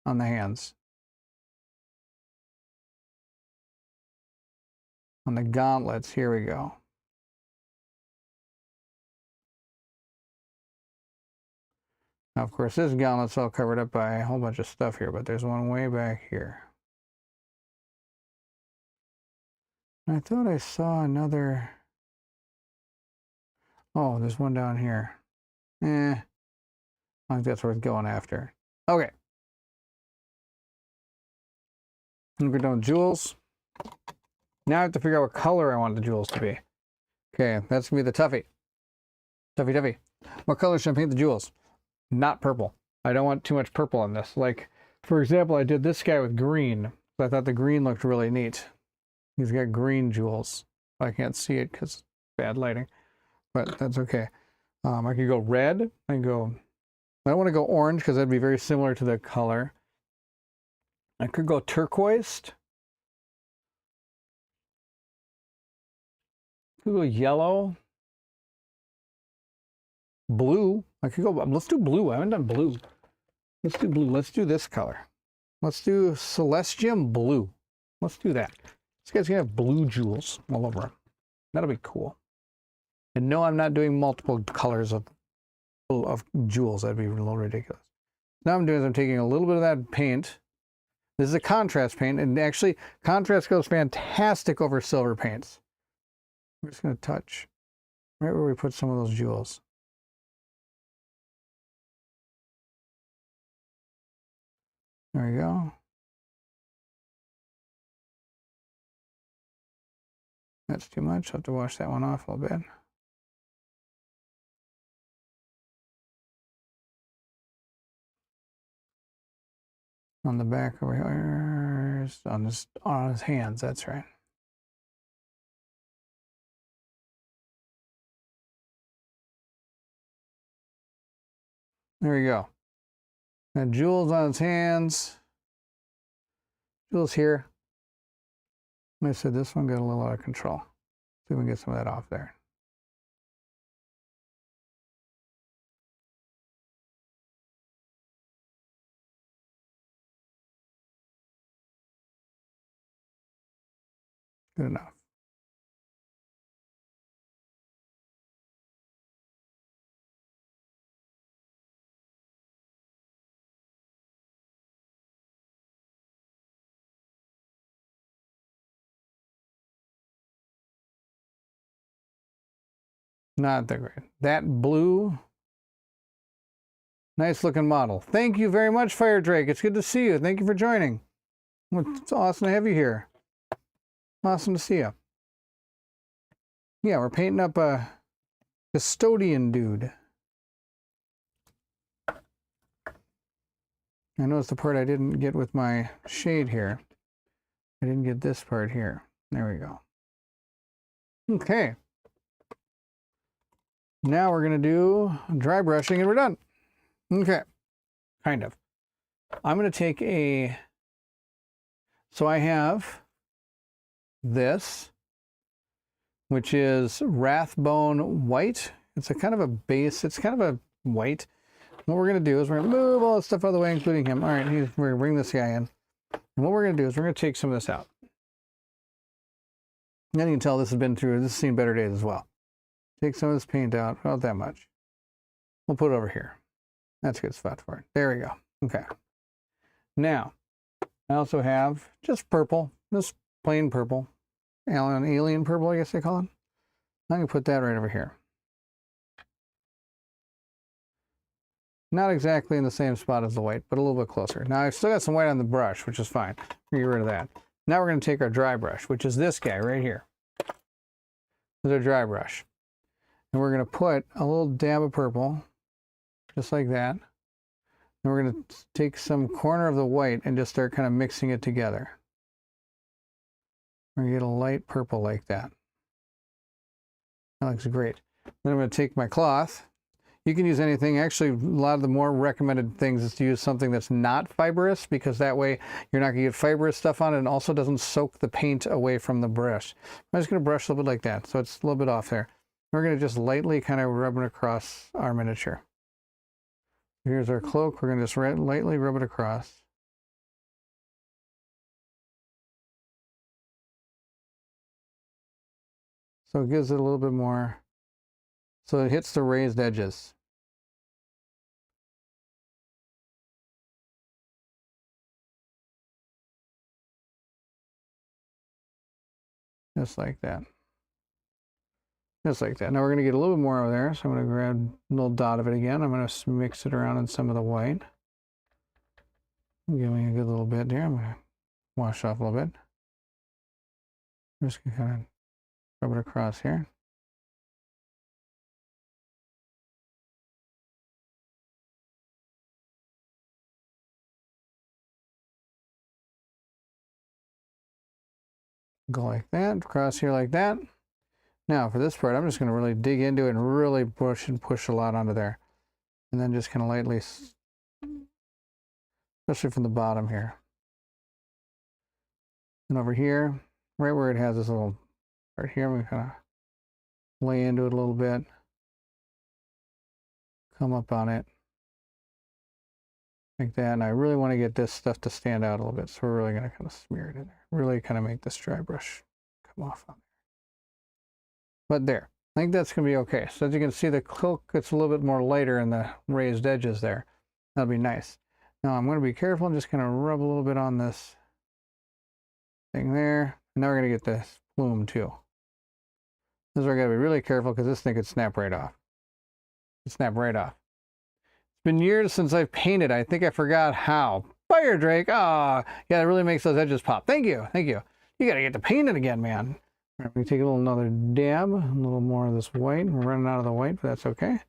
on the hands. On the gauntlets. Here we go. Now, of course, this gauntlet's all covered up by a whole bunch of stuff here, but there's one way back here. I thought I saw another. Oh, there's one down here. I think that's worth going after. Okay. We're done with jewels. Now I have to figure out what color I want the jewels to be. Okay, that's going to be the toughie. Toughie. What color should I paint the jewels? Not purple. I don't want too much purple on this. Like, for example, I did this guy with green. So I thought the green looked really neat. He's got green jewels. I can't see it because bad lighting, but that's okay. I could go red. I don't want to go orange because that'd be very similar to the color. I could go turquoise. Could go yellow. Blue. I could go, let's do blue. I haven't done blue. Let's do blue. Let's do this color. Let's do Celestium blue. Let's do that. This guy's gonna have blue jewels all over him. That'll be cool. And no, I'm not doing multiple colors of jewels. That'd be a little ridiculous. Now I'm doing is I'm taking a little bit of that paint. This is a contrast paint, and actually contrast goes fantastic over silver paints. We're just gonna touch right where we put some of those jewels. There we go. That's too much. I'll have to wash that one off a little bit. On the back over here, on his hands, that's right. There we go. And jewels on his hands. Jewels here. Like I said, this one got a little out of control. See if we can get some of that off there. Good enough. Not that great. That blue, nice looking model. Thank you very much, Fire Drake. It's good to see you. Thank you for joining. It's awesome to have you here. Awesome to see you. Yeah, we're painting up a custodian dude. I noticed the part I didn't get with my shade here. I didn't get this part here. There we go. Okay. Now we're going to do dry brushing and we're done. Okay. Kind of. I'm going to take a... So I have this, which is Rathbone White. It's a kind of a base. It's kind of a white. What we're going to do is we're going to move all this stuff out of the way, including him. All right, we're going to bring this guy in. And what we're going to do is we're going to take some of this out. Then you can tell this has seen better days as well. Take some of this paint out, not that much. We'll put it over here. That's a good spot for it. There we go. Okay. Now, I also have just purple, just plain purple. Alien purple, I guess they call it. I'm going to put that right over here. Not exactly in the same spot as the white, but a little bit closer. Now, I've still got some white on the brush, which is fine. Get rid of that. Now we're going to take our dry brush, which is this guy right here. This is our dry brush. And we're going to put a little dab of purple, just like that. And we're going to take some corner of the white and just start kind of mixing it together. We're going to get a light purple like that. That looks great. Then I'm going to take my cloth. You can use anything. Actually, a lot of the more recommended things is to use something that's not fibrous, because that way you're not going to get fibrous stuff on it and also doesn't soak the paint away from the brush. I'm just going to brush a little bit like that, so it's a little bit off there. We're going to just lightly kind of rub it across our miniature. Here's our cloak. We're going to just lightly rub it across. So it gives it a little bit more, so it hits the raised edges. Just like that. Just like that. Now we're going to get a little bit more over there, so I'm going to grab a little dot of it again. I'm going to mix it around in some of the white. Give me a good little bit here. I'm going to wash off a little bit. I'm just going to kind of rub it across here. Go like that, across here like that. Now for this part, I'm just going to really dig into it and really push a lot onto there. And then just kind of lightly, especially from the bottom here. And over here, right where it has this little part here, I'm going to kind of lay into it a little bit. Come up on it. Like that. And I really want to get this stuff to stand out a little bit. So we're really going to kind of smear it in there. Really kind of make this dry brush come off on there. But there. I think that's going to be okay. So as you can see, the cloak gets a little bit more lighter in the raised edges there. That'll be nice. Now I'm going to be careful and just kind of rub a little bit on this thing there. And now we're going to get this plume too. This is where I got to be really careful, because this thing could snap right off. It snap right off. It's been years since I've painted. I think I forgot how. Fire Drake. Ah, oh, yeah, it really makes those edges pop. Thank you. Thank you. You got to get to painting again, man. All right, we take another dab, a little more of this white. We're running out of the white, but that's okay.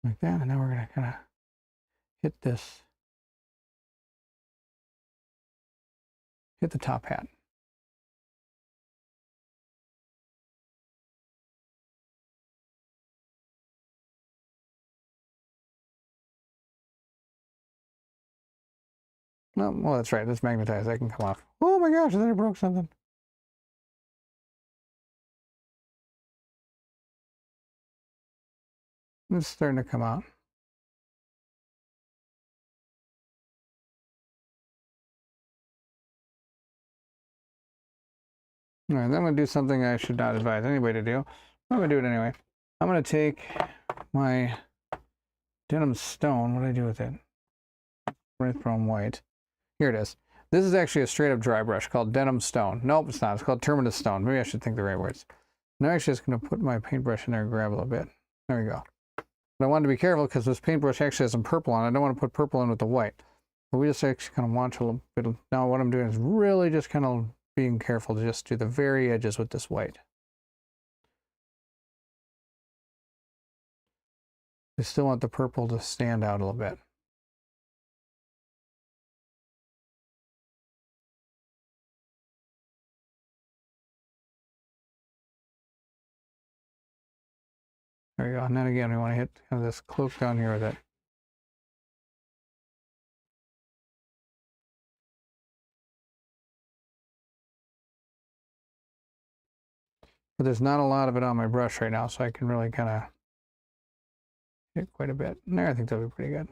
Like that. And now we're going to kind of hit this. Hit the top hat. Oh, well, that's right. That's magnetized. That can come off. Oh my gosh, I thought I broke something. It's starting to come out. All right, then I'm going to do something I should not advise anybody to do. I'm going to do it anyway. I'm going to take my denim stone. What did I do with it? Wraith chrome white. Here it is. This is actually a straight up dry brush called denim stone. Nope, it's not. It's called terminus stone. Maybe I should think the right words. Now I'm actually just going to put my paintbrush in there and grab a little bit. There we go. But I wanted to be careful because this paintbrush actually has some purple on it. I don't want to put purple in with the white. But we just actually kind of want a little bit of, now what I'm doing is really just kind of being careful to just do the very edges with this white. I still want the purple to stand out a little bit. There we go. And then again, we want to hit kind of this cloak down here with it. But there's not a lot of it on my brush right now, so I can really kind of hit quite a bit. And there, I think that'll be pretty good.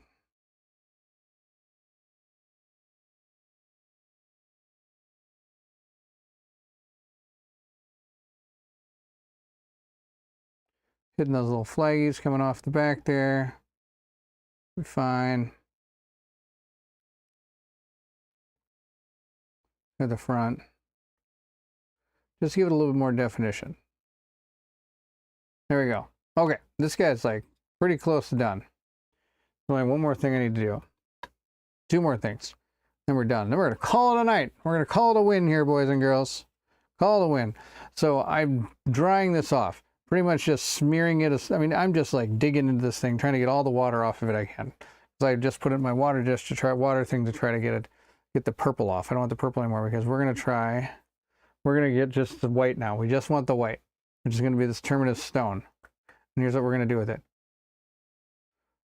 Hitting those little flaggies coming off the back there. Be fine. At the front. Just give it a little bit more definition. There we go. Okay, this guy's like pretty close to done. There's only one more thing I need to do. Two more things. Then we're done. Then we're going to call it a night. We're going to call it a win here, boys and girls. Call it a win. So I'm drying this off. pretty much just smearing it. I mean, I'm just like digging into this thing, trying to get all the water off of it I can. So I just put it in my water dish to try to get the purple off. I don't want the purple anymore because we're gonna get just the white now. We just want the white, which is gonna be this terminative stone. And here's what we're gonna do with it.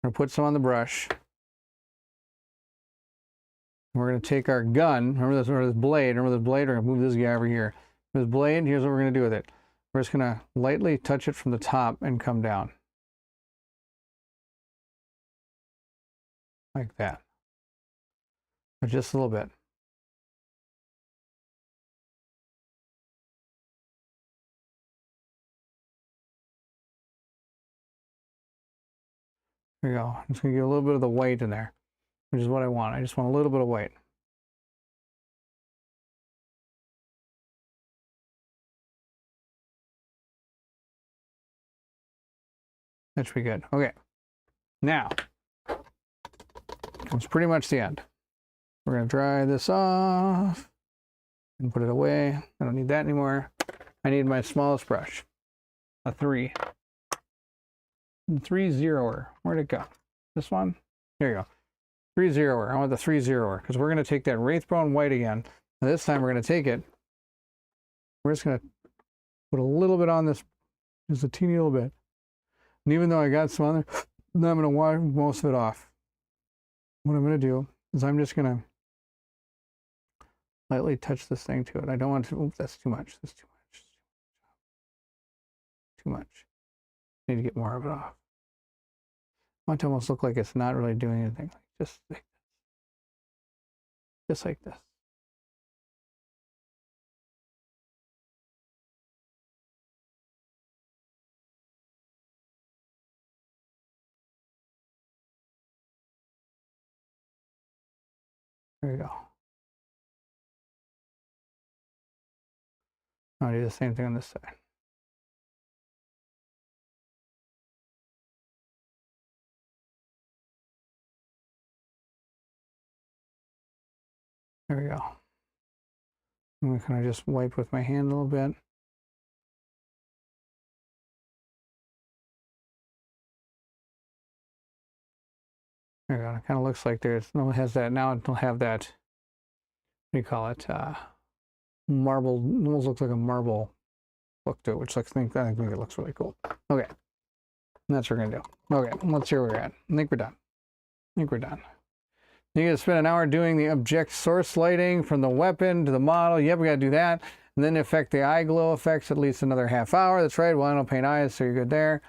We're gonna put some on the brush. We're gonna take our gun. Remember this blade. We're gonna move this guy over here. This blade. Here's what we're gonna do with it. We're just gonna lightly touch it from the top and come down. Like that. But just a little bit. There you go. I'm just gonna get a little bit of the white in there, which is what I want. I just want a little bit of white. That should be good. Okay. Now, comes pretty much the end. We're going to dry this off and put it away. I don't need that anymore. I need my smallest brush, a 3. 3-0er. Where'd it go? This one? Here you go. 3-0er. I want the 3-0er because we're going to take that Wraithbone white again. And this time we're going to take it. We're just going to put a little bit on this, just a teeny little bit. And even though I got some on there, then I'm going to wash most of it off. What I'm going to do is I'm just going to lightly touch this thing to it. I don't want to, oops, that's too much. That's too much. Too much. Need to get more of it off. I want to almost look like it's not really doing anything. Just like this. Just like this. There you go. I'll do the same thing on this side. There we go. I'm going to kind of just wipe with my hand a little bit. There we go. It kind of looks like there's no has that now. It'll have that. What do you call it? Marble. Almost looks like a marble look to it, which looks. I think it looks really cool. Okay, that's what we're gonna do. Okay, let's see where we're at. I think we're done. You're gonna spend an hour doing the object source lighting from the weapon to the model. Yep, we gotta do that, and then affect the eye glow effects at least another half hour. That's right. Well, I don't paint eyes, so you're good there.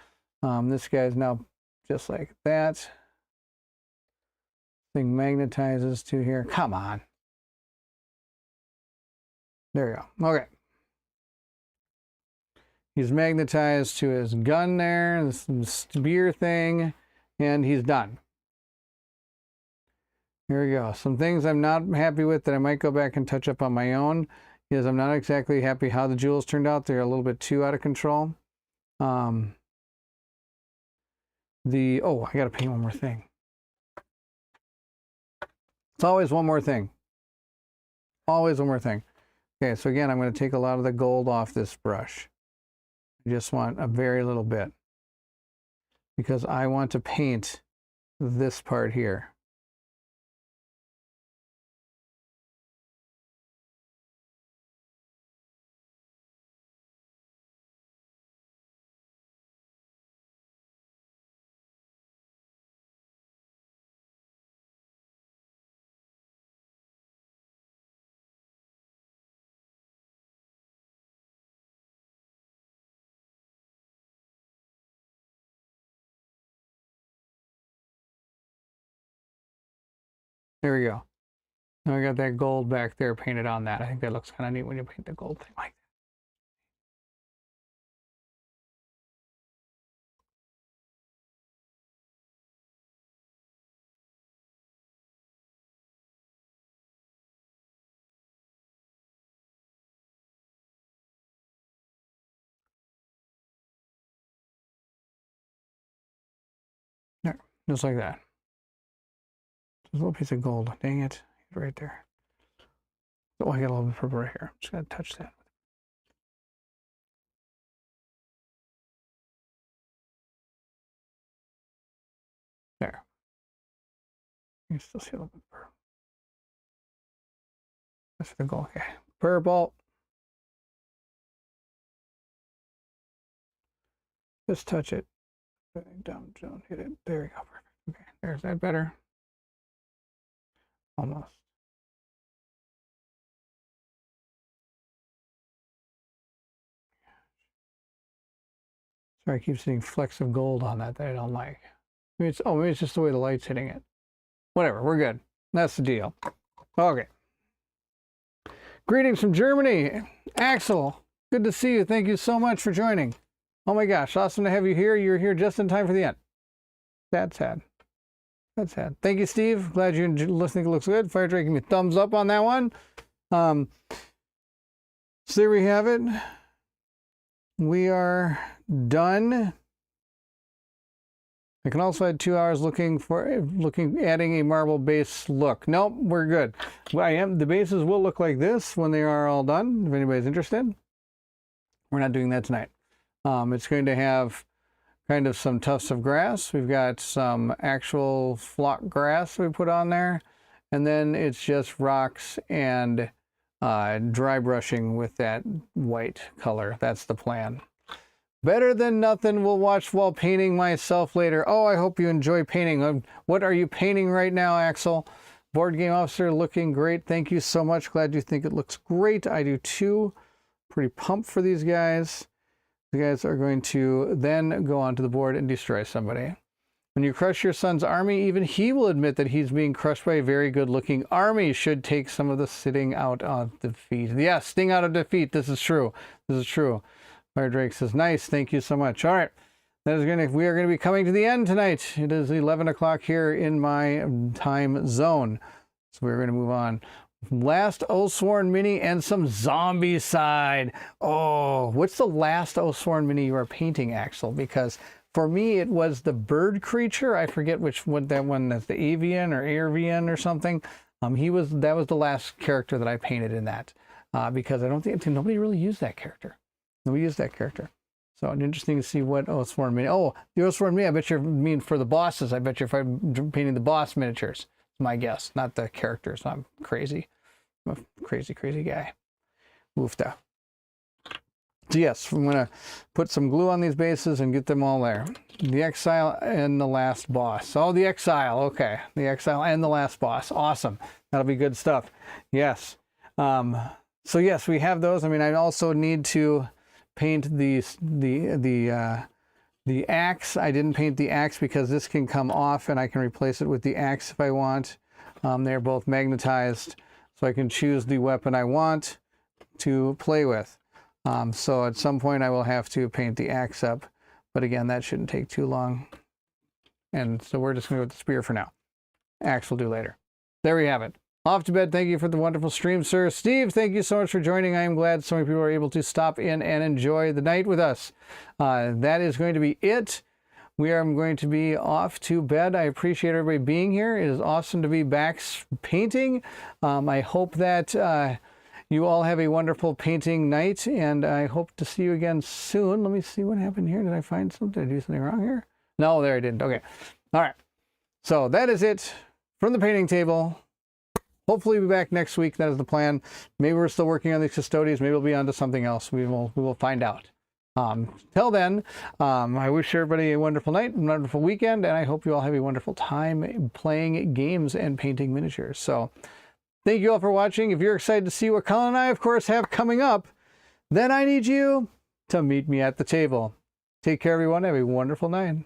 This guy's now just like that. Thing magnetizes to here. Come on. There you go. Okay. He's magnetized to his gun there, this spear thing, and he's done. Here we go. Some things I'm not happy with that I might go back and touch up on my own is I'm not exactly happy how the jewels turned out. They're a little bit too out of control. Oh, I got to paint one more thing. It's always one more thing. Always one more thing. Okay, so again, I'm going to take a lot of the gold off this brush. I just want a very little bit because I want to paint this part here. There we go. Now I got that gold back there painted on that. I think that looks kind of neat when you paint the gold thing like that. There, just like that. Just a little piece of gold. Dang it. Right there. Oh, I got a little bit of purple right here. I'm just going to touch that. You still see a little bit of purple. That's the goal. Okay. Purple. Just touch it. Down, don't hit it. There we go. Perfect. Okay. There's that better. Almost. Sorry, I keep seeing flecks of gold on that I don't like. Maybe it's just the way the light's hitting it. Whatever, we're good. That's the deal. Okay. Greetings from Germany. Axel, good to see you. Thank you so much for joining. Oh my gosh, awesome to have you here. You're here just in time for the end. That's sad. That's sad. Thank you, Steve. Glad you're listening. It looks good. Fire Drake, give me a thumbs up on that one. So there we have it. We are done. I can also add 2 hours adding a marble base look. Nope, we're good. The bases will look like this when they are all done, if anybody's interested. We're not doing that tonight. It's going to have kind of some tufts of grass. We've got some actual flock grass we put on there. And then it's just rocks and dry brushing with that white color. That's the plan. Better than nothing. We'll watch while painting myself later. Oh, I hope you enjoy painting. What are you painting right now, Axel? Board Game Officer, looking great. Thank you so much. Glad you think it looks great. I do too. Pretty pumped for these guys. The guys are going to then go onto the board and destroy somebody. When you crush your son's army, even he will admit that he's being crushed by a very good-looking army. Should take some of the sitting out of defeat. Yes, sting out of defeat. This is true. This is true. Fire Drake says, nice. Thank you so much. All right. We are going to be coming to the end tonight. It is 11 o'clock here in my time zone. So we're going to move on. Last Oathsworn mini and some zombie side. Oh, what's the last Oathsworn mini you are painting, Axel? Because for me, it was the bird creature. I forget what that one is, the avian or airvian or something. That was the last character that I painted in that because I don't think nobody really used that character. Nobody used that character. So it's interesting to see what Oathsworn mini. Oh, the Oathsworn mini. I bet you mean for the bosses. I bet you if I'm painting the boss miniatures. My guess, not the characters. I'm crazy. I'm a crazy guy. Woofda. So yes, I'm going to put some glue on these bases and get them all there. The Exile and the last boss. Oh, the Exile. Okay. The Exile and the last boss. Awesome. That'll be good stuff. Yes. So yes, we have those. I mean, I also need to paint the axe. I didn't paint the axe because this can come off and I can replace it with the axe if I want. They're both magnetized, so I can choose the weapon I want to play with. So at some point I will have to paint the axe up, but again, that shouldn't take too long. And so we're just going to go with the spear for now. Axe will do later. There we have it. Off to bed. Thank you for the wonderful stream, sir. Steve, thank you so much for joining. I am glad so many people are able to stop in and enjoy the night with us. That is going to be it. We are going to be off to bed. I appreciate everybody being here. It is awesome to be back painting. I hope that you all have a wonderful painting night, and I hope to see you again soon. Let me see what happened here. Did I find something? Did I do something wrong here? No, there I didn't. Okay. All right. So that is it from the painting table. Hopefully we'll be back next week. That is the plan. Maybe we're still working on these custodians. Maybe we'll be on to something else. We will find out. Till then, I wish everybody a wonderful night, a wonderful weekend, and I hope you all have a wonderful time playing games and painting miniatures. So thank you all for watching. If you're excited to see what Colin and I, of course, have coming up, then I need you to meet me at the table. Take care, everyone. Have a wonderful night.